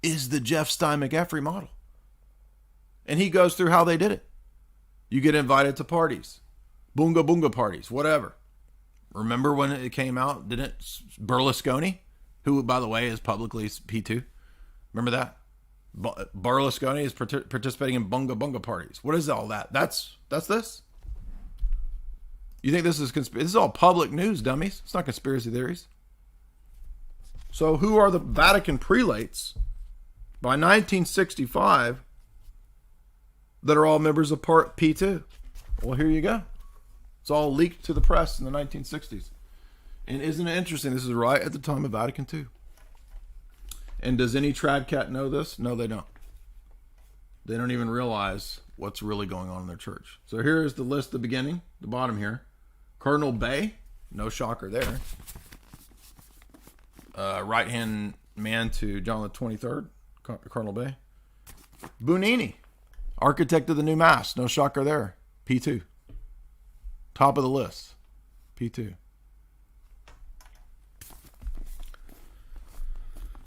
Speaker 1: is the Jeff Stein McEffrey model. And he goes through how they did it. You get invited to parties, boonga boonga parties, whatever. Remember when it came out, didn't Berlusconi, who, by the way, is publicly P2? Remember that? Berlusconi is participating in bunga bunga parties. What is all that? That's this? You think this is this is all public news, dummies. It's not conspiracy theories. So who are the Vatican prelates by 1965 that are all members of Part P2? Well, here you go. It's all leaked to the press in the 1960s. And isn't it interesting? This is right at the time of Vatican II. And does any trad cat know this? No, they don't. They don't even realize what's really going on in their church. So here's the list at the beginning, the bottom here. Cardinal Bay, no shocker there. Right-hand man to John the 23rd, Cardinal Bay. Bunini, architect of the new Mass, no shocker there. P2. Top of the list, P2.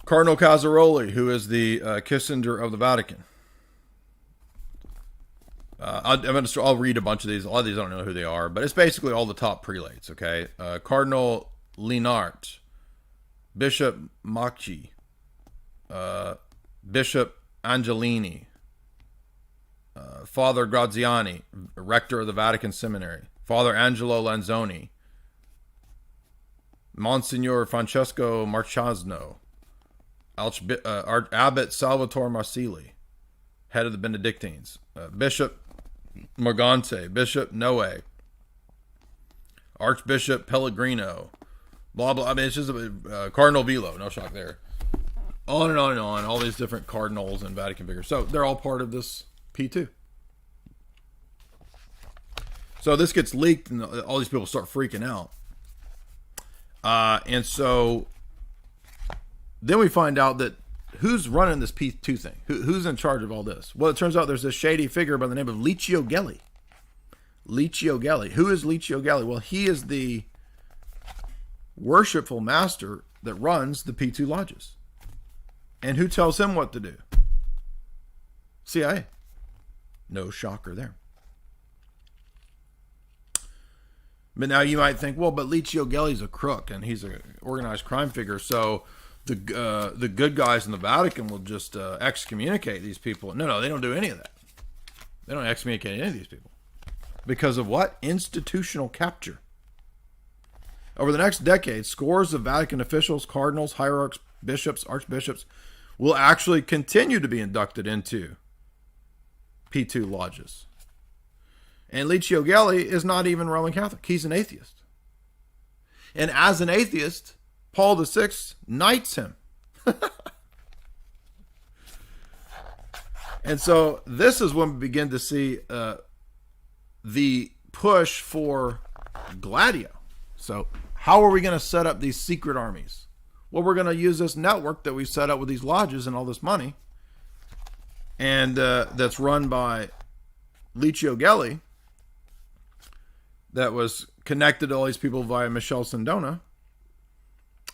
Speaker 1: Cardinal Casaroli, who is the Kissinger of the Vatican. I'll read a bunch of these. A lot of these I don't know who they are, but it's basically all the top prelates, okay? Cardinal Linart, Bishop Macchi, Bishop Angelini, Father Graziani, rector of the Vatican Seminary, Father Angelo Lanzoni, Monsignor Francesco Marchesno, Abbot Salvatore Marsili, head of the Benedictines, Bishop Morgante, Bishop Noe, Archbishop Pellegrino, blah, blah. I mean, it's just Cardinal Velo, no shock there. On and on and on, all these different cardinals and Vatican figures. So they're all part of this P2. So this gets leaked and all these people start freaking out. And so then we find out that who's running this P2 thing? Who's in charge of all this? Well, it turns out there's this shady figure by the name of Licio Gelli. Licio Gelli. Who is Licio Gelli? Well, he is the worshipful master that runs the P2 lodges. And who tells him what to do? CIA. No shocker there. But now you might think, well, but Licio Gelli's a crook and he's an organized crime figure, so the good guys in the Vatican will just excommunicate these people. No, they don't do any of that. They don't excommunicate any of these people. Because of what? Institutional capture. Over the next decade, scores of Vatican officials, cardinals, hierarchs, bishops, archbishops will actually continue to be inducted into P2 lodges. And Licio Gelli is not even Roman Catholic. He's an atheist. And as an atheist, Paul VI knights him. And so this is when we begin to see the push for Gladio. So how are we going to set up these secret armies? Well, we're going to use this network that we set up with these lodges and all this money. And that's run by Licio Gelli. That was connected to all these people via Michelle Sindona.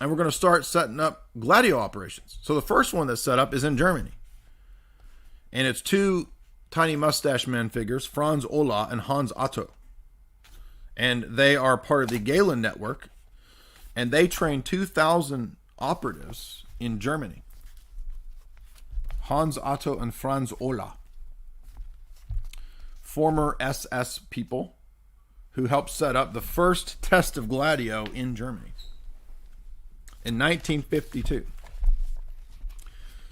Speaker 1: And we're going to start setting up Gladio operations. So the first one that's set up is in Germany. And it's two tiny mustache men figures, Franz Ola and Hans Otto. And they are part of the Galen network. And they train 2,000 operatives in Germany. Hans Otto and Franz Ola. Former SS people who helped set up the first test of Gladio in Germany in 1952.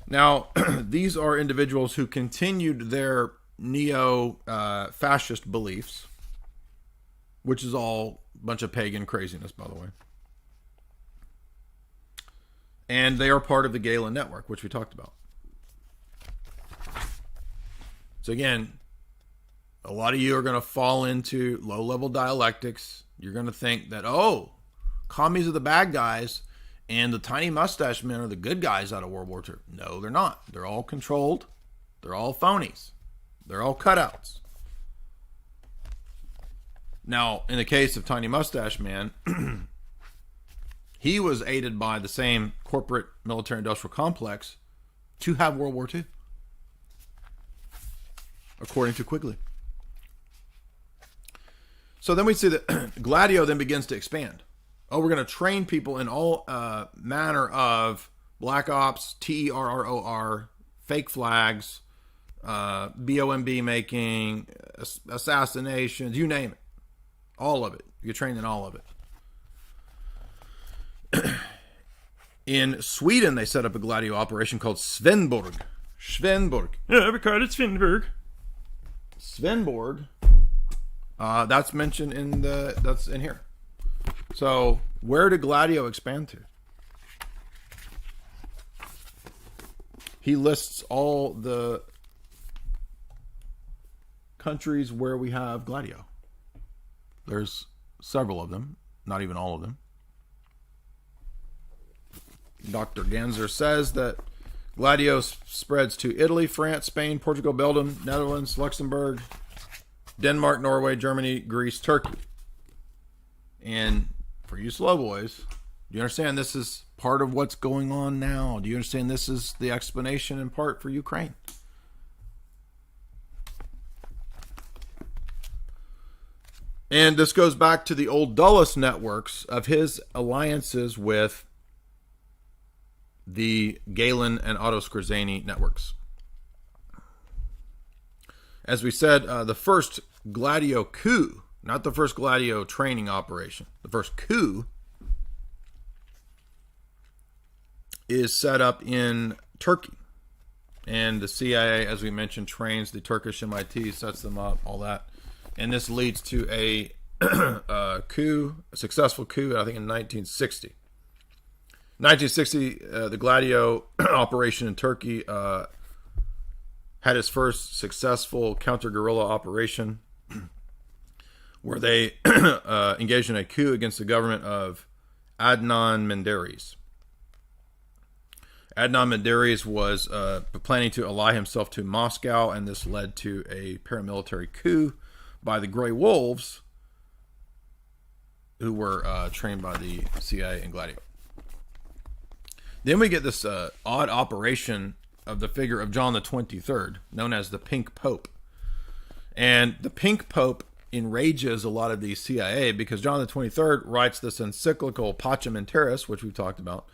Speaker 1: Now, these are individuals who continued their neo-fascist beliefs, which is all a bunch of pagan craziness, by the way. And they are part of the Galen network, which we talked about. So again, a lot of you are going to fall into low-level dialectics. You're going to think that, oh, commies are the bad guys and the tiny mustache men are the good guys out of World War II. No, they're not. They're all controlled. They're all phonies. They're all cutouts. Now, in the case of Tiny Mustache Man, he was aided by the same corporate military-industrial complex to have World War II, according to Quigley. So then we see that Gladio then begins to expand. Oh, we're going to train people in all manner of black ops, terror, fake flags, BOMB making, assassinations, you name it. All of it. You're trained in all of it. In Sweden, they set up a Gladio operation called Svenborg. Yeah, we call it Svenborg. Svenborg. That's mentioned that's in here. So, where did Gladio expand to? He lists all the countries where we have Gladio. There's several of them, not even all of them. Dr. Ganser says that Gladio spreads to Italy, France, Spain, Portugal, Belgium, Netherlands, Luxembourg, Denmark, Norway, Germany, Greece, Turkey. And for you slow boys, do you understand this is part of what's going on now? Do you understand this is the explanation in part for Ukraine? And this goes back to the old Dulles networks of his alliances with the Galen and Otto Skorzeny networks. As we said, the first Gladio coup, not the first Gladio training operation, the first coup is set up in Turkey. And the CIA, as we mentioned, trains the Turkish MIT, sets them up, all that. And this leads to a coup, a successful coup, I think in 1960. 1960, the Gladio operation in Turkey had its first successful counter-guerrilla operation where they engaged in a coup against the government of Adnan Menderes. Adnan Menderes was planning to ally himself to Moscow, and this led to a paramilitary coup by the Grey Wolves, who were trained by the CIA and Gladio. Then we get this odd operation of the figure of John the 23rd, known as the Pink Pope. And the Pink Pope enrages a lot of the CIA because John the 23rd writes this encyclical Pacem in Terris, which we've talked about,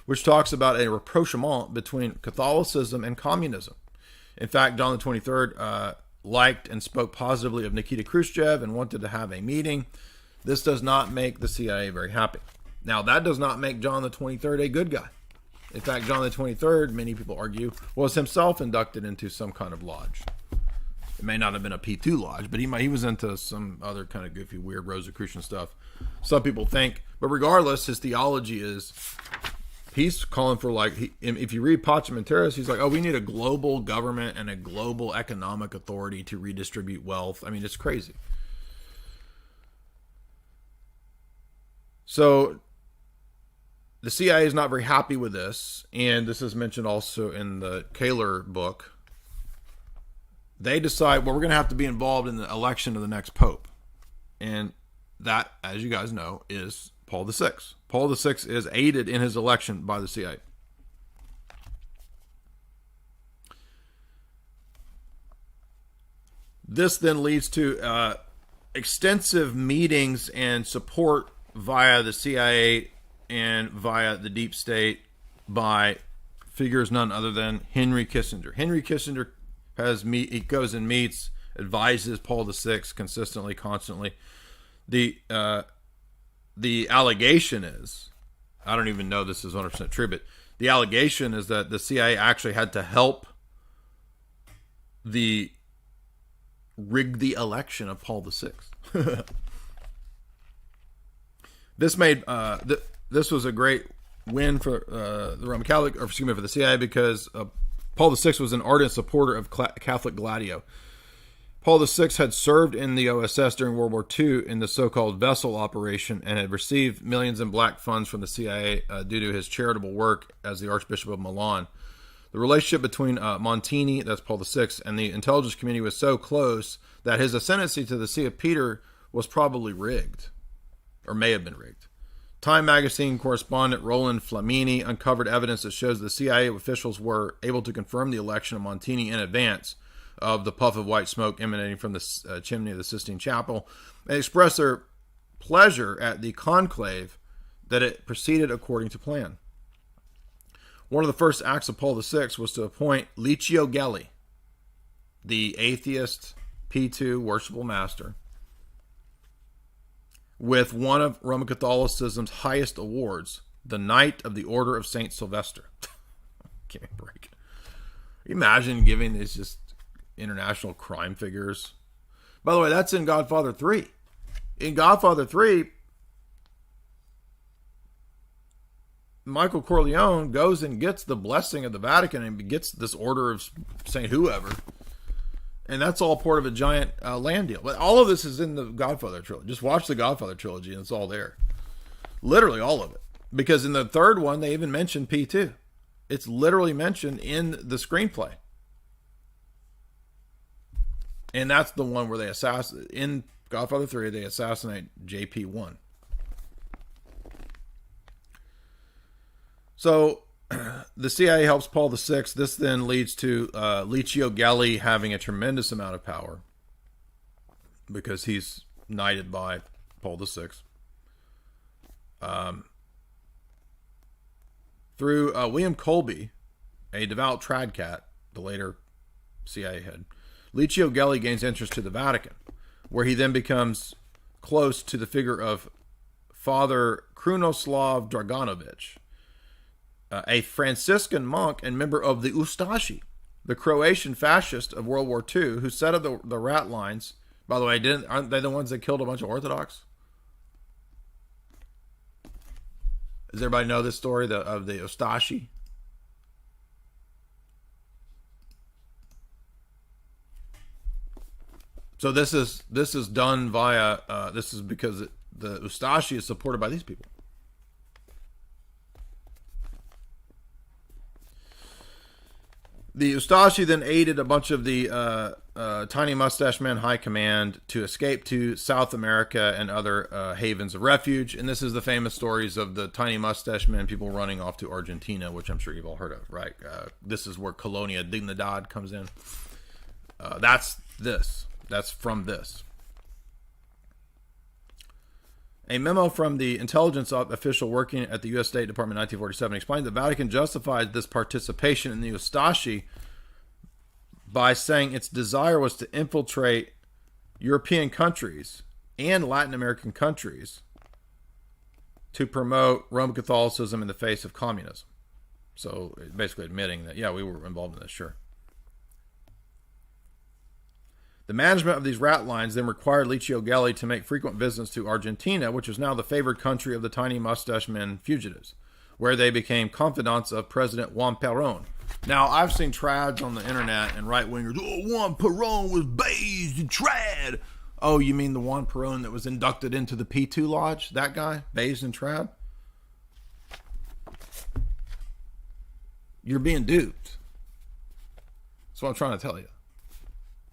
Speaker 1: which talks about a rapprochement between Catholicism and communism. In fact, John the 23rd liked and spoke positively of Nikita Khrushchev and wanted to have a meeting. This does not make the CIA very happy. Now, that does not make John the 23rd a good guy. In fact, John the 23rd, many people argue, was himself inducted into some kind of lodge. It may not have been a P2 lodge, but he was into some other kind of goofy, weird Rosicrucian stuff. Some people think. But regardless, his theology is, he's calling for, like, if you read Pacem in Terris, he's like, oh, we need a global government and a global economic authority to redistribute wealth. I mean, it's crazy. So the CIA is not very happy with this, and this is mentioned also in the Kaler book. They decide, well, we're going to have to be involved in the election of the next pope. And that, as you guys know, is Paul VI. Paul VI is aided in his election by the CIA. This then leads to extensive meetings and support via the CIA and via the deep state by figures none other than Henry Kissinger. Henry Kissinger he goes and meets, advises Paul VI consistently, constantly. The allegation is, I don't even know this is 100% true, but the allegation is that the CIA actually had to help rig the election of Paul VI. This was a great win for the Roman Catholic, or excuse me, for the CIA, because Paul VI was an ardent supporter of Catholic Gladio. Paul VI had served in the OSS during World War II in the so-called Vessel operation and had received millions in black funds from the CIA due to his charitable work as the Archbishop of Milan. The relationship between Montini, that's Paul VI, and the intelligence community was so close that his ascendancy to the See of Peter was probably rigged, or may have been rigged. Time magazine correspondent Roland Flamini uncovered evidence that shows the CIA officials were able to confirm the election of Montini in advance of the puff of white smoke emanating from the chimney of the Sistine Chapel, and expressed their pleasure at the conclave that it proceeded according to plan. One of the first acts of Paul VI was to appoint Licio Gelli, the atheist P2 worshipful master, with one of Roman Catholicism's highest awards, the Knight of the Order of St. Sylvester. Give me a break. Imagine giving these just international crime figures. By the way, that's in Godfather 3. In Godfather 3, Michael Corleone goes and gets the blessing of the Vatican and gets this order of Saint whoever. And that's all part of a giant land deal. But all of this is in the Godfather trilogy. Just watch the Godfather trilogy and it's all there. Literally all of it. Because in the third one, they even mentioned P2. It's literally mentioned in the screenplay. And that's the one where they assassinate, in Godfather 3, they assassinate JP1. So the CIA helps Paul VI. This then leads to Licio Gelli having a tremendous amount of power because he's knighted by Paul VI. Through William Colby, a devout tradcat, the later CIA head, Licio Gelli gains interest to the Vatican, where he then becomes close to the figure of Father Krunoslav Draganovich, a Franciscan monk and member of the Ustashi, the Croatian fascist of World War II, who set up the Ratlines. By the way, aren't they the ones that killed a bunch of Orthodox? Does everybody know this story of the Ustashi? So this is done via this is because the Ustashi is supported by these people. The Ustashi then aided a bunch of the Tiny Mustache Men High Command to escape to South America and other havens of refuge. And this is the famous stories of the Tiny Mustache Men, people running off to Argentina, which I'm sure you've all heard of, right? This is where Colonia Dignidad comes in. That's from this. A memo from the intelligence official working at the U.S. State Department in 1947 explained the Vatican justified this participation in the Ustashi by saying its desire was to infiltrate European countries and Latin American countries to promote Roman Catholicism in the face of communism. So basically admitting that, yeah, we were involved in this, sure. The management of these Ratlines then required Licio Gelli to make frequent visits to Argentina, which was now the favored country of the Tiny Mustache Men fugitives, where they became confidants of President Juan Perón. Now, I've seen trads on the internet and right-wingers, Juan Perón was based in trad. Oh, you mean the Juan Perón that was inducted into the P2 Lodge? That guy? Based in trad? You're being duped. That's what I'm trying to tell you.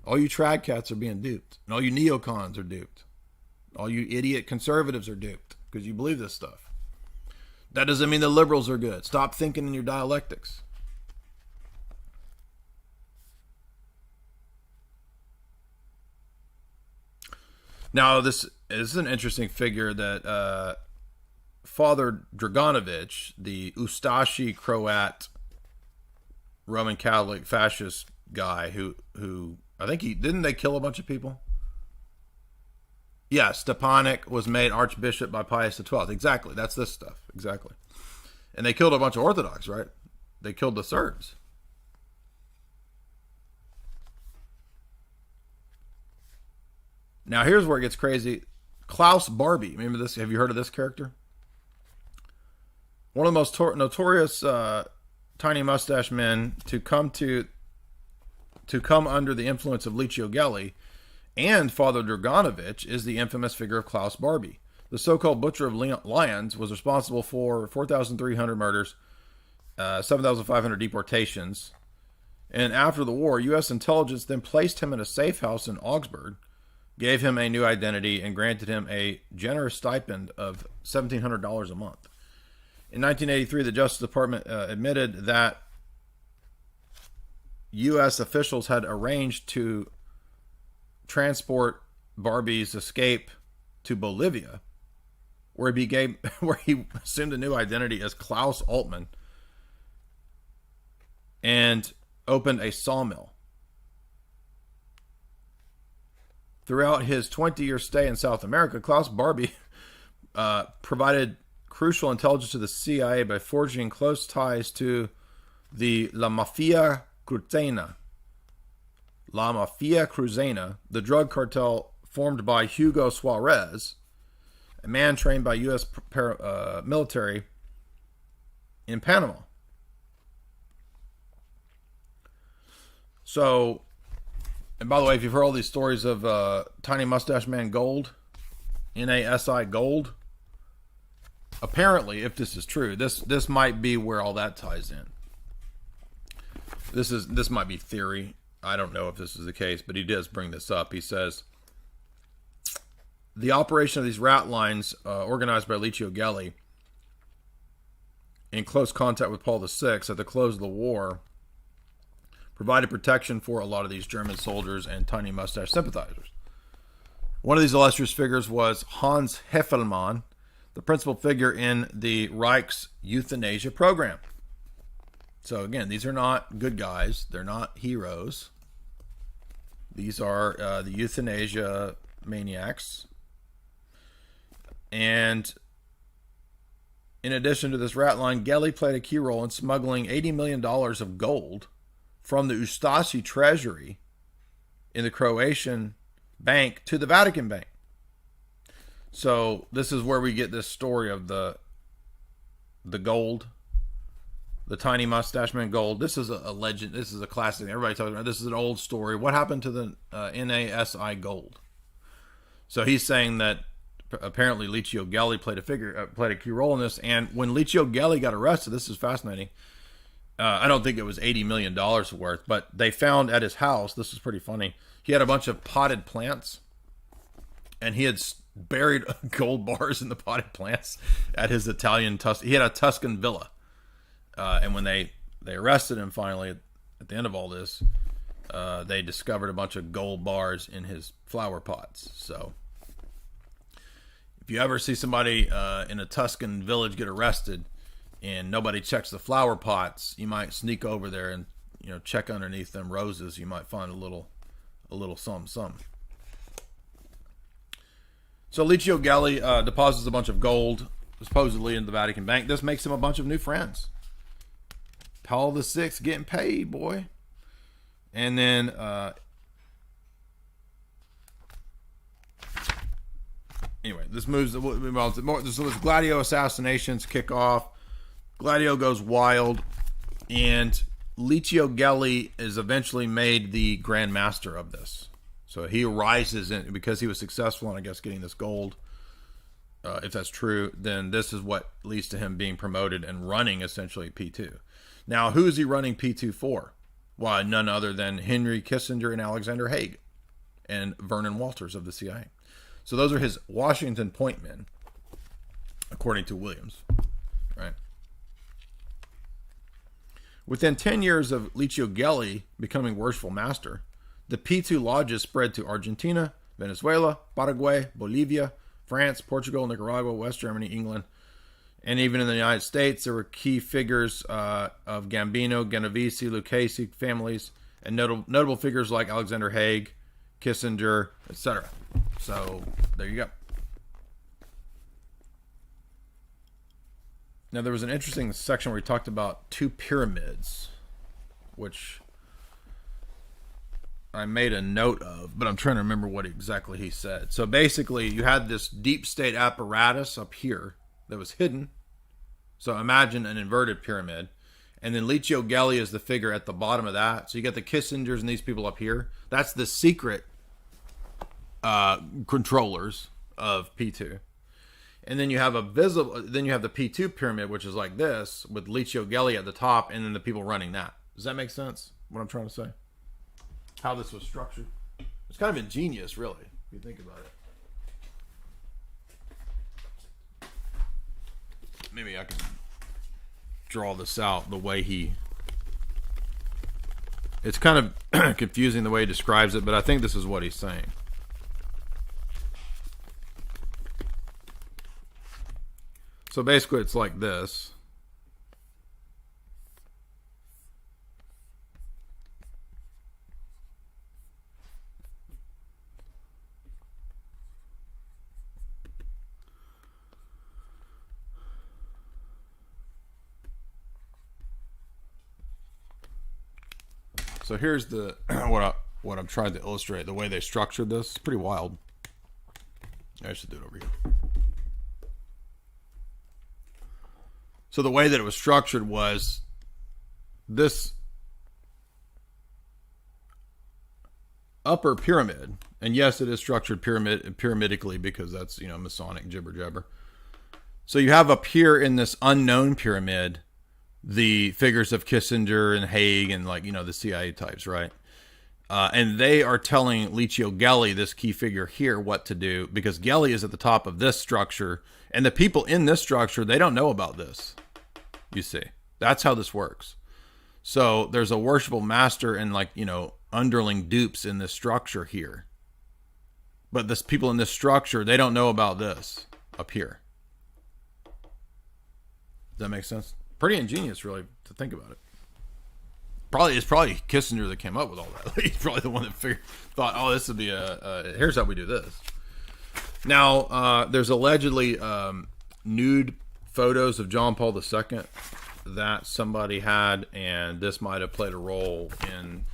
Speaker 1: All you trad cats are being duped. And all you neocons are duped. All you idiot conservatives are duped because you believe this stuff. That doesn't mean the liberals are good. Stop thinking in your dialectics. Now, this is an interesting figure that Father Draganovich, the Ustashi Croat Roman Catholic fascist guy who I think didn't they kill a bunch of people? Yeah, Stepanek was made Archbishop by Pius XII. Exactly. That's this stuff. Exactly. And they killed a bunch of Orthodox, right? They killed the Serbs. Now, here's where it gets crazy. Klaus Barbie. Remember this? Have you heard of this character? One of the most notorious Tiny Mustache Men to come under the influence of Licio Gelli and Father Draganovich is the infamous figure of Klaus Barbie. The so-called Butcher of Lions was responsible for 4,300 murders, 7,500 deportations, and after the war, U.S. intelligence then placed him in a safe house in Augsburg, gave him a new identity, and granted him a generous stipend of $1,700 a month. In 1983, the Justice Department admitted that U.S. officials had arranged to transport Barbie's escape to Bolivia, where he assumed a new identity as Klaus Altman, and opened a sawmill. Throughout his 20-year stay in South America, Klaus Barbie provided crucial intelligence to the CIA by forging close ties to the La Mafia Cruzena. La Mafia Cruzena, the drug cartel formed by Hugo Suarez, a man trained by U.S. military in Panama. So, and by the way, if you've heard all these stories of Tiny Mustache Man Gold, NASI Gold, apparently, if this is true, this might be where all that ties in. This might be theory. I don't know if this is the case, but he does bring this up. He says, the operation of these Ratlines, organized by Licio Gelli, in close contact with Paul VI at the close of the war, provided protection for a lot of these German soldiers and Tiny Mustache sympathizers. One of these illustrious figures was Hans Heffelmann, the principal figure in the Reich's euthanasia program. So again, these are not good guys. They're not heroes. These are the euthanasia maniacs. And in addition to this Ratline, Gelli played a key role in smuggling $80 million of gold from the Ustashi treasury in the Croatian bank to the Vatican bank. So this is where we get this story of the gold, the Tiny Mustache Man Gold. This is a legend. This is a classic. Everybody talks about. This is an old story. What happened to the NASI Gold? So he's saying that apparently Licio Gelli played a key role in this. And when Licio Gelli got arrested, this is fascinating. I don't think it was $80 million worth, but they found at his house. This is pretty funny. He had a bunch of potted plants, and he had buried gold bars in the potted plants at his Italian he had a Tuscan villa. And when they arrested him finally at the end of all this, they discovered a bunch of gold bars in his flower pots. So if you ever see somebody in a Tuscan village get arrested and nobody checks the flower pots, you might sneak over there and check underneath them roses. You might find a little something. So Licio Gelli deposits a bunch of gold, supposedly in the Vatican bank. This makes him a bunch of new friends. Paul VI getting paid, boy. And then anyway, this moves. So this Gladio assassinations kick off. Gladio goes wild, and Licio Gelli is eventually made the Grand Master of this. So he rises in because he was successful in, I guess, getting this gold. If that's true, then this is what leads to him being promoted and running essentially P2. Now, who is he running P2 for? Why, none other than Henry Kissinger and Alexander Haig and Vernon Walters of the CIA. So those are his Washington point men, according to Williams, right? Within 10 years of Licio Gelli becoming worshipful master, the P2 lodges spread to Argentina, Venezuela, Paraguay, Bolivia, France, Portugal, Nicaragua, West Germany, England, and even in the United States. There were key figures of Gambino, Genovese, Lucchese families, and notable figures like Alexander Haig, Kissinger, etc. So there you go. Now, there was an interesting section where he talked about two pyramids, which I made a note of, but I'm trying to remember what exactly he said. So basically, you had this deep state apparatus up here that was hidden. So imagine an inverted pyramid. And then Licio Gelli is the figure at the bottom of that. So you got the Kissingers and these people up here. That's the secret controllers of P2. And then you have then you have the P2 pyramid, which is like this, with Licio Gelli at the top, and then the people running that. Does that make sense? What I'm trying to say? How this was structured. It's kind of ingenious, really, if you think about it. Maybe I can draw this out the way he... It's kind of confusing the way he describes it, but I think this is what he's saying. So basically it's like this. So here's the what I'm trying to illustrate. The way they structured this, it's pretty wild. I should do it over here. So the way that it was structured was this upper pyramid, and yes, it is structured pyramidically because that's, you know, Masonic jibber jabber. So you have up here in this unknown pyramid the figures of Kissinger and Haig and, like, you know, the CIA types, right? And they are telling Licio Gelli, this key figure here, what to do, because Gelli is at the top of this structure, and the people in this structure, they don't know about this. You see, that's how this works. So there's a worshipful master and, like, you know, underling dupes in this structure here. But this people in this structure, they don't know about this up here. Does that make sense? Pretty ingenious, really, to think about it. It's probably Kissinger that came up with all that. He's probably the one that thought, oh, this would be here's how we do this. Now, there's allegedly nude photos of John Paul II that somebody had, and this might have played a role in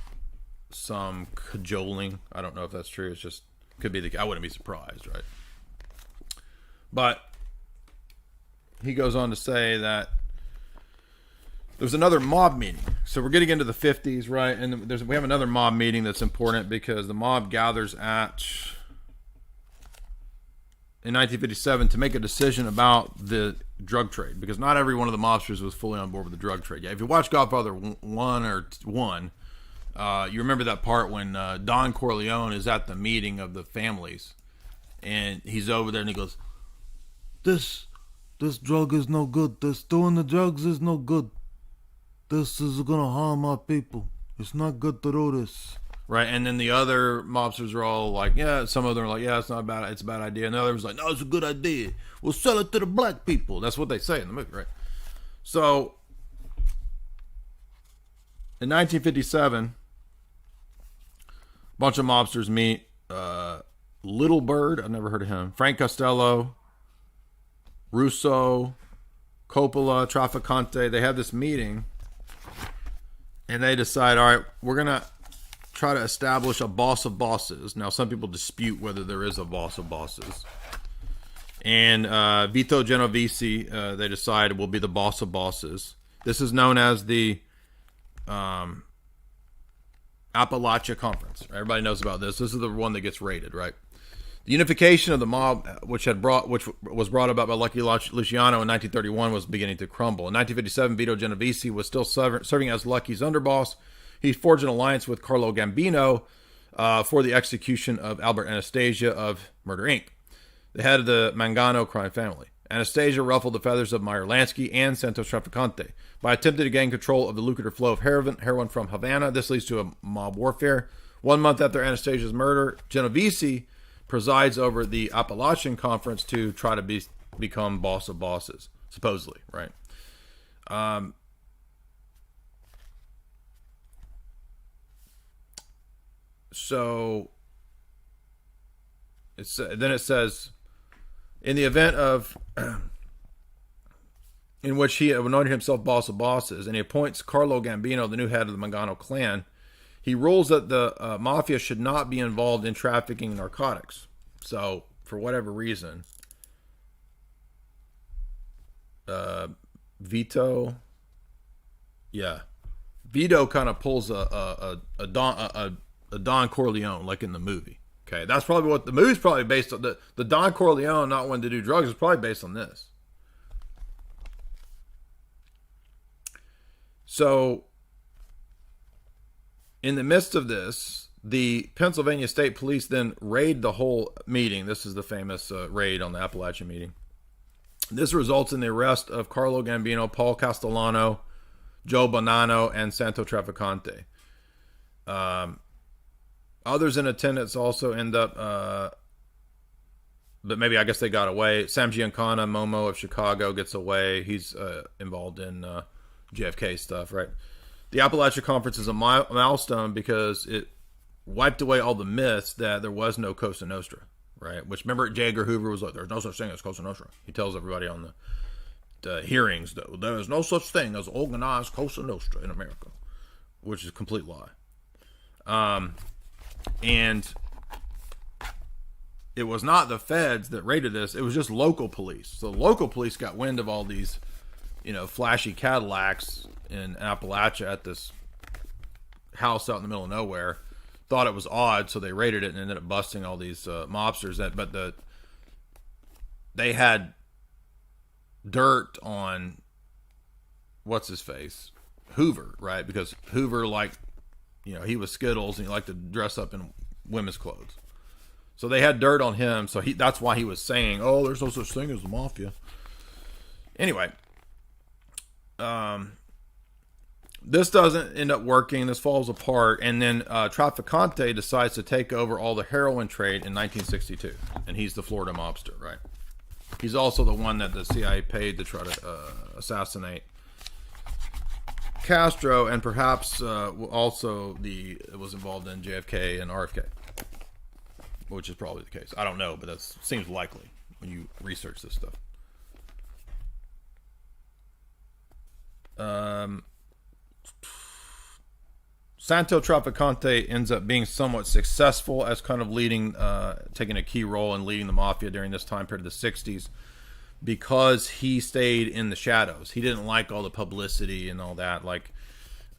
Speaker 1: some cajoling. I don't know if that's true. It's just, could be I wouldn't be surprised, right? But he goes on to say that there's another mob meeting. So we're getting into the 50s, right? And we have another mob meeting that's important because the mob gathers in 1957 to make a decision about the drug trade, because not every one of the mobsters was fully on board with the drug trade. Yeah, if you watch Godfather 1, you remember that part when Don Corleone is at the meeting of the families, and he's over there and he goes, This drug is no good. This doing the drugs is no good. This is gonna harm our people. It's not good to do this. Right, and then the other mobsters are all like, yeah, some of them are like, yeah, it's not bad, it's a bad idea. And the other was like, no, it's a good idea. We'll sell it to the black people. That's what they say in the movie, right? So, in 1957, a bunch of mobsters meet. Little Bird, I've never heard of him. Frank Costello, Russo, Coppola, Trafficante. They have this meeting, and they decide, all right, we're going to try to establish a boss of bosses. Now, some people dispute whether there is a boss of bosses. And Vito Genovese, they decide, will be the boss of bosses. This is known as the Appalachia Conference. Everybody knows about this. This is the one that gets raided, right? The unification of the mob, which was brought about by Lucky Luciano in 1931, was beginning to crumble. In 1957, Vito Genovese was still serving as Lucky's underboss. He forged an alliance with Carlo Gambino for the execution of Albert Anastasia of Murder, Inc., the head of the Mangano crime family. Anastasia ruffled the feathers of Meyer Lansky and Santos Trafficante by attempting to gain control of the lucrative flow of heroin from Havana. This leads to a mob warfare. 1 month after Anastasia's murder, Genovese presides over the Appalachian Conference to try to become boss of bosses, supposedly, right? So then it says, in the event of in which he anointed himself boss of bosses, and he appoints Carlo Gambino, the new head of the Mangano clan, he rules that the mafia should not be involved in trafficking narcotics. So, for whatever reason, Vito kind of pulls a Don Corleone, like in the movie. Okay, that's probably what the movie's probably based on. The Don Corleone not wanting to do drugs is probably based on this. So, in the midst of this, the Pennsylvania State Police then raid the whole meeting. This is the famous raid on the Appalachian meeting. This results in the arrest of Carlo Gambino, Paul Castellano, Joe Bonanno, and Santo Trafficante. Others in attendance also end up, but maybe I guess they got away. Sam Giancana, Momo of Chicago, gets away. He's involved in JFK stuff, right? The Appalachia Conference is a milestone because it wiped away all the myths that there was no Cosa Nostra, right? Which, remember, J. Edgar Hoover was like, there's no such thing as Cosa Nostra. He tells everybody on the hearings, though, there is no such thing as organized Cosa Nostra in America, which is a complete lie. And it was not the feds that raided this. It was just local police. So local police got wind of all these, flashy Cadillacs in Appalachia at this house out in the middle of nowhere. Thought it was odd, so they raided it and ended up busting all these mobsters. They had dirt on what's his face, Hoover, right? Because Hoover he was Skittles and he liked to dress up in women's clothes. So they had dirt on him. So that's why he was saying, "Oh, there's no such thing as the mafia." Anyway, this doesn't end up working. This falls apart, and then Trafficante decides to take over all the heroin trade in 1962, and he's the Florida mobster, right? He's also the one that the CIA paid to try to assassinate Castro, and perhaps also was involved in JFK and RFK, which is probably the case. I don't know, but that seems likely when you research this stuff. Santo Trafficante ends up being somewhat successful as kind of taking a key role in leading the mafia during this time period of the 60s, because he stayed in the shadows. He didn't like all the publicity and all that, like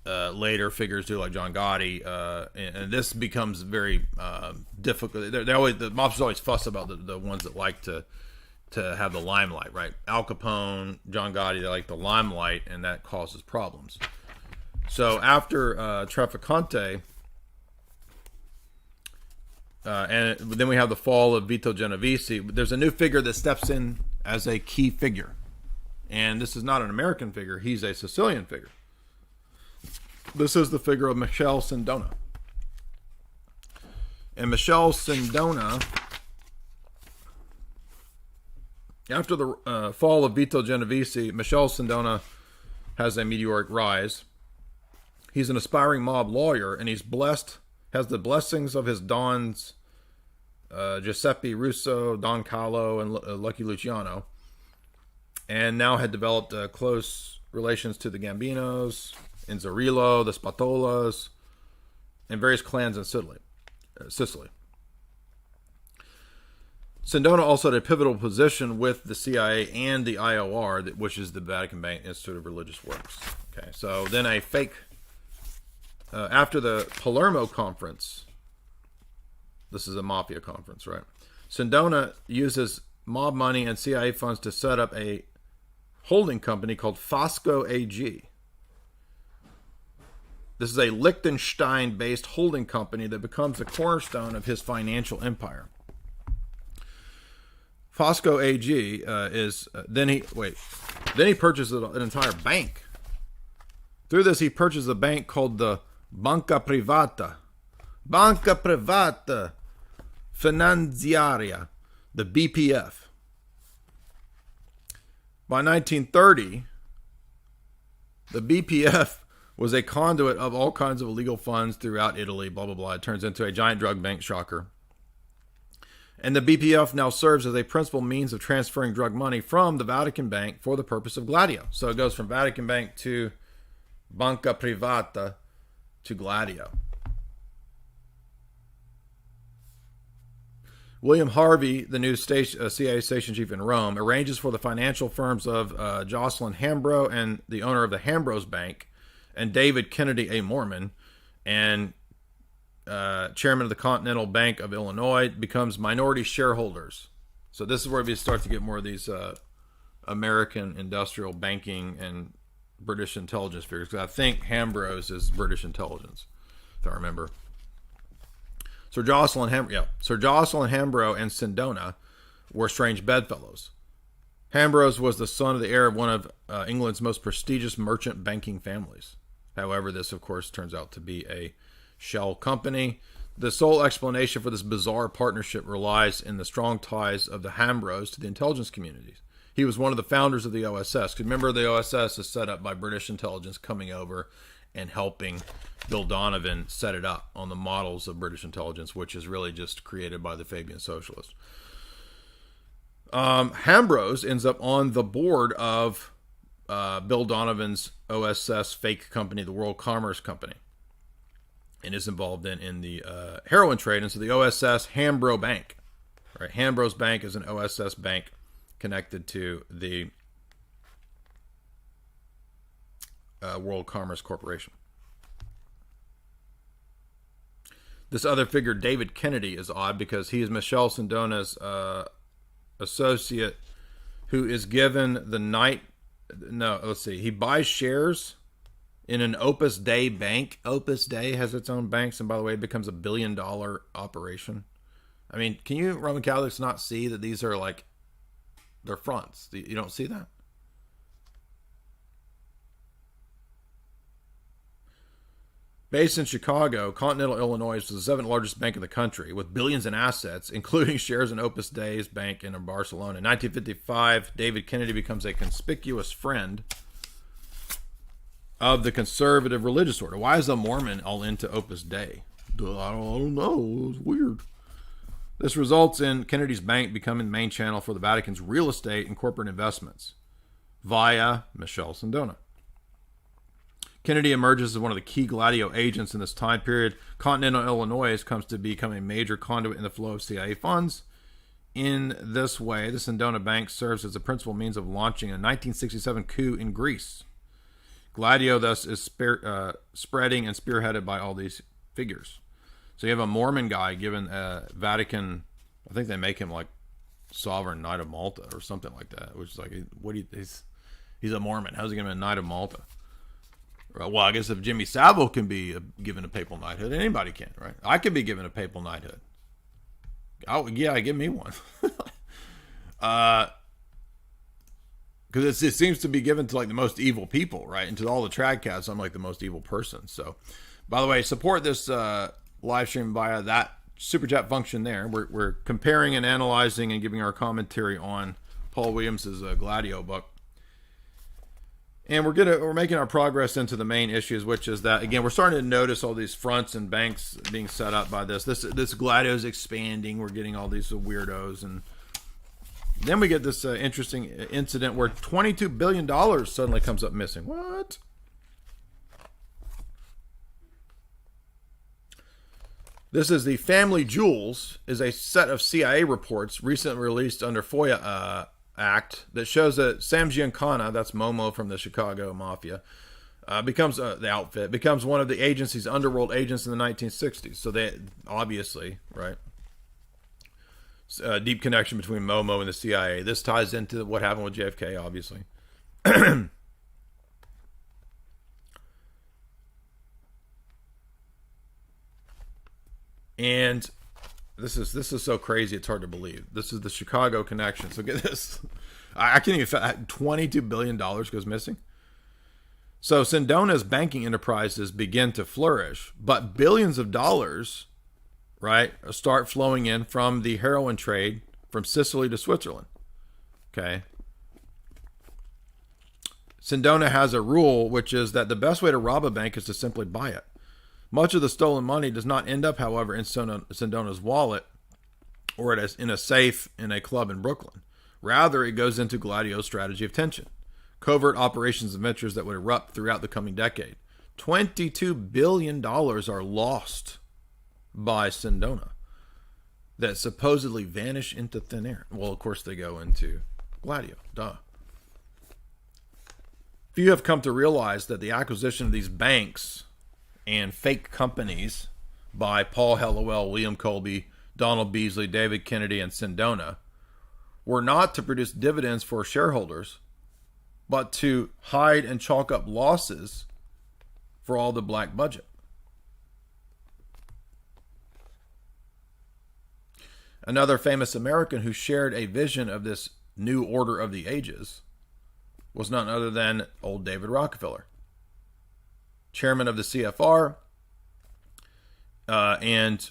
Speaker 1: later figures do, like John Gotti, and this becomes very difficult. The mobsters always fuss about the ones that like to have the limelight, right? Al Capone, John Gotti, they like the limelight, and that causes problems. So after Trafficante, and then we have the fall of Vito Genovese, there's a new figure that steps in as a key figure. And this is not an American figure. He's a Sicilian figure. This is the figure of Michele Sindona. And Michele Sindona, after the fall of Vito Genovese, Michele Sindona has a meteoric rise. He's an aspiring mob lawyer, and has the blessings of his dons, Giuseppe Russo, Don Carlo, and Lucky Luciano, and now had developed close relations to the Gambinos, Inzerillo, the Spatolas, and various clans in Sicily. Sindona also had a pivotal position with the CIA and the IOR, which is the Vatican Bank Institute of Religious Works. Okay, so then after the Palermo conference, this is a mafia conference, right? Sindona uses mob money and CIA funds to set up a holding company called Fosco AG. This is a Liechtenstein-based holding company that becomes the cornerstone of his financial empire. Fosco AG then he purchases an entire bank. Through this, he purchases a bank called the Banca Privata Finanziaria, the BPF. By 1930, the BPF was a conduit of all kinds of illegal funds throughout Italy, blah, blah, blah. It turns into a giant drug bank, shocker. And the BPF now serves as a principal means of transferring drug money from the Vatican Bank for the purpose of Gladio. So it goes from Vatican Bank to Banca Privata to Gladio. William Harvey, the new CIA station chief in Rome, arranges for the financial firms of Jocelyn Hambro and the owner of the Hambros Bank, and David Kennedy, a Mormon, and chairman of the Continental Bank of Illinois, becomes minority shareholders. So this is where we start to get more of these American industrial banking and British intelligence figures. Because I think Hambros is British intelligence, if I remember. Sir Jocelyn Hambro and Sindona were strange bedfellows. Hambros was the son of the heir of one of England's most prestigious merchant banking families. However, this, of course, turns out to be a shell company. The sole explanation for this bizarre partnership relies in the strong ties of the Hambros to the intelligence communities. He was one of the founders of the OSS. Remember, the OSS is set up by British intelligence coming over and helping Bill Donovan set it up on the models of British intelligence, which is really just created by the Fabian socialists. Hambros ends up on the board of Bill Donovan's OSS fake company, the World Commerce Company. and is involved in the heroin trade. And so the OSS Hambro Bank, right? Hambro's Bank is an OSS bank connected to the World Commerce Corporation. This other figure, David Kennedy, is odd because he is Michelle Sindona's associate, who is given the night. No, let's see. He buys shares in an Opus Dei bank. Opus Dei has its own banks, and by the way, it becomes $1 billion operation. I mean, can you Roman Catholics not see that these are like, they're fronts? You don't see that? Based in Chicago, Continental Illinois is the seventh largest bank in the country with billions in assets, including shares in Opus Dei's bank in Barcelona. In 1955, David Kennedy becomes a conspicuous friend of the conservative religious order. Why is a Mormon all into Opus Dei? I don't know. It's weird. This results in Kennedy's bank becoming the main channel for the Vatican's real estate and corporate investments via Michelle Sindona. Kennedy emerges as one of the key Gladio agents in this time period. Continental Illinois comes to become a major conduit in the flow of CIA funds. In this way, the Sindona Bank serves as the principal means of launching a 1967 coup in Greece. Gladio, thus, is spreading and spearheaded by all these figures. So you have a Mormon guy given Vatican, I think they make him like Sovereign Knight of Malta or something like that, which is like, he's a Mormon. How's he going to be a Knight of Malta? Well, I guess if Jimmy Savile can be given a papal knighthood, anybody can, right? I could be given a papal knighthood. Oh, yeah, give me one. Because it seems to be given to like the most evil people, right? And to all the tradcasts, I'm like the most evil person. So, by the way, support this live stream via that super chat function there. We're comparing and analyzing and giving our commentary on Paul Williams's Gladio book. And we're making our progress into the main issues, which is that, again, we're starting to notice all these fronts and banks being set up by this. This Gladio is expanding. We're getting all these weirdos. And then we get this interesting incident where $22 billion suddenly comes up missing. What? This is the Family Jewels, is a set of CIA reports recently released under FOIA Act that shows that Sam Giancana, that's Momo from the Chicago Mafia, becomes the outfit, becomes one of the agency's underworld agents in the 1960s. So they obviously, right, deep connection between Momo and the CIA. This ties into what happened with JFK, obviously. And this is so crazy, it's hard to believe. This is the Chicago connection. So get this. I can't even $22 billion goes missing. So Sindona's banking enterprises begin to flourish, but billions of dollars, right, start flowing in from the heroin trade from Sicily to Switzerland. Okay. Sindona has a rule, which is that the best way to rob a bank is to simply buy it. Much of the stolen money does not end up, however, in Sindona's wallet or in a safe in a club in Brooklyn. Rather, it goes into Gladio's strategy of tension, covert operations and ventures that would erupt throughout the coming decade. $22 billion are lost by Sindona that supposedly vanish into thin air. Well, of course, they go into Gladio. Duh. Few have come to realize that the acquisition of these banks and fake companies by Paul Hellawell, William Colby, Donald Beasley, David Kennedy, and Sindona were not to produce dividends for shareholders, but to hide and chalk up losses for all the black budget. Another famous American who shared a vision of this new order of the ages was none other than old David Rockefeller, chairman of the CFR and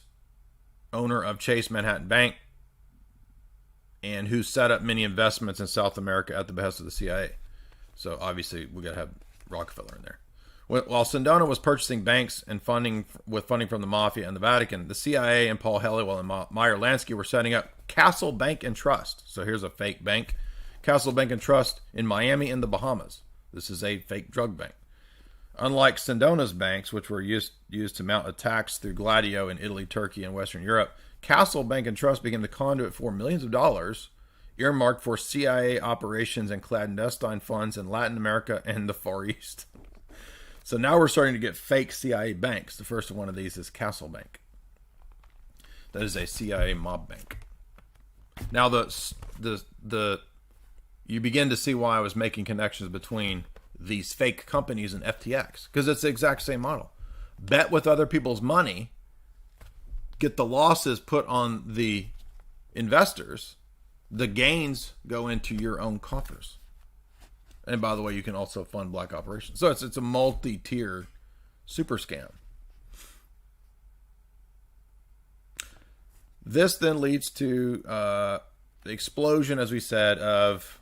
Speaker 1: owner of Chase Manhattan Bank, and who set up many investments in South America at the behest of the CIA. So obviously we got to have Rockefeller in there. While Sindona was purchasing banks and funding from the Mafia and the Vatican, the CIA and Paul Hellawell and Meyer Lansky were setting up Castle Bank and Trust. So here's a fake bank. Castle Bank and Trust in Miami and the Bahamas. This is a fake drug bank. Unlike Sindona's banks, which were used to mount attacks through Gladio in Italy, Turkey, and Western Europe, Castle Bank and Trust became the conduit for millions of dollars earmarked for CIA operations and clandestine funds in Latin America and the Far East. So now we're starting to get fake CIA banks. The first one of these is Castle Bank. That is a CIA mob bank. Now you begin to see why I was making connections between these fake companies and FTX, because it's the exact same model. Bet with other people's money, get the losses put on the investors, the gains go into your own coffers. And by the way, you can also fund black operations. So it's a multi-tier super scam. This then leads to the explosion, as we said, of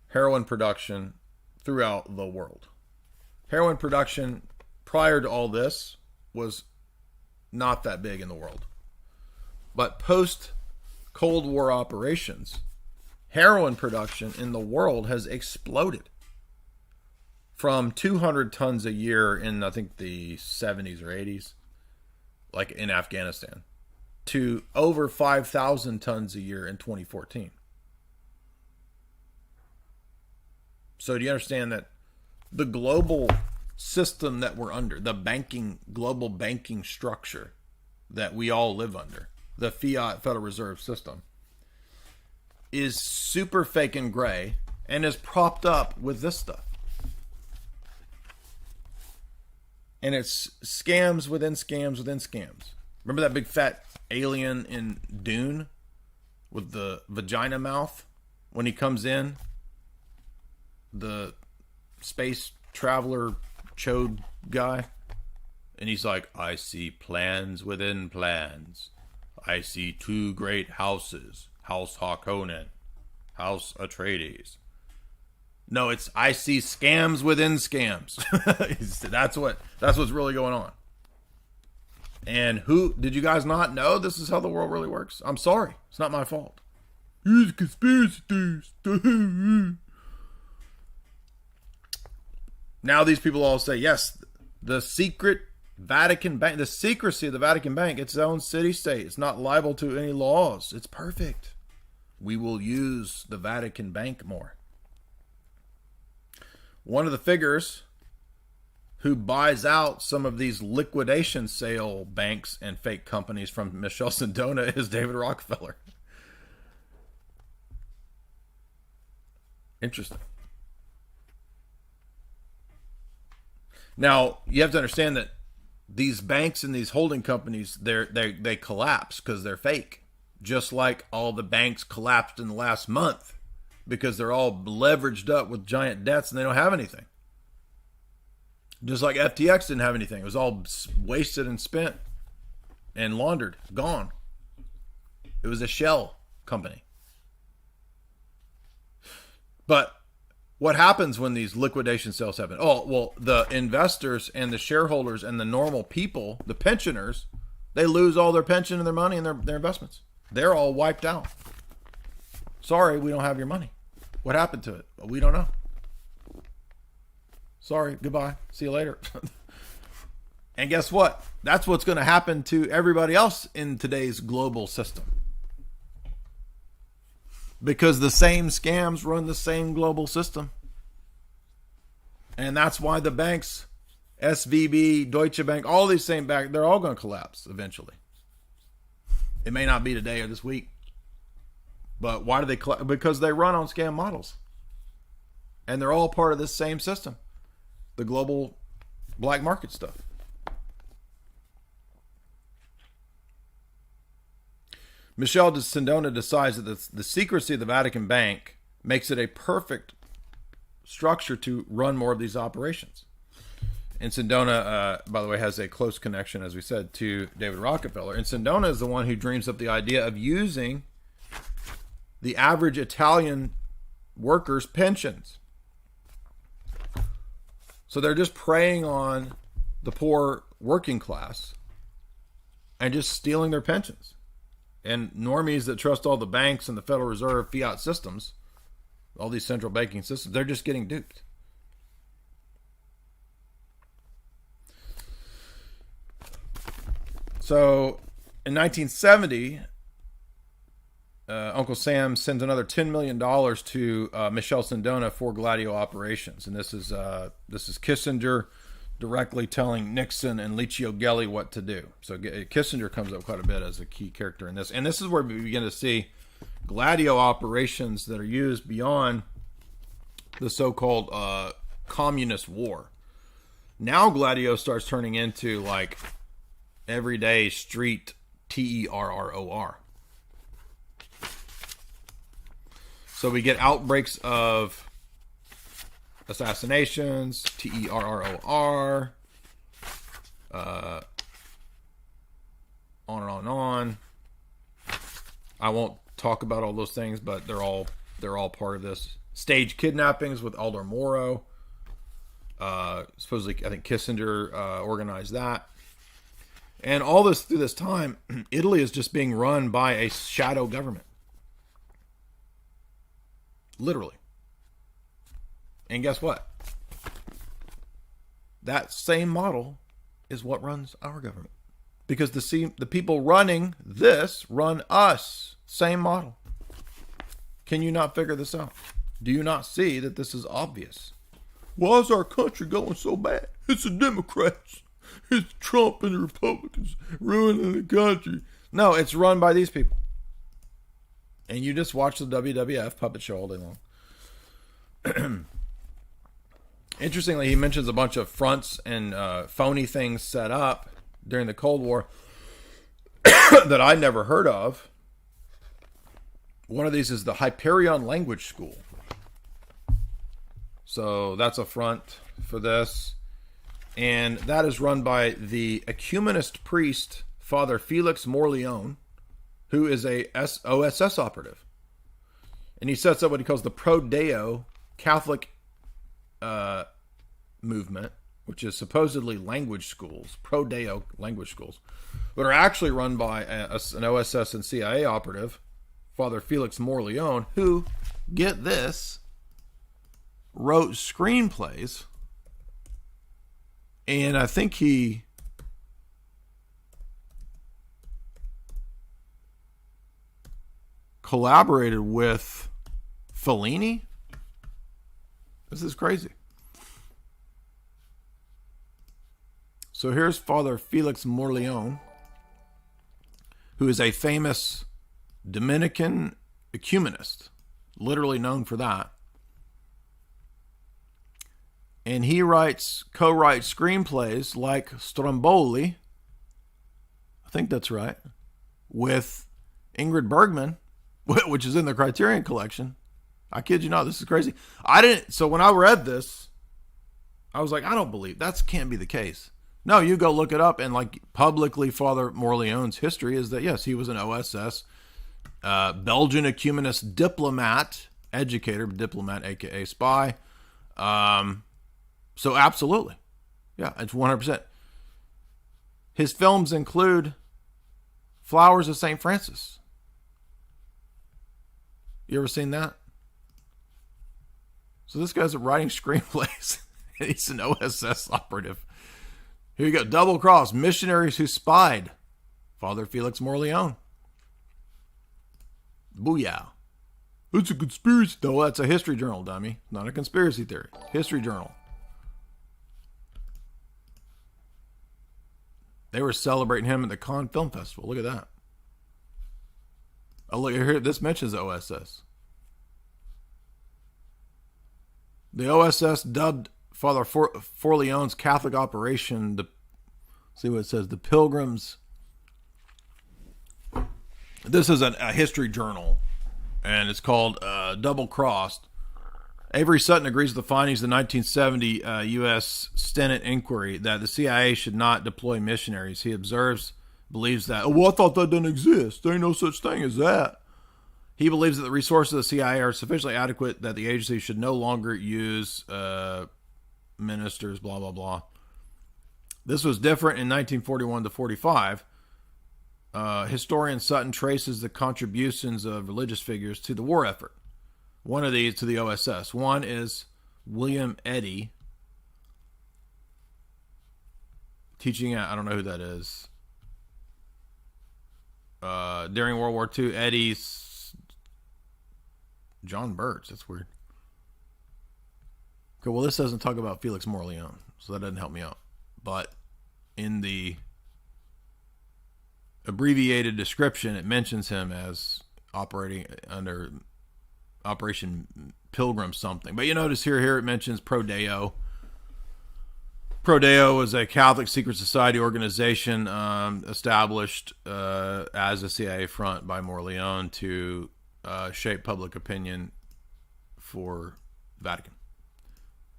Speaker 1: heroin production throughout the world. Heroin production prior to all this was not that big in the world. But post Cold War operations, heroin production in the world has exploded from 200 tons a year in, I think, the 70s or 80s, like in Afghanistan, to over 5,000 tons a year in 2014. So do you understand that the global system that we're under, the global banking structure that we all live under, the fiat Federal Reserve system, is super fake and gray and is propped up with this stuff. And it's scams within scams within scams. Remember that big fat alien in Dune with the vagina mouth when he comes in? The space traveler chode guy. And he's like, I see plans within plans. I see two great houses. House Harkonnen. House Atreides. No, it's I see scams within scams. That's what's really going on. And who did you guys not know this is how the world really works? I'm sorry. It's not my fault. Here's conspiracy theories. Now these people all say, yes, the secret Vatican Bank, the secrecy of the Vatican Bank, it's its own city-state. It's not liable to any laws. It's perfect. We will use the Vatican Bank more. One of the figures who buys out some of these liquidation sale banks and fake companies from Michelle Sindona is David Rockefeller. Interesting. Now, you have to understand that these banks and these holding companies, they collapse because they're fake. Just like all the banks collapsed in the last month because they're all leveraged up with giant debts and they don't have anything. Just like FTX didn't have anything. It was all wasted and spent and laundered, gone. It was a shell company. But what happens when these liquidation sales happen? Oh, well, the investors and the shareholders and the normal people, the pensioners, they lose all their pension and their money and their investments. They're all wiped out. Sorry, we don't have your money. What happened to it? We don't know. Sorry, goodbye. See you later. And guess what? That's what's going to happen to everybody else in today's global system. Because the same scams run the same global system. And that's why the banks, SVB, Deutsche Bank, all these same banks, they're all going to collapse eventually. It may not be today or this week. But why do they collapse? Because they run on scam models. And they're all part of this same system. The global black market stuff. Michelle Sindona decides that the secrecy of the Vatican Bank makes it a perfect structure to run more of these operations. And Sindona, by the way, has a close connection, as we said, to David Rockefeller. And Sindona is the one who dreams up the idea of using the average Italian workers' pensions. So they're just preying on the poor working class and just stealing their pensions. And normies that trust all the banks and the Federal Reserve fiat systems, all these central banking systems, they're just getting duped. So in 1970, Uncle Sam sends another $10 million to Michelle Sindona for Gladio operations, and this is Kissinger directly telling Nixon and Licio Gelli what to do. So Kissinger comes up quite a bit as a key character in this, and this is where we begin to see Gladio operations that are used beyond the so-called communist war. Now Gladio starts turning into like everyday street terror. So we get outbreaks of assassinations, terror, on and on and on. I won't talk about all those things, but they're all part of this. Stage kidnappings with Aldo Moro. Supposedly, I think Kissinger organized that. And all this through this time, Italy is just being run by a shadow government. Literally. And guess what? That same model is what runs our government. Because the people running this run us. Same model. Can you not figure this out? Do you not see that this is obvious? Why is our country going so bad? It's the Democrats. It's Trump and the Republicans ruining the country. No, it's run by these people. And you just watch the WWF puppet show all day long. Interestingly, he mentions a bunch of fronts and phony things set up during the Cold War that I never heard of. One of these is the Hyperion Language School. So that's a front for this. And that is run by the ecumenist priest, Father Felix Morleone, who is a OSS operative. And he sets up what he calls the pro-deo Catholic movement, which is supposedly language schools, pro-deo language schools, but are actually run by an OSS and CIA operative, Father Felix Morleone, who, get this, wrote screenplays, and I think he collaborated with Fellini. This is crazy. So here's Father Felix Morleone, who is a famous Dominican ecumenist, literally known for that. And he co-writes screenplays like Stromboli, I think that's right, with Ingrid Bergman, which is in the Criterion Collection. I kid you not, this is crazy. So when I read this, I was like, I don't believe, that can't be the case. No, you go look it up, and like publicly Father Morleone's history is that, yes, he was an OSS, Belgian ecumenist diplomat, educator, diplomat, aka spy. So absolutely. Yeah, it's 100%. His films include Flowers of St. Francis. You ever seen that? So this guy's writing screenplays. He's an OSS operative. Here you go. Double Cross. Missionaries Who Spied. Father Felix Morleone. Booyah. It's a conspiracy. No, that's a history journal, dummy. Not a conspiracy theory. History journal. They were celebrating him at the Cannes Film Festival. Look at that. Oh, look here. This mentions OSS. The OSS dubbed Father Forleone's Catholic operation, see what it says, the Pilgrims. This is a history journal, and it's called Double Crossed. Avery Sutton agrees with the findings of the 1970 U.S. Senate inquiry that the CIA should not deploy missionaries. He believes that, I thought that didn't exist. There ain't no such thing as that. He believes that the resources of the CIA are sufficiently adequate that the agency should no longer use ministers, blah, blah, blah. This was different in 1941 to 45. Historian Sutton traces the contributions of religious figures to the war effort. One of these to the OSS. One is William Eddy, teaching at, I don't know who that is. during World War II, John Birch. That's weird. Okay, well, this doesn't talk about Felix Morleone, so that doesn't help me out. But in the abbreviated description, it mentions him as operating under Operation Pilgrim something. But you notice here it mentions pro-deo. Pro-deo was a Catholic secret society organization established as a CIA front by Morleone to shape public opinion for Vatican.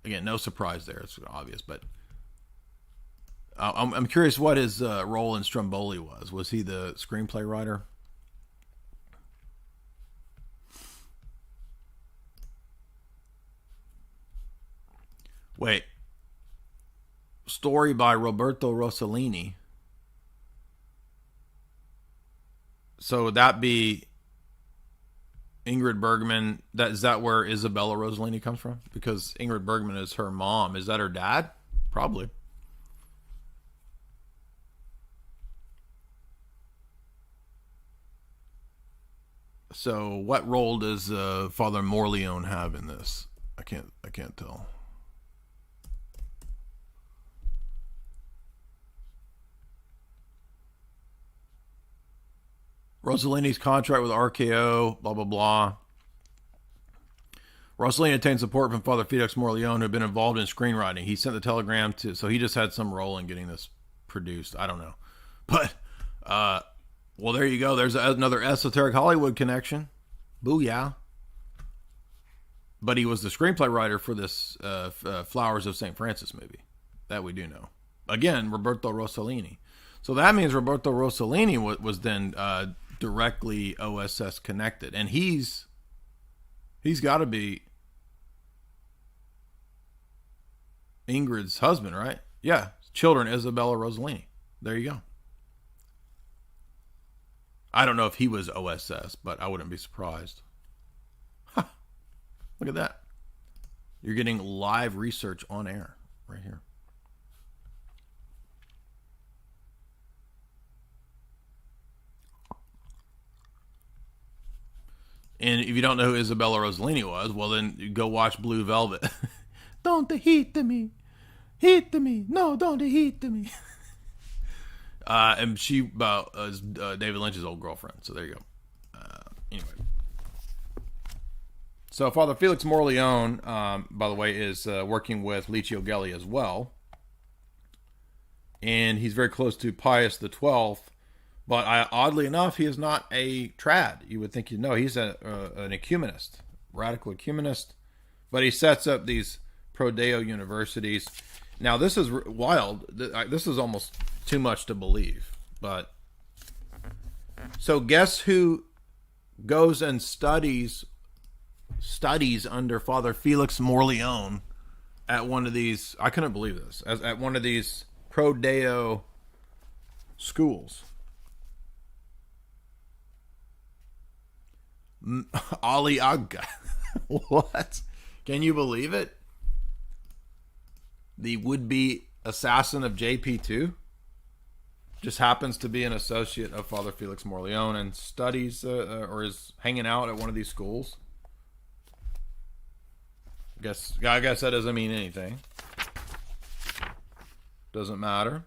Speaker 1: Again, no surprise there. It's obvious, but I'm curious what his role in Stromboli was. Was he the screenplay writer? Wait. Story by Roberto Rossellini. So would that be Ingrid Bergman? Is that where Isabella Rossellini comes from? Because Ingrid Bergman is her mom. Is that her dad? Probably. So what role does Father Morleone have in this? I can't tell. Rossellini's contract with RKO, blah, blah, blah. Rossellini obtained support from Father Felix Morleone, who had been involved in screenwriting. He sent the telegram so he just had some role in getting this produced. I don't know. But, well, there you go. There's another esoteric Hollywood connection. Booyah. But he was the screenplay writer for this Flowers of St. Francis movie. That we do know. Again, Roberto Rossellini. So that means Roberto Rossellini was then directly OSS connected, and he's got to be Ingrid's husband, right? Yeah, children, Isabella Rossellini. There you go. I don't know if he was OSS, but I wouldn't be surprised. Huh. Look at that. You're getting live research on air right here. And if you don't know who Isabella Rossellini was, well, then you go watch Blue Velvet. Don't heat me. Heat me. No, don't heat me. And she is David Lynch's old girlfriend. So there you go. Anyway. So Father Felix Morleone, by the way, is working with Licio Gelli as well. And he's very close to Pius XII. But oddly enough, he is not a trad. You would think you'd know. He's an ecumenist, radical ecumenist. But he sets up these pro-deo universities. Now, this is wild. This is almost too much to believe. But so guess who goes and studies under Father Felix Morleone at one of these, I couldn't believe this, at one of these pro-deo schools. Ali Agha. What? Can you believe it? The would-be assassin of JP2 just happens to be an associate of Father Felix Morleone and studies or is hanging out at one of these schools. I guess that doesn't mean anything. Doesn't matter.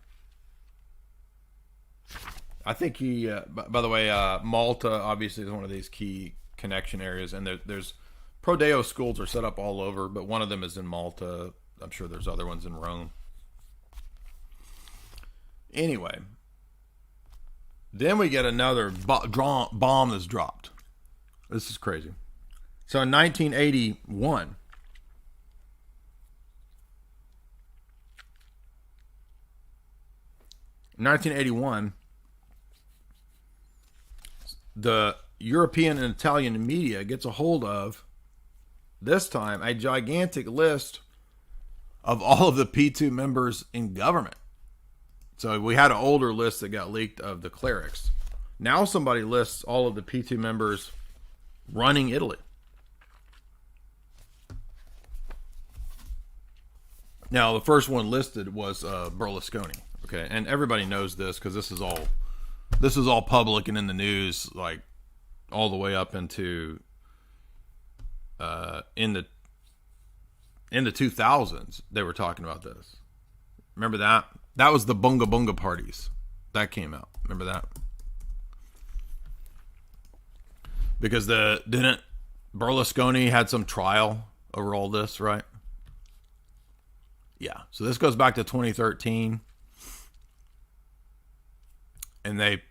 Speaker 1: I think he, by the way, Malta obviously is one of these key connection areas, and there's pro-deo schools are set up all over, but one of them is in Malta. I'm sure there's other ones in Rome. Anyway, then we get another bomb that's dropped. This is crazy. So in 1981, the European and Italian media gets a hold of, this time, a gigantic list of all of the P2 members in government. So we had an older list that got leaked of the clerics. Now somebody lists all of the P2 members running Italy. Now, the first one listed was Berlusconi. Okay, and everybody knows this because this is all This is all public and in the news, like all the way up into in the 2000s. They were talking about this. Remember that? That was the bunga bunga parties that came out. Remember that? Because didn't Berlusconi had some trial over all this, right? Yeah. So this goes back to 2013. And they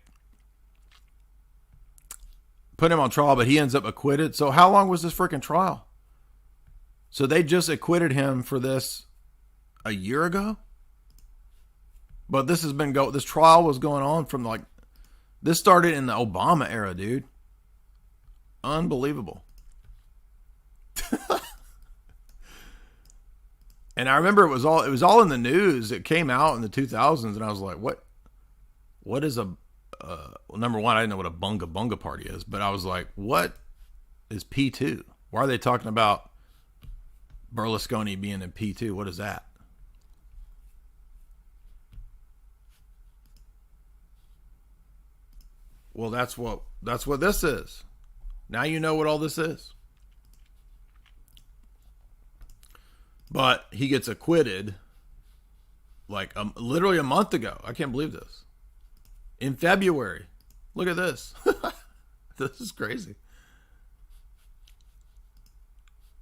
Speaker 1: put him on trial, but he ends up acquitted. So how long was this freaking trial? So they just acquitted him for this a year ago? But this this trial was going on from this started in the Obama era, dude. Unbelievable. And I remember it was all in the news. It came out in the 2000s, and I was like, what is well, number one, I didn't know what a bunga bunga party is, but I was like, what is P2? Why are they talking about Berlusconi being in P2? What is that? Well, that's what this is. Now you know what all this is. But he gets acquitted literally a month ago. I can't believe this. In February. Look at this. This is crazy.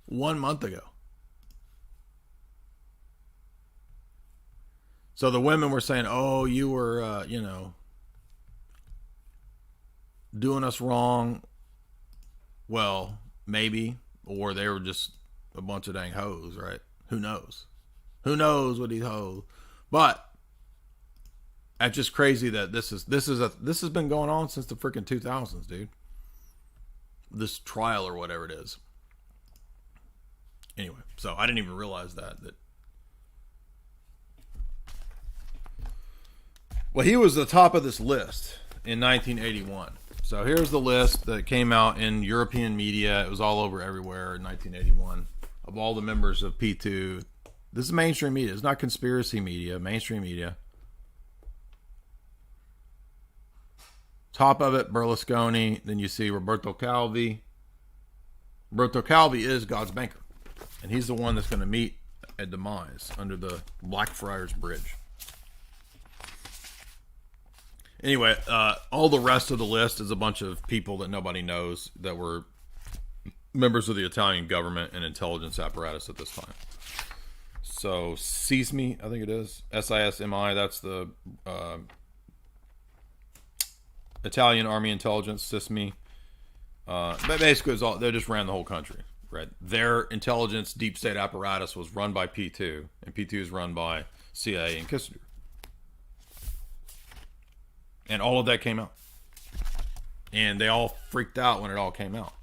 Speaker 1: 1 month ago. So the women were saying, oh, you were, doing us wrong. Well, maybe. Or they were just a bunch of dang hoes, right? Who knows? Who knows what these hoes? But that's just crazy that this has been going on since the freaking 2000s, dude. This trial or whatever it is. Anyway, so I didn't even realize that. Well, he was the top of this list in 1981. So here's the list that came out in European media. It was all over everywhere in 1981 of all the members of P2. This is mainstream media. It's not conspiracy media, mainstream media. Top of it, Berlusconi. Then you see Roberto Calvi. Roberto Calvi is God's banker. And he's the one that's going to meet at demise under the Blackfriars Bridge. Anyway, all the rest of the list is a bunch of people that nobody knows that were members of the Italian government and intelligence apparatus at this time. So, SISMI, I think it is. SISMI, that's the Italian Army Intelligence, SISMI. But basically, they just ran the whole country, right? Their intelligence deep state apparatus was run by P2, and P2 is run by CIA and Kissinger. And all of that came out. And they all freaked out when it all came out.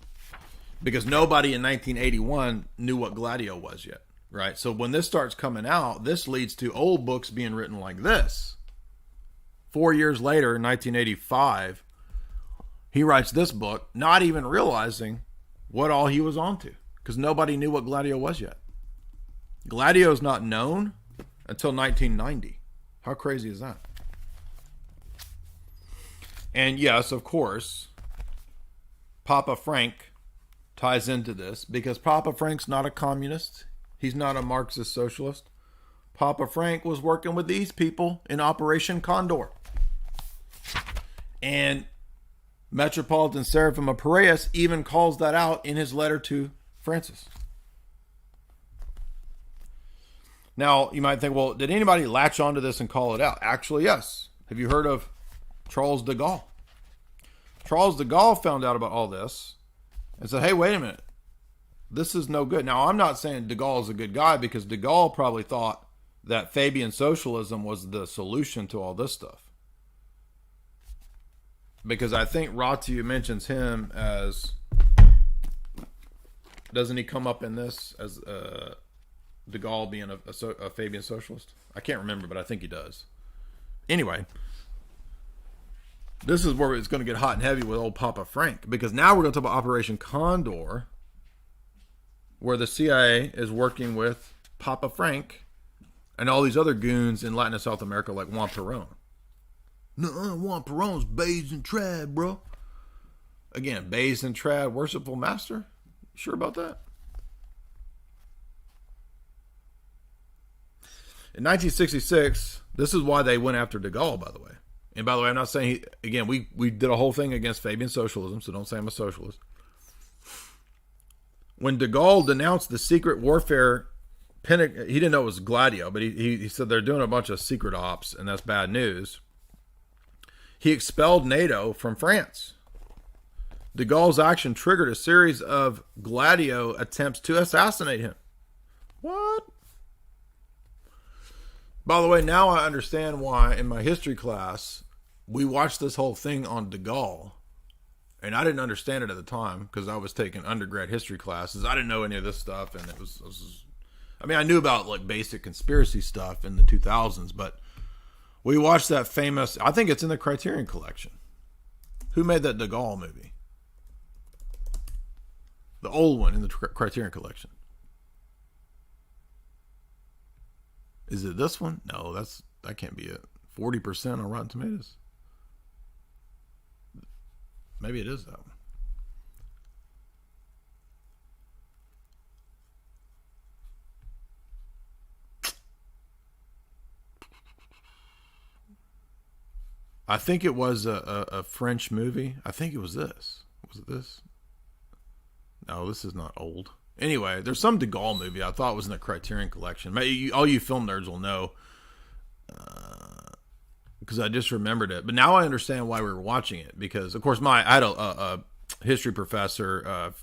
Speaker 1: Because nobody in 1981 knew what Gladio was yet, right? So when this starts coming out, this leads to old books being written like this. 4 years later, in 1985, he writes this book, not even realizing what all he was onto. Because nobody knew what Gladio was yet. Gladio is not known until 1990. How crazy is that? And yes, of course, Papa Frank ties into this because Papa Frank's not a communist. He's not a Marxist socialist. Papa Frank was working with these people in Operation Condor. And Metropolitan Seraphim of Piraeus even calls that out in his letter to Francis. Now, you might think, well, did anybody latch onto this and call it out? Actually, yes. Have you heard of Charles de Gaulle? Charles de Gaulle found out about all this and said, hey, wait a minute. This is no good. Now, I'm not saying de Gaulle is a good guy because de Gaulle probably thought that Fabian socialism was the solution to all this stuff. Because I think Ratu mentions him as... Doesn't he come up in this as de Gaulle being a Fabian socialist? I can't remember, but I think he does. Anyway... This is where it's going to get hot and heavy with old Papa Frank. Because now we're going to talk about Operation Condor. Where the CIA is working with Papa Frank. And all these other goons in Latin and South America like Juan Perón. No, I want Peron's bathed in trad, bro. Again, bathed in trad, worshipful master? Sure about that? In 1966, this is why they went after de Gaulle, by the way. And by the way, I'm not saying, again, we did a whole thing against Fabian socialism, so don't say I'm a socialist. When de Gaulle denounced the secret warfare, he didn't know it was Gladio, but he said they're doing a bunch of secret ops, and that's bad news. He expelled NATO from France. De Gaulle's action triggered a series of Gladio attempts to assassinate him. What? By the way, now I understand why in my history class we watched this whole thing on de Gaulle. And I didn't understand it at the time because I was taking undergrad history classes. I didn't know any of this stuff. And it was I mean, I knew about like basic conspiracy stuff in the 2000s, but we watched that famous, I think it's in the Criterion Collection. Who made that de Gaulle movie? The old one in the Criterion Collection. Is it this one? No, that can't be it. 40% on Rotten Tomatoes. Maybe it is that one. I think it was a French movie. I think it was this. Was it this? No, this is not old. Anyway, there's some de Gaulle movie I thought was in the Criterion Collection. All you film nerds will know because I just remembered it. But now I understand why we were watching it because, of course, I had a history professor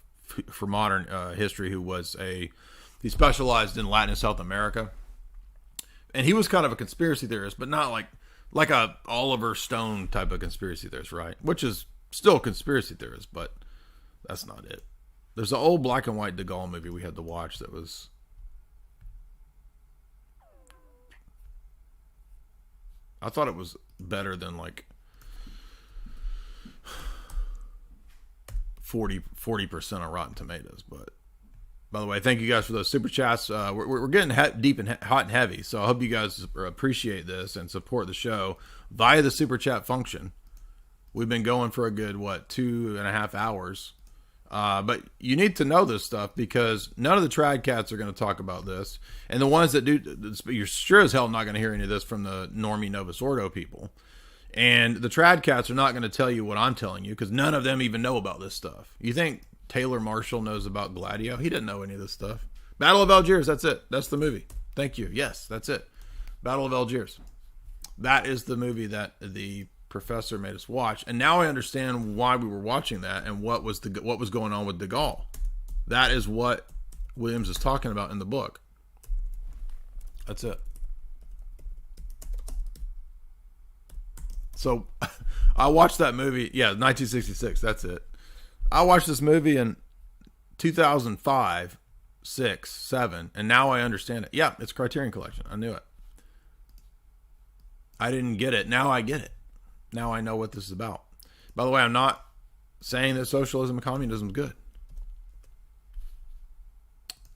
Speaker 1: for modern history who he specialized in Latin and South America, and he was kind of a conspiracy theorist, but not like a Oliver Stone type of conspiracy theorist, right? Which is still a conspiracy theorist, but that's not it. There's an old black and white de Gaulle movie we had to watch that was... I thought it was better than like 40% on Rotten Tomatoes. But by the way, thank you guys for those super chats. We're getting deep and hot and heavy, so I hope you guys appreciate this and support the show via the super chat function. We've been going for a good 2.5 hours. But you need to know this stuff because none of the trad cats are going to talk about this. And the ones that do, you're sure as hell not going to hear any of this from the normie Novus Ordo people. And the trad cats are not going to tell you what I'm telling you because none of them even know about this stuff. You think Taylor Marshall knows about Gladio? He didn't know any of this stuff. Battle of Algiers, that's it. That's the movie. Thank you. Yes, that's it. Battle of Algiers. That is the movie that the professor made us watch, and now I understand why we were watching that and what was going on with de Gaulle. That is what Williams is talking about in the book. That's it. So I watched that movie, 1966, that's it. I watched this movie in 2005, 6, 7, and now I understand it. Yeah, it's Criterion Collection. I knew it. I didn't get it. Now I get it. Now I know what this is about. By the way, I'm not saying that socialism and communism is good.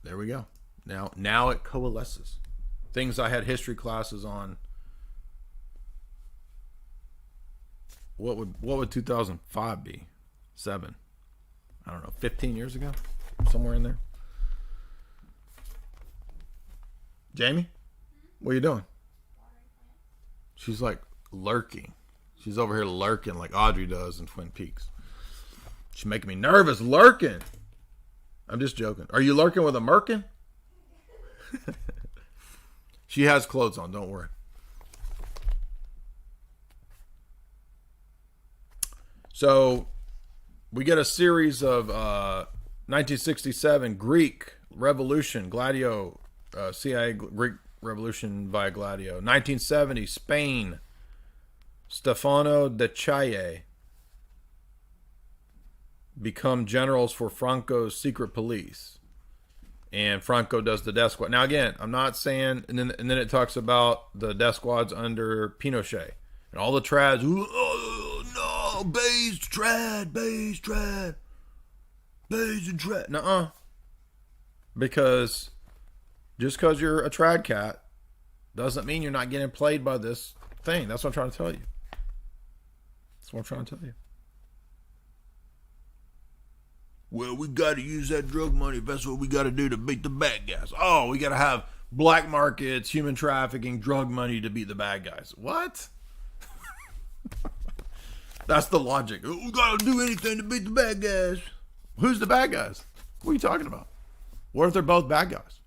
Speaker 1: There we go. Now it coalesces. Things I had history classes on. What would 2005 be? 7. I don't know, 15 years ago? Somewhere in there. Jamie? What are you doing? She's like lurking. She's over here lurking like Audrey does in Twin Peaks. She's making me nervous, lurking. I'm just joking. Are you lurking with a merkin? She has clothes on, don't worry. So, we get a series of 1967 Greek Revolution, Gladio, CIA Greek Revolution via Gladio. 1970 Spain, Stefano de Chaye become generals for Franco's secret police, and Franco does the death squad. Now again, I'm not saying, and then it talks about the death squads under Pinochet and all the trads. Oh no, based trad, nuh-uh. Because just because you're a trad cat doesn't mean you're not getting played by this thing. That's what I'm trying to tell you. That's what I'm trying to tell you. Well, we got to use that drug money if that's what we got to do to beat the bad guys. Oh, we got to have black markets, human trafficking, drug money to beat the bad guys. What? That's the logic. We got to do anything to beat the bad guys. Who's the bad guys? What are you talking about? What if they're both bad guys?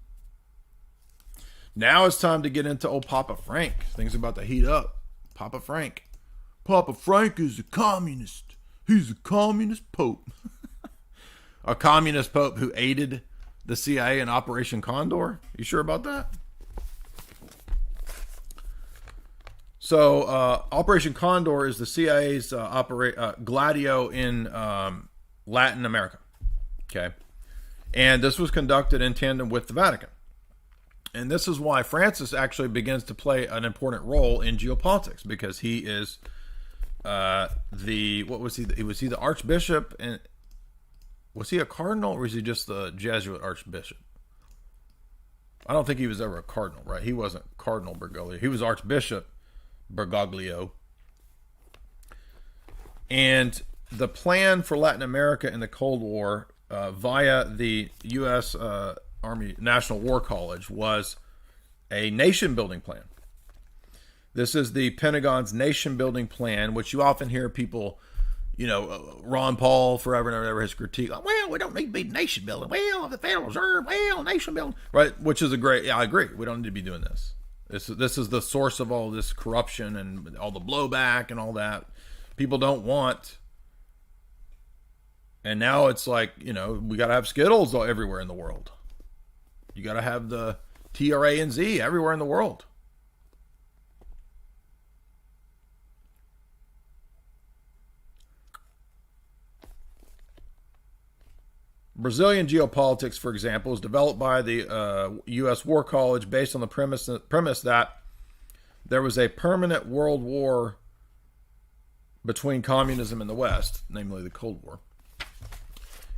Speaker 1: Now it's time to get into old Papa Frank. Things are about to heat up. Papa Frank. Papa Frank is a communist. He's a communist pope. A communist pope who aided the CIA in Operation Condor? You sure about that? So, Operation Condor is the CIA's Gladio in Latin America. Okay. And this was conducted in tandem with the Vatican. And this is why Francis actually begins to play an important role in geopolitics, because he is was he the archbishop, and was he a cardinal, or was he just the Jesuit archbishop? I don't think he was ever a cardinal, right? He wasn't Cardinal Bergoglio. He was Archbishop Bergoglio. And the plan for Latin America in the Cold War via the U.S. Army National War College was a nation-building plan. This is the Pentagon's nation-building plan, which you often hear people, Ron Paul forever and ever has critique. Well, we don't need to be nation-building. Well, the Federal Reserve, nation-building. Right, which is I agree. We don't need to be doing this. This is the source of all this corruption and all the blowback and all that. People don't want. And now it's like, we got to have Skittles everywhere in the world. You got to have the TRANZ everywhere in the world. Brazilian geopolitics, for example, is developed by the U.S. War College based on the premise that there was a permanent world war between communism and the West, namely the Cold War.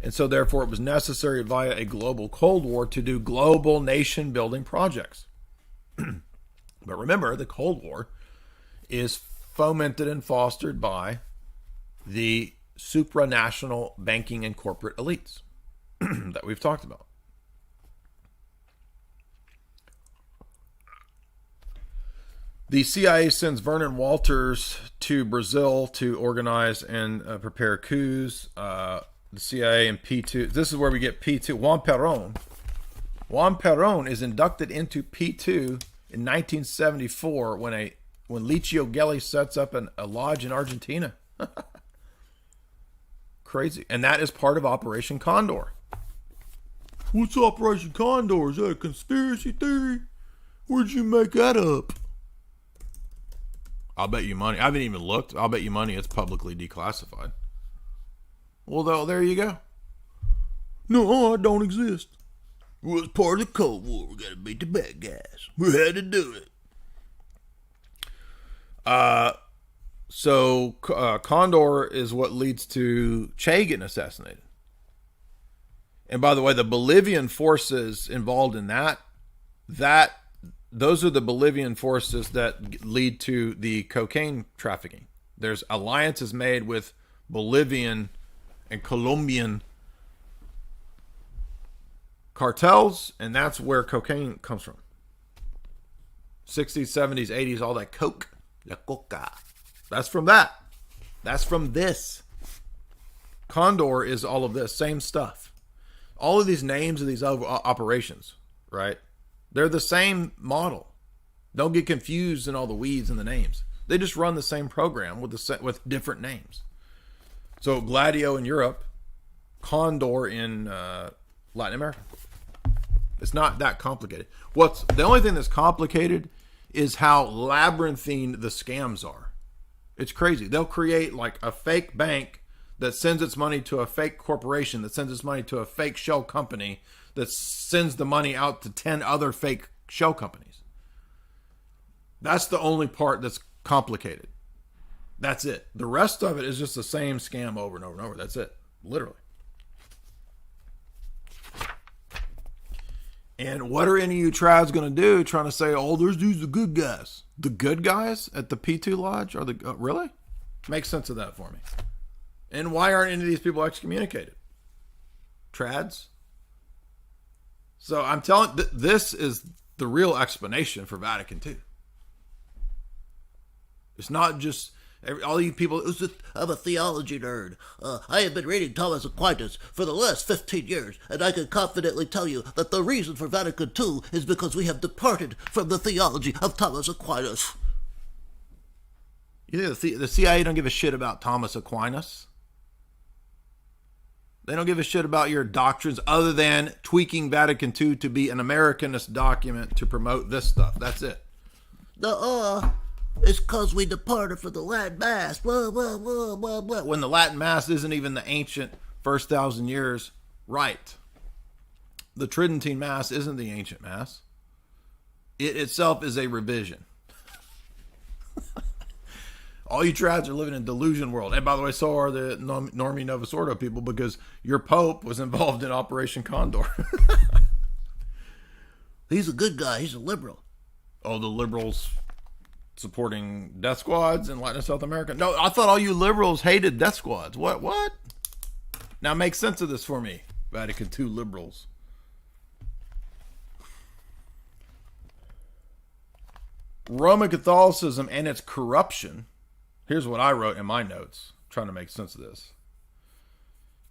Speaker 1: And so, therefore, it was necessary via a global Cold War to do global nation-building projects. But remember, the Cold War is fomented and fostered by the supranational banking and corporate elites that we've talked about. The CIA sends Vernon Walters to Brazil to organize and prepare coups. The CIA and P2. This is where we get P2. Juan Perón is inducted into P2 in 1974 when Licio Gelli sets up a lodge in Argentina. Crazy. And that is part of Operation Condor. What's Operation Condor? Is that a conspiracy theory? Where'd you make that up? I'll bet you money. I haven't even looked. I'll bet you money it's publicly declassified. Well, there you go. No, I don't exist. Well, it's part of the Cold War. We got to beat the bad guys. We had to do it. So Condor is what leads to Che getting assassinated. And by the way, the Bolivian forces involved in those are the Bolivian forces that lead to the cocaine trafficking. There's alliances made with Bolivian and Colombian cartels, and that's where cocaine comes from. 60s, 70s, 80s, all that coke. La coca. That's from that. That's from this. Condor is all of this. Same stuff. All of these names of these operations, right? They're the same model. Don't get confused in all the weeds and the names. They just run the same program with different names. So Gladio in Europe, Condor in Latin America. It's not that complicated. The only thing that's complicated is how labyrinthine the scams are. It's crazy. They'll create like a fake bank that sends its money to a fake corporation that sends its money to a fake shell company that sends the money out to 10 other fake shell companies. That's the only part that's complicated. That's it. The rest of it is just the same scam over and over and over. That's it. Literally. And what are any of you trads going to do trying to say, oh, these are the good guys? The good guys at the P2 Lodge? Are the really? Make sense of that for me. And why aren't any of these people excommunicated? Trads? So I'm telling, this is the real explanation for Vatican II. It's not just all you people.
Speaker 3: I'm a theology nerd. I have been reading Thomas Aquinas for the last 15 years, and I can confidently tell you that the reason for Vatican II is because we have departed from the theology of Thomas Aquinas.
Speaker 1: You think the CIA don't give a shit about Thomas Aquinas? They don't give a shit about your doctrines other than tweaking Vatican II to be an Americanist document to promote this stuff. That's it.
Speaker 3: It's because we departed from the Latin Mass. Blah, blah, blah, blah, blah.
Speaker 1: When the Latin Mass isn't even the ancient first 1,000 years right. The Tridentine Mass isn't the ancient Mass. It itself is a revision. All you trads are living in delusion world. And by the way, so are the Normie Novus Ordo people, because your Pope was involved in Operation Condor.
Speaker 3: He's a good guy. He's a liberal.
Speaker 1: Oh, the liberals supporting death squads in Latin and South America? No, I thought all you liberals hated death squads. What? Now make sense of this for me, Vatican II liberals. Roman Catholicism and its corruption, here's what I wrote in my notes, trying to make sense of this,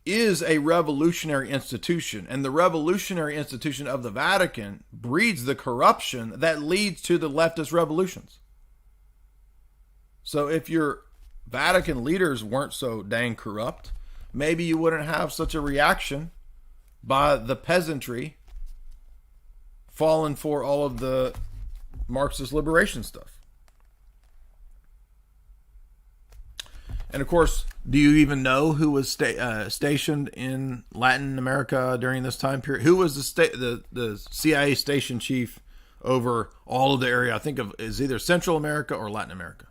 Speaker 1: is a revolutionary institution, and the revolutionary institution of the Vatican breeds the corruption that leads to the leftist revolutions. So if your Vatican leaders weren't so dang corrupt, maybe you wouldn't have such a reaction by the peasantry falling for all of the Marxist liberation stuff. And of course, do you even know who was stationed in Latin America during this time period? Who was the CIA station chief over all of the area? I think of is either Central America or Latin America.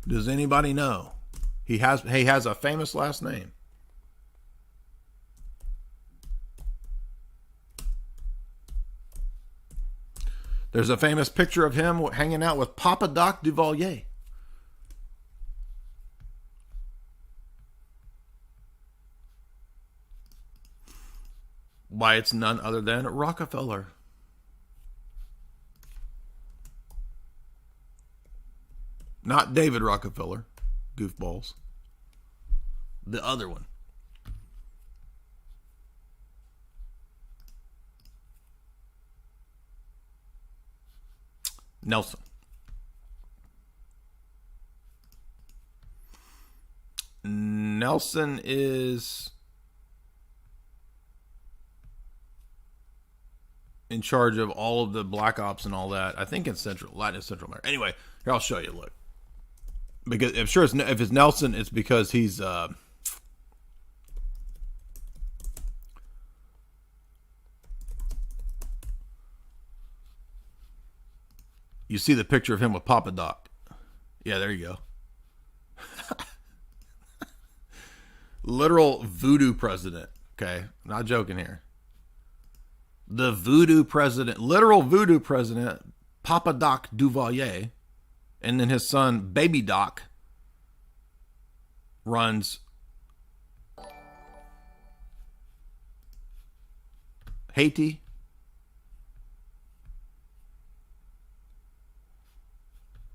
Speaker 1: Does anybody know? He has a famous last name. There's a famous picture of him hanging out with Papa Doc Duvalier. Why, it's none other than Rockefeller. Not David Rockefeller, goofballs. The other one. Nelson. Nelson is in charge of all of the black ops and all that. I think in Latin and Central America. Anyway, here, I'll show you. Look, because I'm sure if it's Nelson, it's because he's you see the picture of him with Papa Doc. Yeah, there you go. Literal voodoo president. Okay, not joking here. The voodoo president, literal voodoo president, Papa Doc Duvalier, and then his son, Baby Doc, runs Haiti,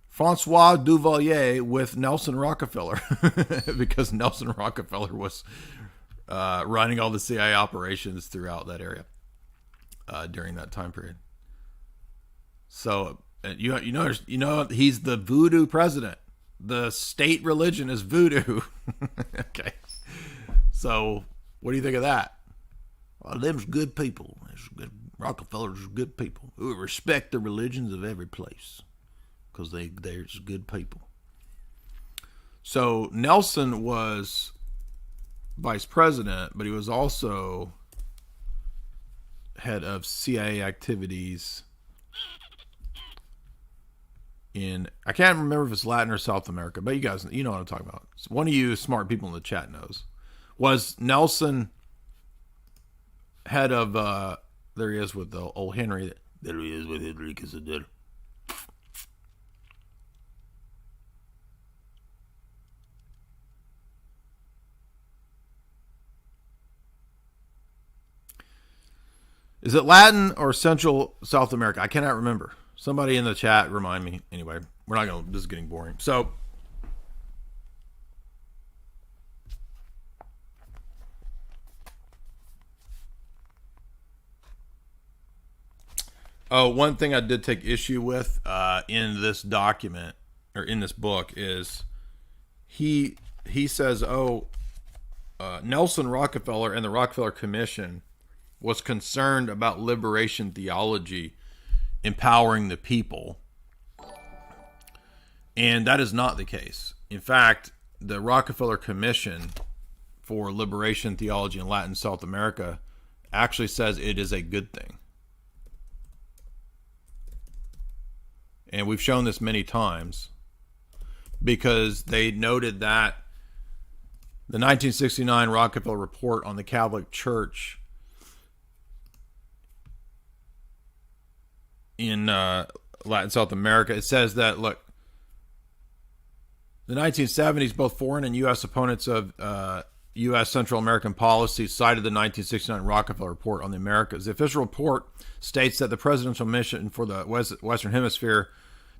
Speaker 1: Francois Duvalier with Nelson Rockefeller, because Nelson Rockefeller was running all the CIA operations throughout that area during that time period. So you know he's the voodoo president. The state religion is voodoo. Okay. So what do you think of that?
Speaker 3: Well, them's good people. Rockefellers are good people who respect the religions of every place, because they're just good people.
Speaker 1: So Nelson was vice president, but he was also head of CIA activities in, I can't remember if it's Latin or South America, but you guys, you know what I'm talking about. So one of you smart people in the chat knows. Was Nelson head of, there he is with the old Henry. There he is with Henry Kissinger. Is it Latin or Central South America? I cannot remember. Somebody in the chat remind me. Anyway, we're not going to, this is getting boring. So, oh, one thing I did take issue with in this document, or in this book, is he says, Nelson Rockefeller and the Rockefeller Commission was concerned about liberation theology empowering the people. And that is not the case. In fact, the Rockefeller Commission for Liberation Theology in Latin South America actually says it is a good thing. And we've shown this many times because they noted that the 1969 Rockefeller Report on the Catholic Church in Latin South America, it says that, look, the 1970s, both foreign and U.S. opponents of U.S. Central American policy cited the 1969 Rockefeller Report on the Americas. The official report states that the presidential mission for the Western Hemisphere,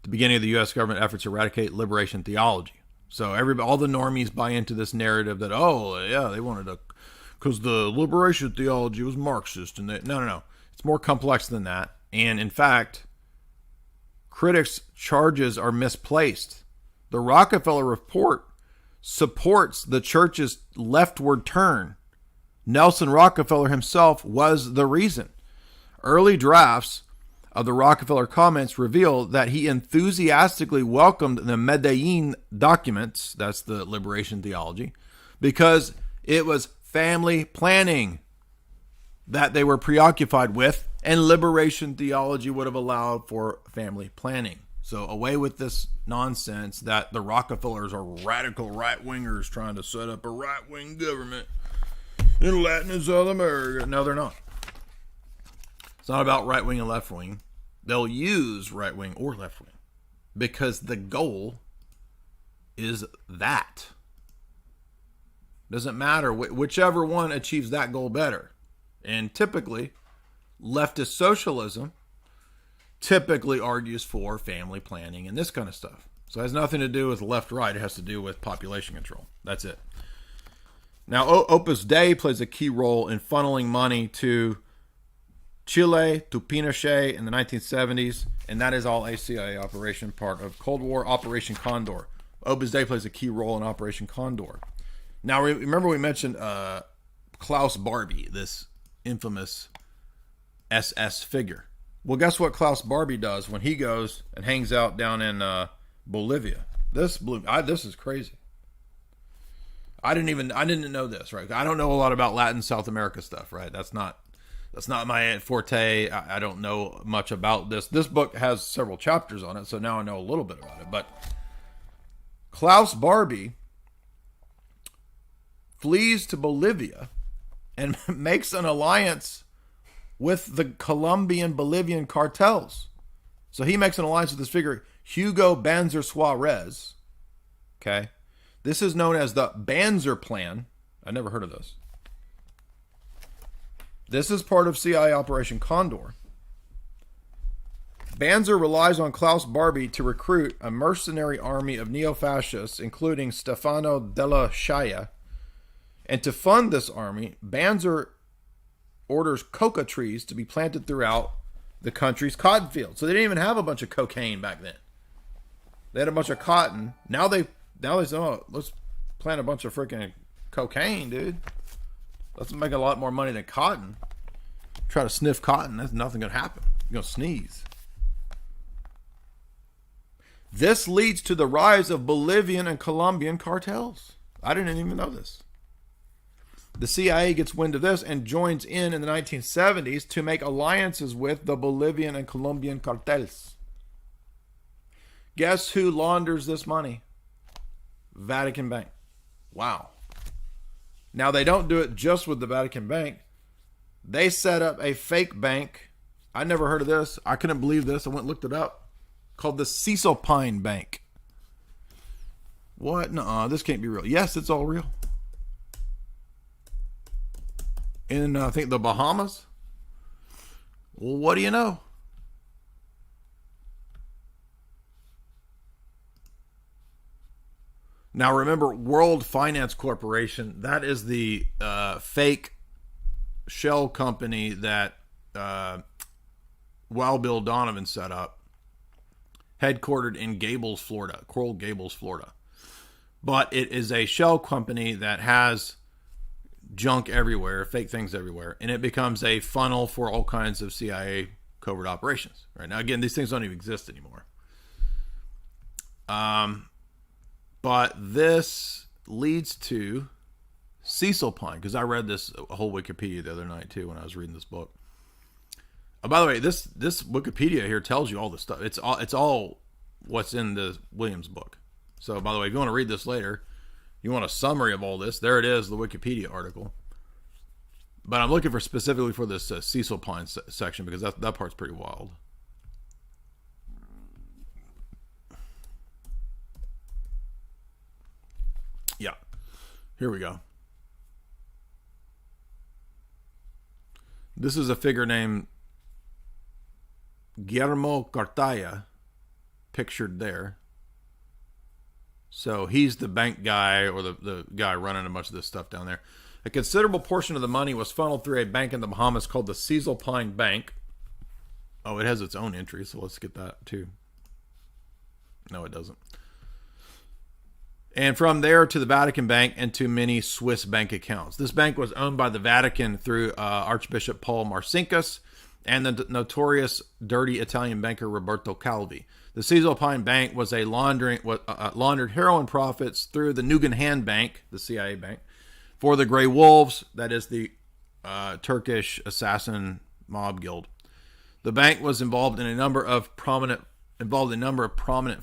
Speaker 1: the beginning of the U.S. government efforts to eradicate liberation theology. So all the normies buy into this narrative that, oh, yeah, they wanted to, because the liberation theology was Marxist. And no. It's more complex than that. And in fact, critics' charges are misplaced. The Rockefeller Report supports the church's leftward turn. Nelson Rockefeller himself was the reason. Early drafts of the Rockefeller comments reveal that he enthusiastically welcomed the Medellin documents, that's the liberation theology, because it was family planning that they were preoccupied with, and liberation theology would have allowed for family planning. So away with this nonsense that the Rockefellers are radical right-wingers trying to set up a right-wing government in Latin and South America. No, they're not. It's not about right-wing and left-wing. They'll use right-wing or left-wing because the goal is that. Doesn't matter. Whichever one achieves that goal better. And typically, leftist socialism typically argues for family planning and this kind of stuff. So it has nothing to do with left-right. It has to do with population control. That's it. Now, Opus Dei plays a key role in funneling money to Chile, to Pinochet in the 1970s, and that is all a CIA operation, part of Cold War Operation Condor. Opus Dei plays a key role in Operation Condor. Now, remember we mentioned Klaus Barbie, this infamous SS figure. Well, guess what Klaus Barbie does when he goes and hangs out down in Bolivia? This is crazy. I didn't know this, right? I don't know a lot about Latin South America stuff, right? That's not my forte. I don't know much about this. This book has several chapters on it, so now I know a little bit about it. But Klaus Barbie flees to Bolivia and makes an alliance with the Colombian Bolivian cartels. So he makes an alliance with this figure, Hugo Banzer Suarez. Okay. This is known as the Banzer Plan. I never heard of this. This is part of CIA Operation Condor. Banzer relies on Klaus Barbie to recruit a mercenary army of neo-fascists, including Stefano della Scia. And to fund this army, Banzer orders coca trees to be planted throughout the country's cotton fields. So they didn't even have a bunch of cocaine back then. They had a bunch of cotton. Now they say, oh, let's plant a bunch of freaking cocaine, dude. Let's make a lot more money than cotton. Try to sniff cotton, that's nothing gonna happen. You're gonna sneeze. This leads to the rise of Bolivian and Colombian cartels. I didn't even know this. The CIA gets wind of this and joins in the 1970s to make alliances with the Bolivian and Colombian cartels. Guess who launders this money? Vatican Bank. Wow. Now, they don't do it just with the Vatican Bank. They set up a fake bank. I never heard of this. I couldn't believe this. I went and looked it up. Called the Cisalpine Bank. What? Nuh-uh. This can't be real. Yes, it's all real. In, I think, the Bahamas. Well, what do you know? Now remember, World Finance Corporation, that is the fake shell company that Wild Bill Donovan set up, headquartered in Gables, Florida, Coral Gables, Florida. But it is a shell company that has junk everywhere, fake things everywhere, and it becomes a funnel for all kinds of CIA covert operations. Right now, again, these things don't even exist anymore. But this leads to Cecil Pine, because I read this whole Wikipedia the other night too when I was reading this book. By the way, this Wikipedia here tells you all this stuff. It's all what's in the Williams book. So, by the way, if you want to read this later, you want a summary of all this, there it is, the Wikipedia article. But I'm looking for specifically for this Cecil Pine section, because that part's pretty wild. Yeah, here we go. This is a figure named Guillermo Cartaya, pictured there. So he's the bank guy, or the guy running a bunch of this stuff down there. A considerable portion of the money was funneled through a bank in the Bahamas called the Cecil Pine Bank. Oh, it has its own entry, so let's get that too. No, it doesn't. And from there to the Vatican Bank and to many Swiss bank accounts. This bank was owned by the Vatican through Archbishop Paul Marcinkus and the notorious dirty Italian banker Roberto Calvi. The Cecil Pine Bank was laundered heroin profits through the Nugan Bank, the CIA bank, for the Grey Wolves, that is the Turkish assassin mob guild. The bank was involved in a number of prominent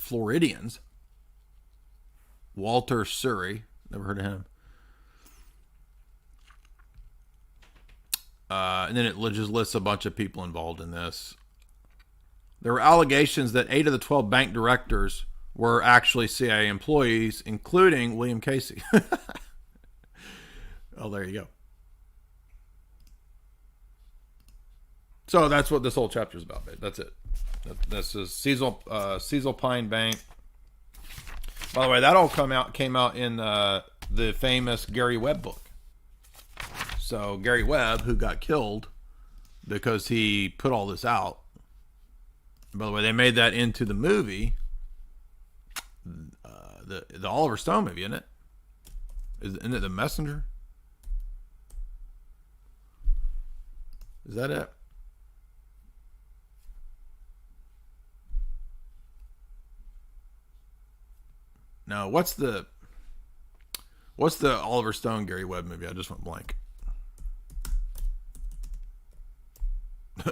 Speaker 1: Floridians. Walter Surrey, never heard of him. And then it just lists a bunch of people involved in this. There were allegations that 8 of the 12 bank directors were actually CIA employees, including William Casey. Oh, there you go. So that's what this whole chapter is about, babe. That's it. This is Cecil Pine Bank. By the way, that all came out in the famous Gary Webb book. So Gary Webb, who got killed because he put all this out. By the way, they made that into the movie, the Oliver Stone movie, isn't it? Isn't it The Messenger? Is that it? No, what's the Oliver Stone Gary Webb movie? I just went blank.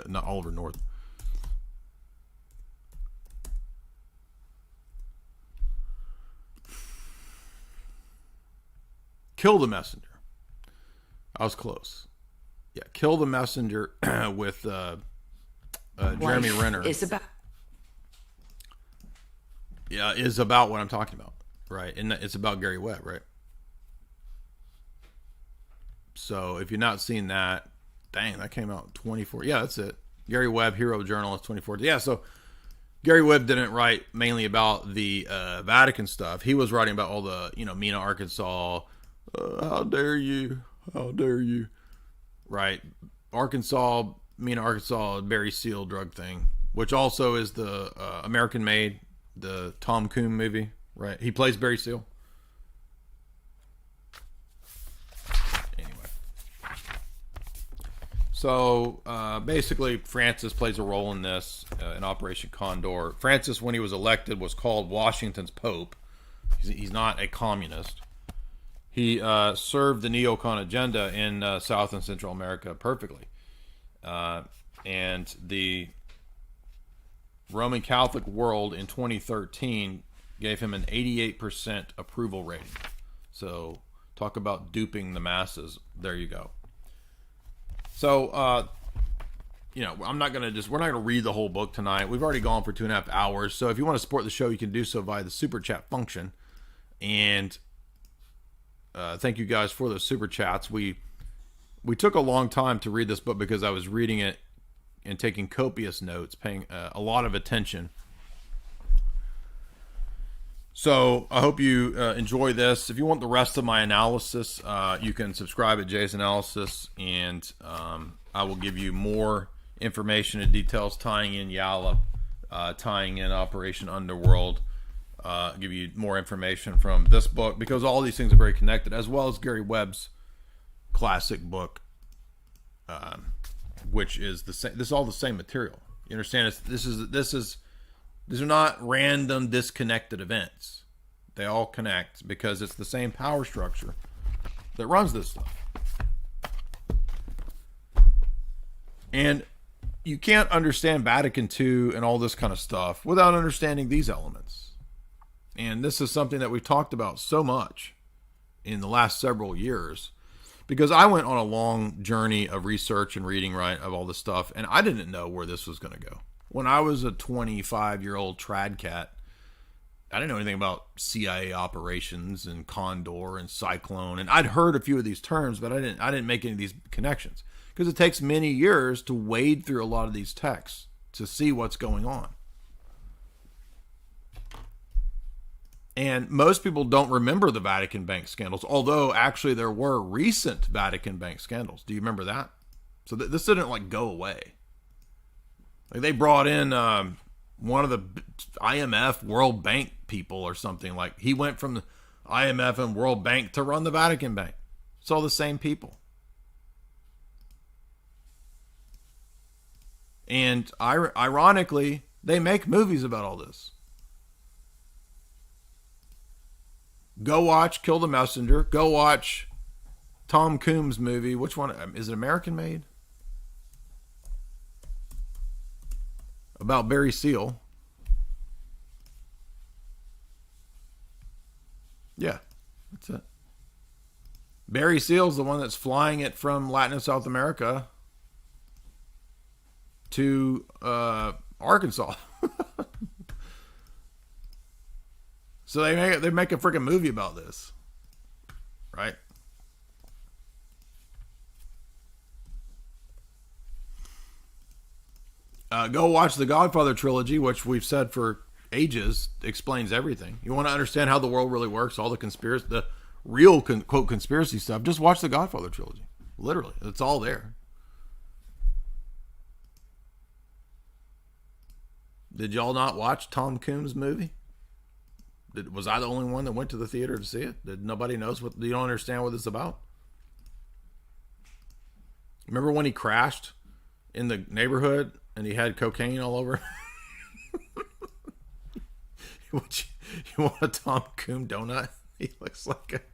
Speaker 1: Not Oliver North. Kill the Messenger. I was close. Yeah, Kill the Messenger with Jeremy Renner.
Speaker 4: It's about.
Speaker 1: Yeah, is about what I'm talking about, right? And it's about Gary Webb, right? So if you've not seen that, dang, that came out 24. Yeah, that's it. Gary Webb, hero journalist, 2014. Yeah, so Gary Webb didn't write mainly about the Vatican stuff. He was writing about all the, Mena, Arkansas. How dare you? How dare you? Right. Mena, Arkansas, Barry Seal drug thing, which also is the American-made, the Tom Coombs movie, right? He plays Barry Seal. Anyway. So, basically, Francis plays a role in this, in Operation Condor. Francis, when he was elected, was called Washington's Pope. He's not a communist. He served the neocon agenda in South and Central America perfectly. And the Roman Catholic world in 2013 gave him an 88% approval rating. So talk about duping the masses. There you go. So, we're not going to read the whole book tonight. We've already gone for 2.5 hours. So if you want to support the show, you can do so via the super chat function. And thank you guys for those super chats. We took a long time to read this book because I was reading it and taking copious notes, paying a lot of attention. So I hope you enjoy this. If you want the rest of my analysis, you can subscribe at Jay's Analysis, and I will give you more information and details tying in Yalla, tying in Operation Underworld, give you more information from this book, because all these things are very connected, as well as Gary Webb's classic book, which is the same. This is all the same material. You understand? These are not random disconnected events. They all connect because it's the same power structure that runs this stuff. And you can't understand Vatican II and all this kind of stuff without understanding these elements. And this is something that we've talked about so much in the last several years, because I went on a long journey of research and reading, right, of all this stuff, and I didn't know where this was going to go. When I was a 25-year-old trad cat, I didn't know anything about CIA operations and Condor and Cyclone, and I'd heard a few of these terms, but I didn't make any of these connections, because it takes many years to wade through a lot of these texts to see what's going on. And most people don't remember the Vatican Bank scandals, although actually there were recent Vatican Bank scandals. Do you remember that? So this didn't like go away. Like they brought in one of the IMF World Bank people or something. Like he went from the IMF and World Bank to run the Vatican Bank. It's all the same people. And ironically, they make movies about all this. Go watch Kill the Messenger. Go watch Tom Coombs' movie. Which one? Is it American made? About Barry Seal. Yeah, that's it. Barry Seal's the one that's flying it from Latin and South America to Arkansas. So they make a freaking movie about this, right? Go watch the Godfather trilogy, which we've said for ages explains everything. You want to understand how the world really works, all the real quote conspiracy stuff, just watch the Godfather trilogy. Literally, it's all there. Did y'all not watch Tom Coombs' movie? Was I the only one that went to the theater to see it? Did nobody knows what? You don't understand what it's about? Remember when he crashed in the neighborhood and he had cocaine all over? You want a Tom Coombs donut? He looks like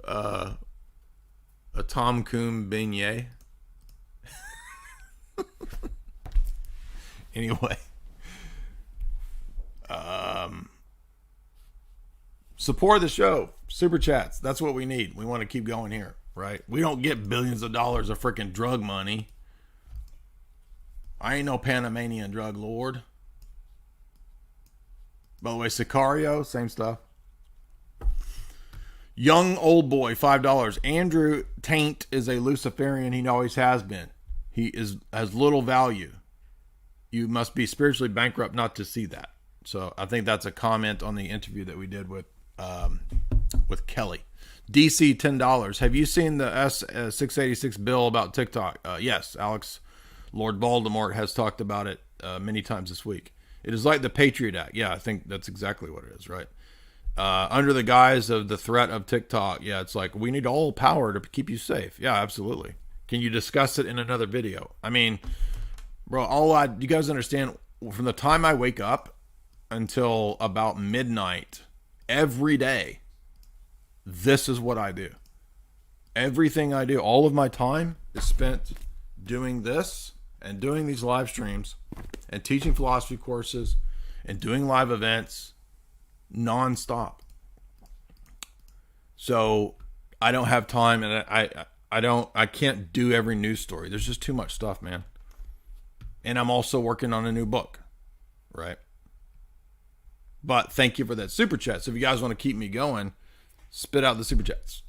Speaker 1: a Tom Coombs beignet. Anyway. Support the show. Super chats. That's what we need. We want to keep going here, right? We don't get billions of dollars of freaking drug money. I ain't no Panamanian drug lord. By the way, Sicario, same stuff. Young old boy, $5. Andrew Taint is a Luciferian. He always has been. He has little value. You must be spiritually bankrupt not to see that. So I think that's a comment on the interview that we did with Kelly. DC $10. Have you seen the S686 bill about TikTok? Yes, Alex Lord Voldemort has talked about it many times this week. It is like the Patriot Act. Yeah, I think that's exactly what it is, right? Under the guise of the threat of TikTok. Yeah, it's like, we need all power to keep you safe. Yeah, absolutely. Can you discuss it in another video? I mean, bro, you guys understand, from the time I wake up until about midnight every day, this is what I do. Everything I do, all of my time is spent doing this and doing these live streams and teaching philosophy courses and doing live events nonstop. So I don't have time, and I can't do every news story. There's just too much stuff, man. And I'm also working on a new book, right? But thank you for that super chat. So if you guys want to keep me going, spit out the super chats.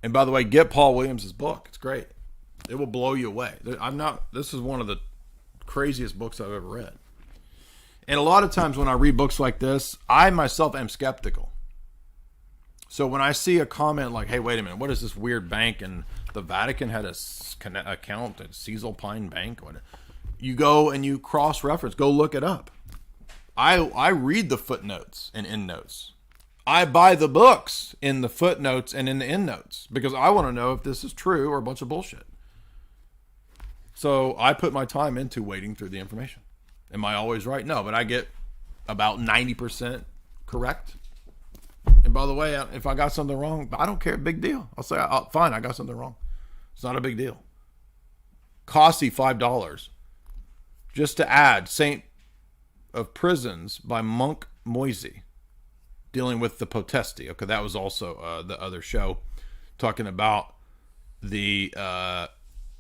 Speaker 1: And by the way, get Paul Williams' book. It's great. It will blow you away. This is one of the craziest books I've ever read. And a lot of times when I read books like this, I myself am skeptical. So when I see a comment like, hey, wait a minute, what is this weird bank? And the Vatican had a account at Cecil Pine Bank. You go and you cross-reference. Go look it up. I read the footnotes and endnotes. I buy the books in the footnotes and in the endnotes because I want to know if this is true or a bunch of bullshit. So I put my time into wading through the information. Am I always right? No, but I get about 90% correct. And by the way, if I got something wrong, I don't care. Big deal. I'll say, fine, I got something wrong. It's not a big deal. Costi, $5. Just to add, Saint of Prisons by Monk Moisey, dealing with the potesti. Okay, that was also the other show, talking about the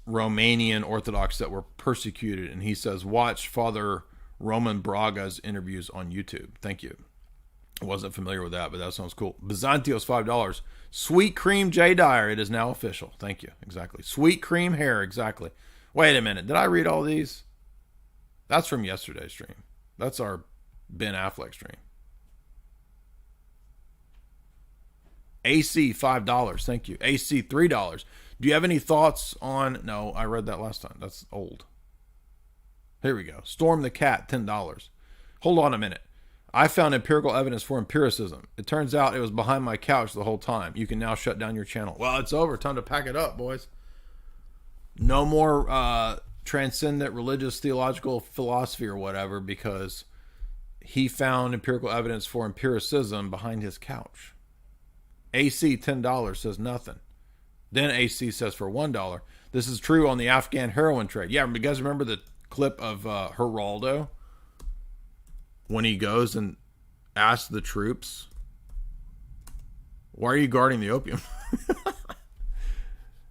Speaker 1: Romanian Orthodox that were persecuted. And he says, watch Father Roman Braga's interviews on YouTube. Thank you. I wasn't familiar with that, but that sounds cool. Byzantios, $5. Sweet Cream J. Dyer. It is now official. Thank you. Exactly. Sweet Cream Hair. Exactly. Wait a minute. Did I read all these? That's from yesterday's stream. That's our Ben Affleck stream. AC, $5. Thank you. AC, $3. Do you have any thoughts on... No, I read that last time. That's old. Here we go. Storm the Cat, $10. Hold on a minute. I found empirical evidence for empiricism. It turns out it was behind my couch the whole time. You can now shut down your channel. Well, it's over. Time to pack it up, boys. No more transcendent religious theological philosophy or whatever, because he found empirical evidence for empiricism behind his couch. AC, $10, says nothing. Then AC says for $1. This is true on the Afghan heroin trade. Yeah, you guys remember the clip of Geraldo? When he goes and asks the troops, why are you guarding the opium?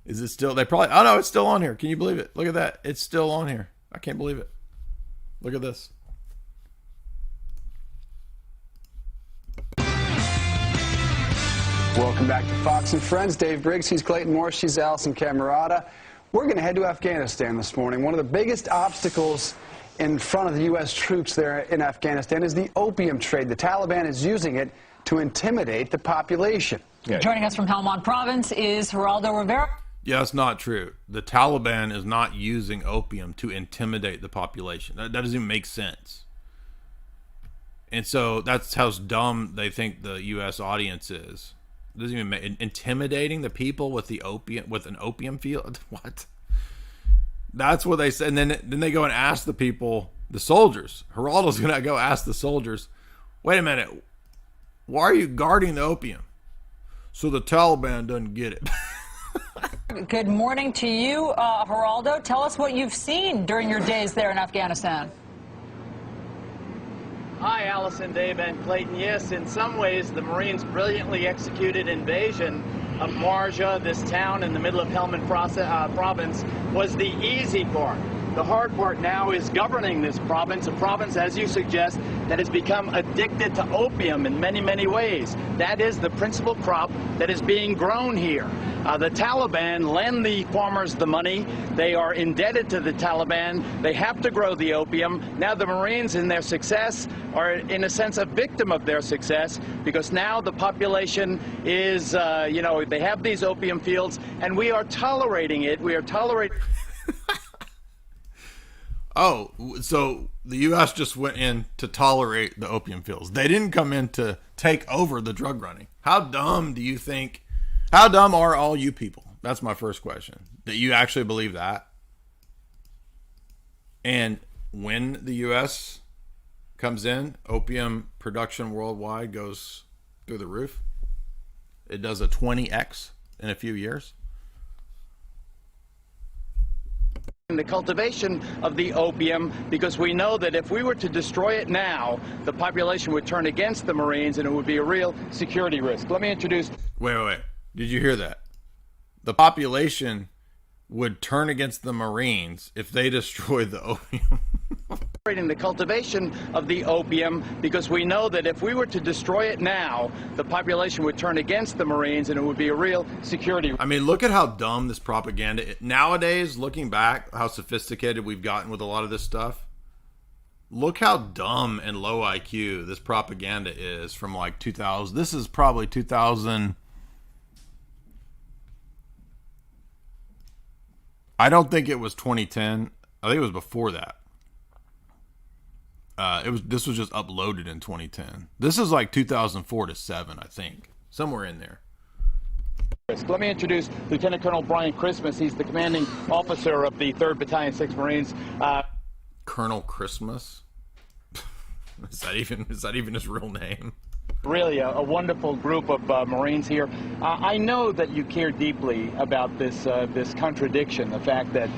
Speaker 1: Is it still, they probably, oh no, it's still on here. Can you believe it? Look at that. It's still on here. I can't believe it. Look at this.
Speaker 4: Welcome back to Fox and Friends. Dave Briggs, he's Clayton Morris, she's Allison Camerata. We're going to head to Afghanistan this morning. One of the biggest obstacles in front of the U.S. troops there in Afghanistan is the opium trade. The Taliban is using it to intimidate the population.
Speaker 5: Yeah. Joining us from Helmand Province is Geraldo Rivera.
Speaker 1: Yeah, that's not true. The Taliban is not using opium to intimidate the population. That doesn't even make sense. And so that's how dumb they think the U.S. audience is. It doesn't even make, intimidating the people with the opium, with an opium field. What? That's what they said. And then they go and ask the people, the soldiers. Geraldo's going to go ask the soldiers, wait a minute, why are you guarding the opium? So the Taliban doesn't get it.
Speaker 5: Good morning to you, Geraldo. Tell us what you've seen during your days there in Afghanistan.
Speaker 6: Hi, Allison, Dave, and Clayton. Yes, in some ways, the Marines' brilliantly executed invasion of Marja, this town in the middle of Helmand province, was the easy part. The hard part now is governing this province, a province, as you suggest, that has become addicted to opium in many, many ways. That is the principal crop that is being grown here. The Taliban lend the farmers the money. They are indebted to the Taliban. They have to grow the opium. Now the Marines, in their success, are in a sense a victim of their success, because now the population is, they have these opium fields, and we are tolerating it. We are tolerating...
Speaker 1: Oh, so the U.S. just went in to tolerate the opium fields. They didn't come in to take over the drug running. How dumb do you think, how dumb are all you people? That's my first question. That you actually believe that? And when the U.S. comes in, opium production worldwide goes through the roof. It does a 20x in a few years.
Speaker 6: The cultivation of the opium, because we know that if we were to destroy it now, the population would turn against the Marines and it would be a real security risk. Let me introduce...
Speaker 1: Wait. Did you hear that? The population would turn against the Marines if they destroyed the opium.
Speaker 6: the cultivation of the opium, because we know that if we were to destroy it now, the population would turn against the Marines and it would be a real security.
Speaker 1: I mean, look at how dumb this propaganda is. Nowadays, looking back, how sophisticated we've gotten with a lot of this stuff. Look how dumb and low IQ this propaganda is from like 2000. This is probably 2000. I don't think it was 2010. I think it was before that. This was just uploaded in 2010. This is like 2004 to 7, I think, somewhere in there.
Speaker 6: Let me introduce Lieutenant Colonel Brian Christmas. He's the commanding officer of the 3rd Battalion, 6th Marines.
Speaker 1: Colonel Christmas? Is that even his real name?
Speaker 6: Really a wonderful group of Marines here. I know that you care deeply about this contradiction, the fact that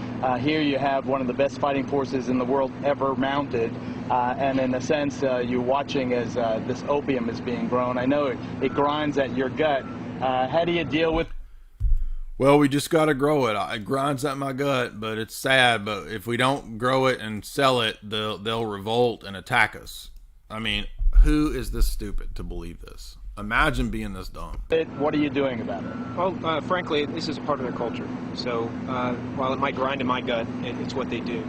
Speaker 6: here you have one of the best fighting forces in the world ever mounted, and in a sense you're watching as this opium is being grown. I know it grinds at your gut. How do you deal with?
Speaker 1: Well, we just got to grow it. It grinds at my gut, but it's sad. But if we don't grow it and sell it, they'll revolt and attack us. I mean, who is this stupid to believe this? Imagine being this dumb.
Speaker 6: What are you doing about it?
Speaker 7: Well, frankly, this is a part of their culture. So while it might grind in my gut, it's what they do.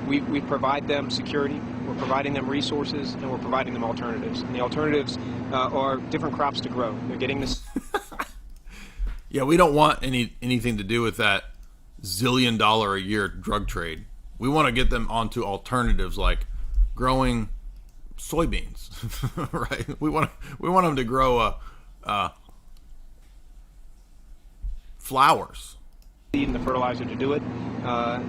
Speaker 7: We provide them security, we're providing them resources, and we're providing them alternatives. And the alternatives are different crops to grow. They're getting this.
Speaker 1: Yeah, we don't want anything to do with that $1 zillion a year drug trade. We want to get them onto alternatives like growing soybeans, right? We want them to grow flowers.
Speaker 7: And the fertilizer to do it.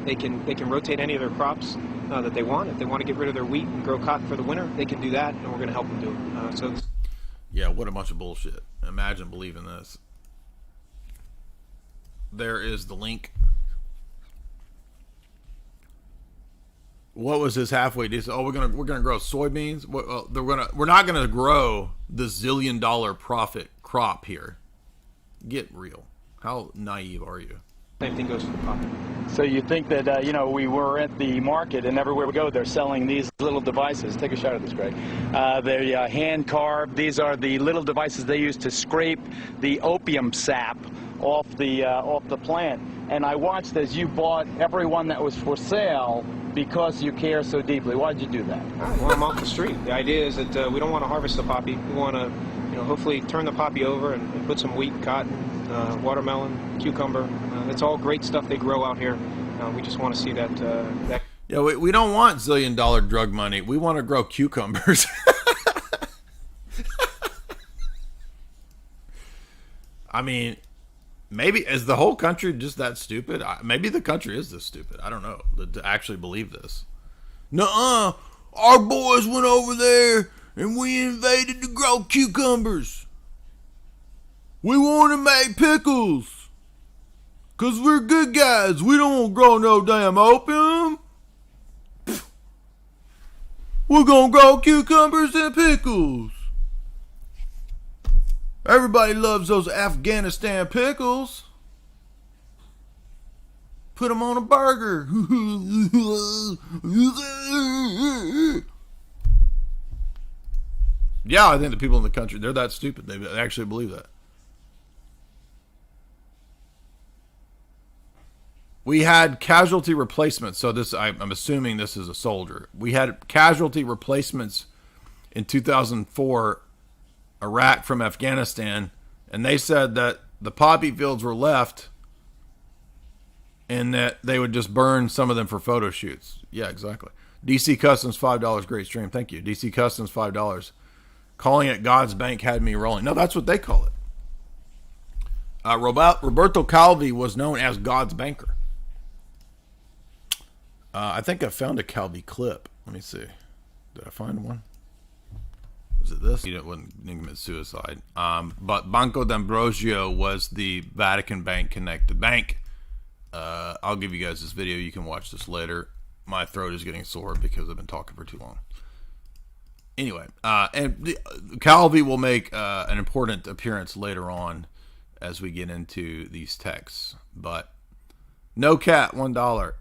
Speaker 7: They can rotate any of their crops that they want. If they want to get rid of their wheat and grow cotton for the winter, they can do that, and we're going to help them do it.
Speaker 1: Yeah, what a bunch of bullshit. Imagine believing this. There is the link. What was his halfway? He said, "Oh, we're gonna grow soybeans. We're not gonna grow the $1 zillion profit crop here. Get real. How naive are you?"
Speaker 7: Same thing goes for the poppy.
Speaker 6: So you think that, we were at the market and everywhere we go, they're selling these little devices. Take a shot at this, Greg. They're hand carved. These are the little devices they use to scrape the opium sap off the plant. And I watched as you bought every one that was for sale because you care so deeply. Why'd you do that?
Speaker 7: Well, I'm off the street. The idea is that we don't want to harvest the poppy. We want to, hopefully turn the poppy over and put some wheat, cotton, watermelon, cucumber. It's all great stuff they grow out here. We just want to see that.
Speaker 1: Yeah, we don't want $1 zillion drug money. We want to grow cucumbers. I mean, maybe is the whole country just that stupid? Maybe the country is this stupid. I don't know to actually believe this. Nuh-uh. Our boys went over there and we invaded to grow cucumbers. We want to make pickles. Because we're good guys. We don't want to grow no damn opium. We're going to grow cucumbers and pickles. Everybody loves those Afghanistan pickles. Put them on a burger. Yeah, I think the people in the country, they're that stupid. They actually believe that. We had casualty replacements. So this, I'm assuming this is a soldier. We had casualty replacements in 2004, Iraq from Afghanistan, and they said that the poppy fields were left and that they would just burn some of them for photo shoots. Yeah, exactly. DC Customs, $5. Great stream. Thank you. DC Customs, $5. Calling it God's bank had me rolling. No, that's what they call it. Roberto Calvi was known as God's banker. I think I found a Calvi clip. Let me see. Did I find one? Was it this? He didn't commit suicide. But Banco d'Ambrosio was the Vatican bank connected bank. I'll give you guys this video. You can watch this later. My throat is getting sore because I've been talking for too long. Anyway, Calvi will make an important appearance later on as we get into these texts. But no cat, $1.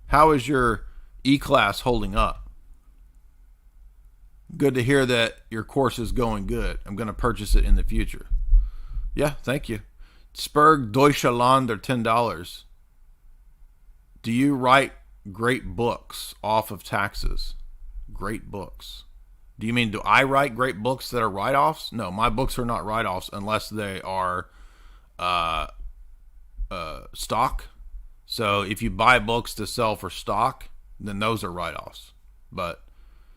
Speaker 1: How is your E-class holding up. Good to hear that your course is going good. I'm going to purchase it in the future. Yeah, thank you. Spurg Deutschland are $10. Do you write great books off of taxes? Great books. Do you mean, do I write great books that are write-offs? No, my books are not write-offs unless they are stock. So if you buy books to sell for stock, then those are write-offs. But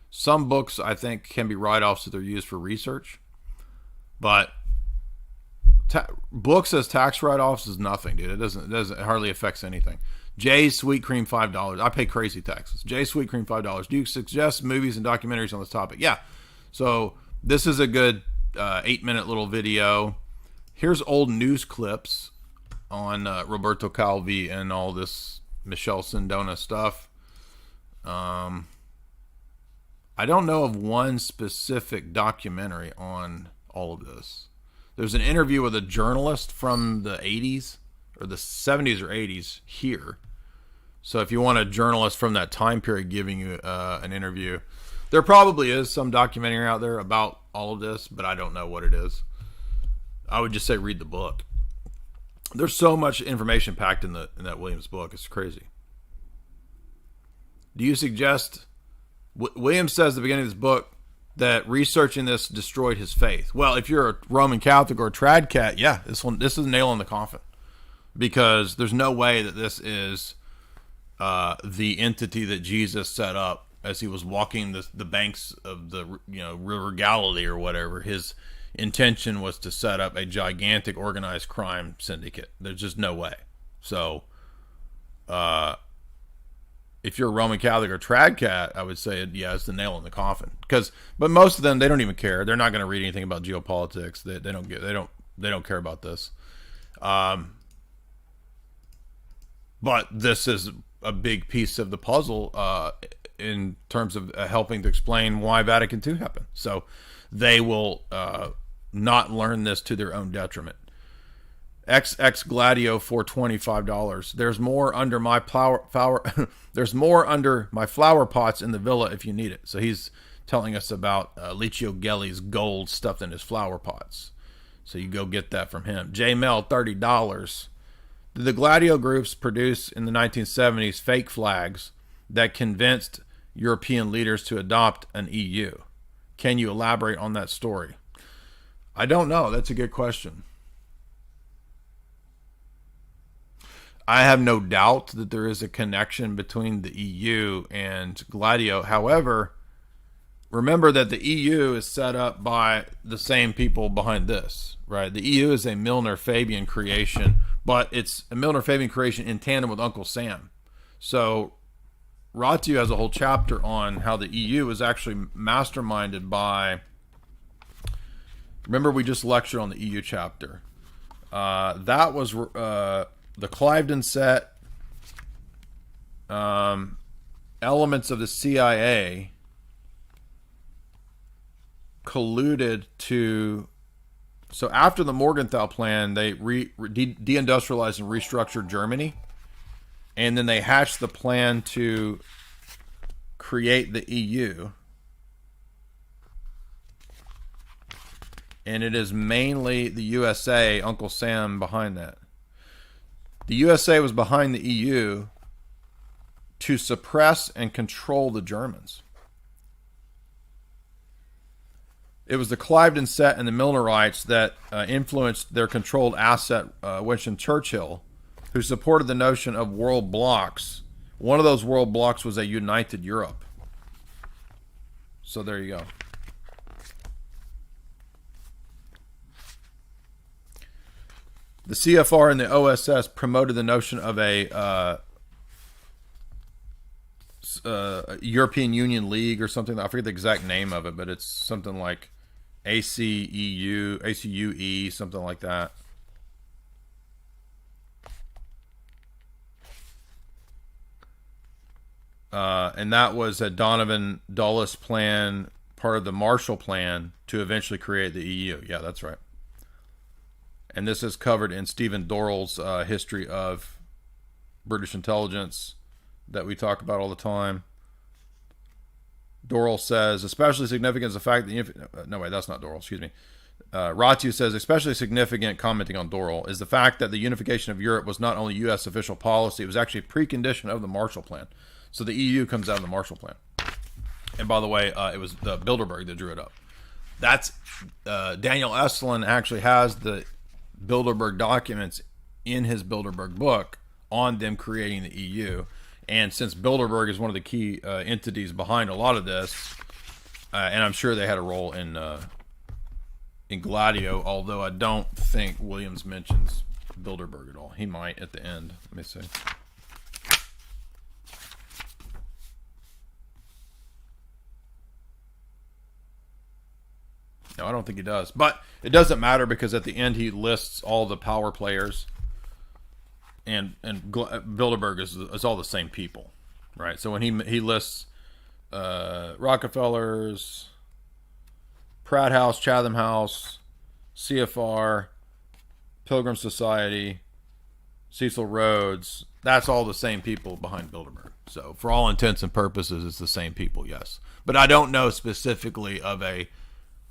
Speaker 1: some books I think can be write-offs if they're used for research. But books as tax write-offs is nothing, dude. It hardly affects anything. Jay's Sweet Cream $5. I pay crazy taxes. Jay's Sweet Cream $5. Do you suggest movies and documentaries on this topic? Yeah. So this is a good 8-minute little video. Here's old news clips on Roberto Calvi and all this Michelle Sindona stuff. I don't know of one specific documentary on all of this. There's an interview with a journalist from the 80s or the 70s or 80s here. So if you want a journalist from that time period giving you an interview, there probably is some documentary out there about all of this, but I don't know what it is. I would just say read the book. There's so much information packed in that Williams book. It's crazy. Do you suggest... Williams says at the beginning of this book that researching this destroyed his faith. Well, if you're a Roman Catholic or a trad cat, yeah, this is a nail in the coffin. Because there's no way that this is the entity that Jesus set up as he was walking the banks of the River Galilee or whatever. His intention was to set up a gigantic organized crime syndicate. There's just no way. So, if you're a Roman Catholic or trad cat, I would say, yeah, it's the nail in the coffin. But most of them, they don't even care. They're not going to read anything about geopolitics. They don't care about this. But this is a big piece of the puzzle in terms of helping to explain why Vatican II happened. So they will not learn this to their own detriment. XX Gladio for $25. There's more under my There's more under my flower pots in the villa if you need it. So he's telling us about Licio Gelli's gold stuffed in his flower pots. So you go get that from him. J Mel, $30. Did the Gladio groups produce in the 1970s fake flags that convinced European leaders to adopt an EU? Can you elaborate on that story? I don't know. That's a good question. I have no doubt that there is a connection between the EU and Gladio. However, remember that the EU is set up by the same people behind this, right? The EU is a Milner-Fabian creation, but it's a Milner-Fabian creation in tandem with Uncle Sam. So Ratu has a whole chapter on how the EU is actually masterminded by... Remember, we just lectured on the EU chapter. That was... the Cliveden set, elements of the CIA colluded to... So after the Morgenthau plan, they deindustrialized and restructured Germany. And then they hatched the plan to create the EU. And it is mainly the USA, Uncle Sam, behind that. The USA was behind the EU to suppress and control the Germans. It was the Cliveden set and the Milnerites that influenced their controlled asset, Winston Churchill, who supported the notion of world blocks. One of those world blocks was a united Europe. So there you go. The CFR and the OSS promoted the notion of a European Union League or something. I forget the exact name of it, but it's something like ACUE, something like that. And that was a Donovan Dulles plan, part of the Marshall Plan to eventually create the EU. Yeah, that's right. And this is covered in Stephen Dorrell's history of British intelligence that we talk about all the time. Doral says, especially significant is the fact that... no, wait, that's not Doral. Excuse me. Ratu says, especially significant, commenting on Doral, is the fact that the unification of Europe was not only U.S. official policy, it was actually a precondition of the Marshall Plan. So the EU comes out of the Marshall Plan. And by the way, it was the Bilderberg that drew it up. That's Daniel Estlin actually has the Bilderberg documents in his Bilderberg book on them creating the EU. And since Bilderberg is one of the key entities behind a lot of this, and I'm sure they had a role in Gladio, although I don't think Williams mentions Bilderberg at all. He might at the end. Let me see. No, I don't think he does. But it doesn't matter because at the end he lists all the power players. And Bilderberg is all the same people, right? So when he lists Rockefellers, Pratt House, Chatham House, CFR, Pilgrim Society, Cecil Rhodes, that's all the same people behind Bilderberg. So for all intents and purposes, it's the same people, yes. But I don't know specifically of a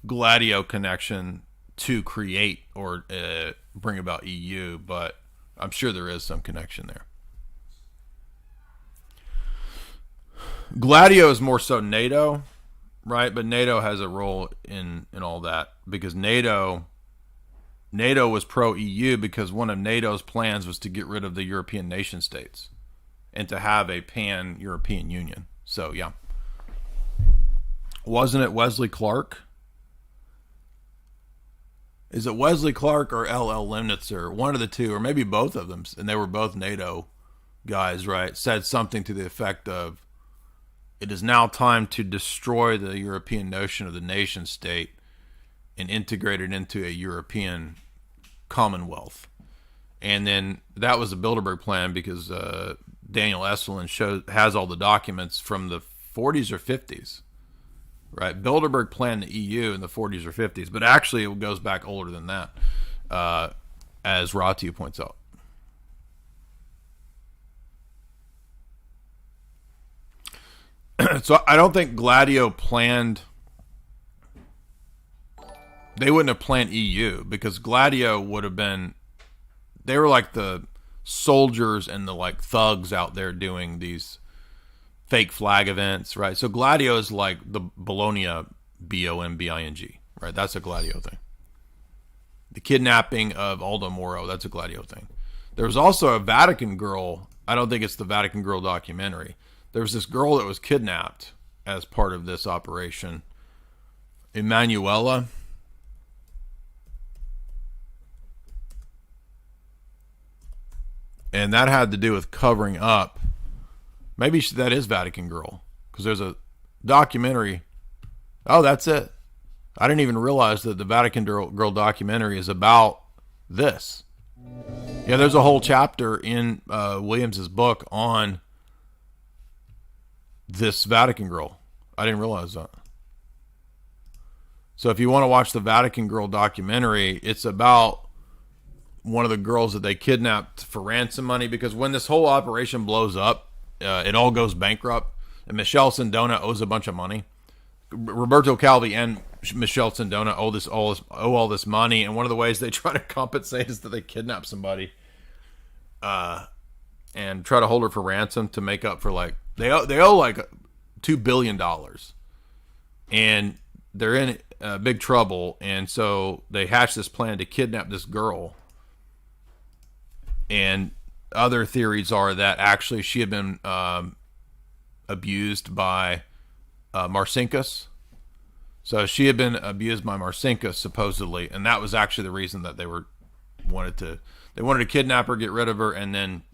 Speaker 1: Gladio connection to create or bring about EU, but I'm sure there is some connection there. Gladio is more so NATO, right? But NATO has a role in all that because NATO was pro-EU because one of NATO's plans was to get rid of the European nation states and to have a pan-European Union. So, yeah. Wasn't it Wesley Clark? Is it Wesley Clark or L.L. Lemnitzer? One of the two, or maybe both of them, and they were both NATO guys, right? Said something to the effect of, it is now time to destroy the European notion of the nation state and integrate it into a European commonwealth. And then that was the Bilderberg plan because Daniel Estlin has all the documents from the 40s or 50s. Right, Bilderberg planned the EU in the 40s or 50s, but actually it goes back older than that, as Ratu points out. So I don't think Gladio planned... They wouldn't have planned EU, because Gladio would have been... They were like the soldiers and the like thugs out there doing these fake flag events, right? So Gladio is like the Bologna, B-O-M-B-I-N-G, right? That's a Gladio thing. The kidnapping of Aldo Moro, that's a Gladio thing. There was also a Vatican girl. I don't think it's the Vatican girl documentary. There was this girl that was kidnapped as part of this operation. Emanuela. And that had to do with covering up. Maybe that is Vatican Girl, because there's a documentary. Oh, that's it. I didn't even realize that the Vatican Girl documentary is about this. Yeah, there's a whole chapter in Williams's book on this Vatican Girl. I didn't realize that. So if you want to watch the Vatican Girl documentary, it's about one of the girls that they kidnapped for ransom money, because when this whole operation blows up, it all goes bankrupt, and Michelle Sindona owes a bunch of money. Roberto Calvi and Michelle Sindona owe all this money, and one of the ways they try to compensate is that they kidnap somebody, and try to hold her for ransom to make up for like they owe like $2 billion, and they're in big trouble, and so they hatch this plan to kidnap this girl, and other theories are that actually she had been abused by Marcinkus. So she had been abused by Marcinkus, supposedly, and that was actually the reason that they wanted to kidnap her, get rid of her, and then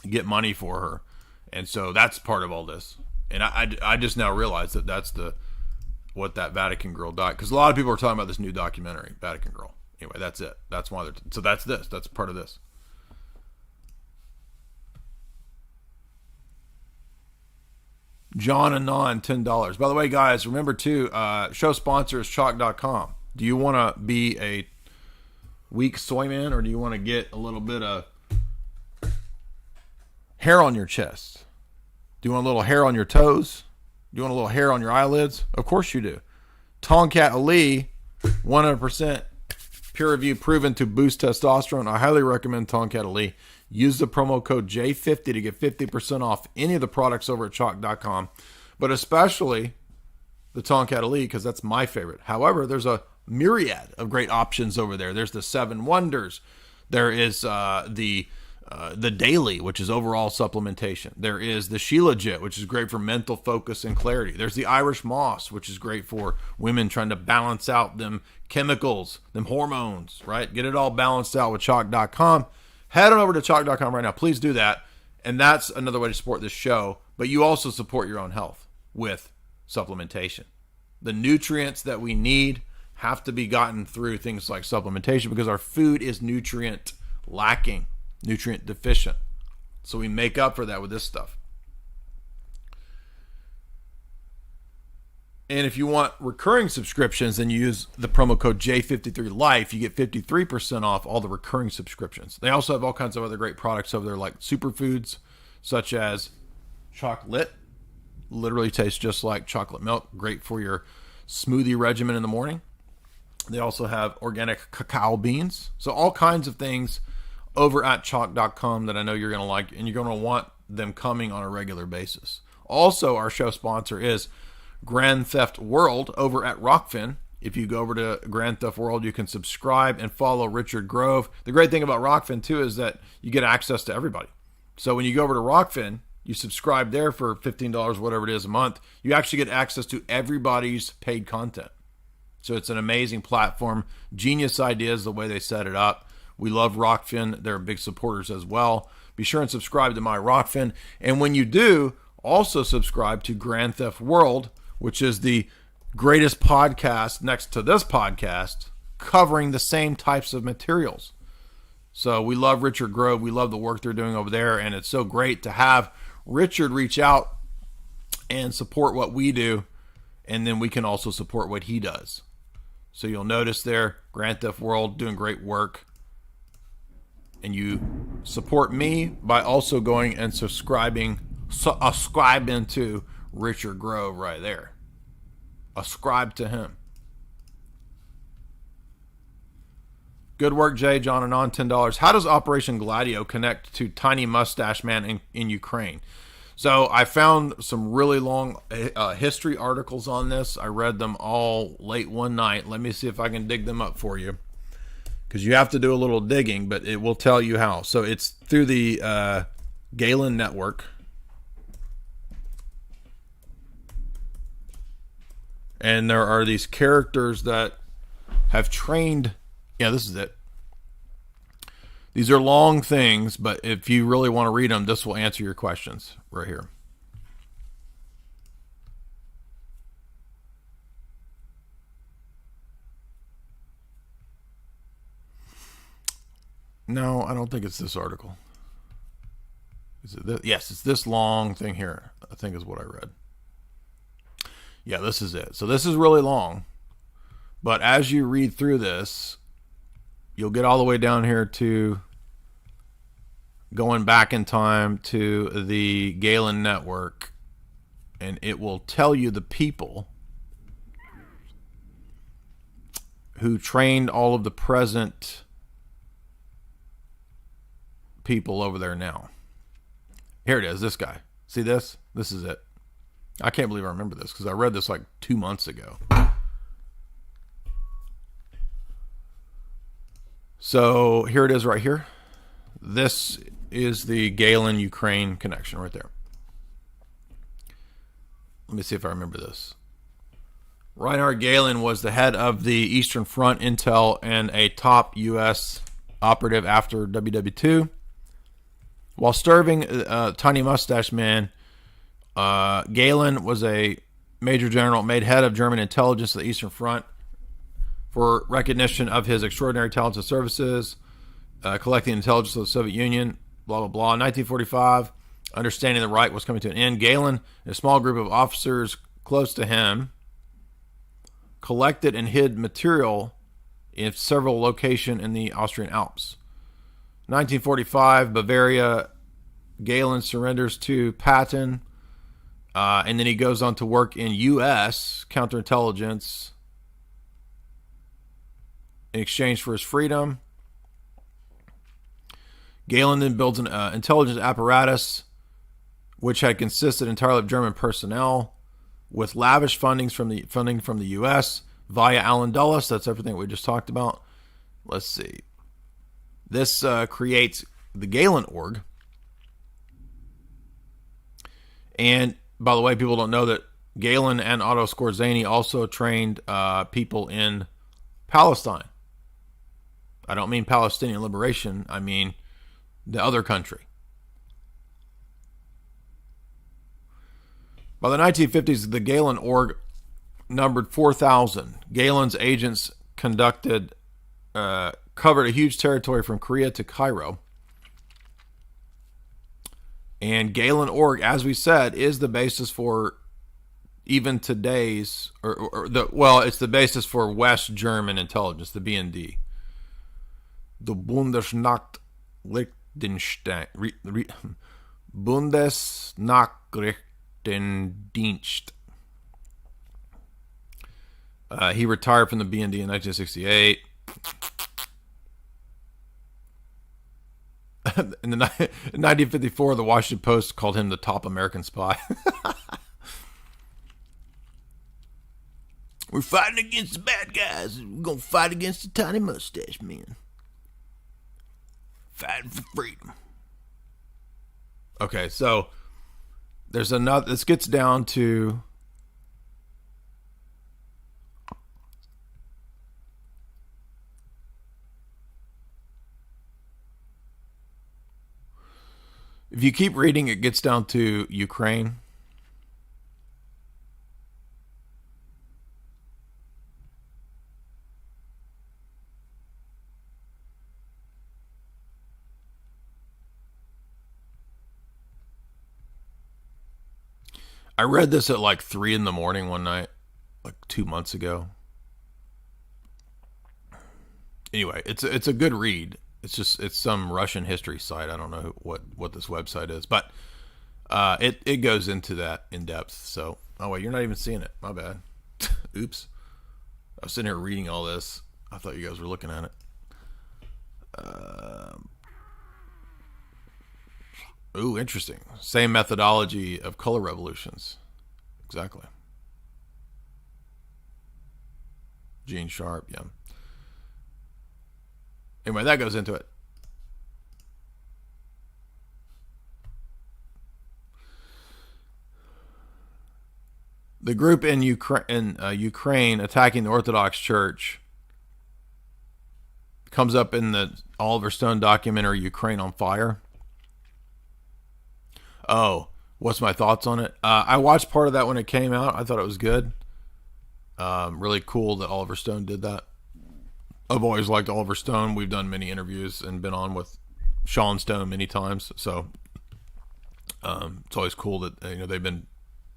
Speaker 1: get money for her. And so that's part of all this. And I just now realized that that's what that Vatican Girl because a lot of people are talking about this new documentary, Vatican Girl. Anyway, that's it. That's why so that's this. That's part of this. John Anon, $10. By the way, guys, remember too, show sponsor is chalk.com. Do you want to be a weak soy man, or do you want to get a little bit of hair on your chest? Do you want a little hair on your toes? You want a little hair on your eyelids? Of course you do. Tomcat Ali, 100% peer review proven to boost testosterone. I highly recommend Tomcat Ali. Use the promo code J50 to get 50% off any of the products over at chalk.com, but especially the Tomcat Ali, because that's my favorite. However, there's a myriad of great options over there. There's the Seven Wonders. There is the Daily, which is overall supplementation. There is the Shilajit, which is great for mental focus and clarity. There's the Irish Moss, which is great for women trying to balance out them chemicals, them hormones, right? Get it all balanced out with chalk.com. Head on over to chalk.com right now. Please do that. And that's another way to support this show. But you also support your own health with supplementation. The nutrients that we need have to be gotten through things like supplementation because our food is nutrient lacking, nutrient deficient. So we make up for that with this stuff. And if you want recurring subscriptions, then you use the promo code J53Life. You get 53% off all the recurring subscriptions. They also have all kinds of other great products over there, like superfoods, such as chocolate. Literally tastes just like chocolate milk. Great for your smoothie regimen in the morning. They also have organic cacao beans. So all kinds of things over at chalk.com that I know you're going to like, and you're going to want them coming on a regular basis. Also, our show sponsor is Grand Theft World over at Rockfin. If you go over to Grand Theft World, you can subscribe and follow Richard Grove. The great thing about Rockfin, too, is that you get access to everybody. So when you go over to Rockfin, you subscribe there for $15, whatever it is a month, you actually get access to everybody's paid content. So it's an amazing platform. Genius ideas, the way they set it up. We love Rockfin. They're big supporters as well. Be sure and subscribe to my Rockfin. And when you do, also subscribe to Grand Theft World, which is the greatest podcast next to this podcast covering the same types of materials. So we love Richard Grove. We love the work they're doing over there. And it's so great to have Richard reach out and support what we do. And then we can also support what he does. So you'll notice there, Grand Theft World doing great work. And you support me by also going and subscribing to Richard Grove right there. Ascribe to him. Good work, Jay, John, and on $10. How does Operation Gladio connect to Tiny Mustache Man in Ukraine? So I found some really long history articles on this. I read them all late one night. Let me see if I can dig them up for you, because you have to do a little digging, but it will tell you how. So it's through the Galen Network. And there are these characters that have trained. Yeah, this is it. These are long things, but if you really want to read them, this will answer your questions right here. No, I don't think it's this article. Is it this? Yes, it's this long thing here, I think is what I read. Yeah, this is it. So this is really long. But as you read through this, you'll get all the way down here to going back in time to the Galen Network. And it will tell you the people who trained all of the present people over there now. Here it is, this guy. See this? This is it. I can't believe I remember this because I read this like 2 months ago. So here it is right here. This is the Galen-Ukraine connection right there. Let me see if I remember this. Reinhard Galen was the head of the Eastern Front Intel and a top U.S. operative after WW2. While serving Tiny Mustache Man, Galen was a major general made head of German intelligence of the Eastern Front for recognition of his extraordinary talents and services, collecting intelligence of the Soviet Union, blah, blah, blah. In 1945, understanding the Reich was coming to an end. Galen and a small group of officers close to him collected and hid material in several locations in the Austrian Alps. 1945, Bavaria, Galen surrenders to Patton. And then he goes on to work in U.S. counterintelligence in exchange for his freedom. Galen then builds an intelligence apparatus which had consisted entirely of German personnel with lavish funding from the U.S. via Alan Dulles. That's everything we just talked about. Let's see. This creates the Galen Org. And by the way, people don't know that Galen and Otto Skorzeny also trained people in Palestine. I don't mean Palestinian liberation. I mean the other country. By the 1950s, the Galen Org numbered 4,000. Galen's agents covered a huge territory from Korea to Cairo. And Galen Org, as we said, is the basis for even today's, it's the basis for West German intelligence, the BND. The Bundesnachrichtendienst. He retired from the BND in 1968. In 1954, the Washington Post called him the top American spy. We're fighting against the bad guys. We're going to fight against the tiny mustache men. Fighting for freedom. Okay, so there's another. This gets down to if you keep reading, it gets down to Ukraine. I read this at like 3 a.m. one night, like 2 months ago. Anyway, it's a good read. It's some Russian history site. I don't know what this website is, but it goes into that in depth. So, oh wait, you're not even seeing it. My bad. Oops. I was sitting here reading all this. I thought you guys were looking at it. Ooh, interesting. Same methodology of color revolutions. Exactly. Gene Sharp, yeah. Anyway, that goes into it. The group in Ukraine attacking the Orthodox Church comes up in the Oliver Stone documentary Ukraine on Fire. Oh, what's my thoughts on it? I watched part of that when it came out. I thought it was good. Really cool that Oliver Stone did that. I've always liked Oliver Stone. We've done many interviews and been on with Sean Stone many times. So it's always cool that they've been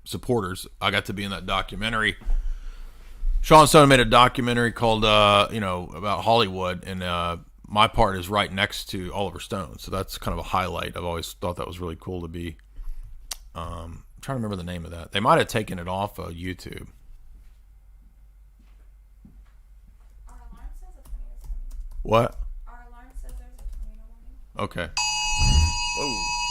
Speaker 1: supporters. I got to be in that documentary. Sean Stone made a documentary called about Hollywood, and my part is right next to Oliver Stone. So that's kind of a highlight. I've always thought that was really cool to be. I'm trying to remember the name of that. They might have taken it off of YouTube.
Speaker 8: Our alarm says a 20 is coming.
Speaker 1: What?
Speaker 8: Our alarm says there's a tornado warning.
Speaker 1: Okay. Whoa.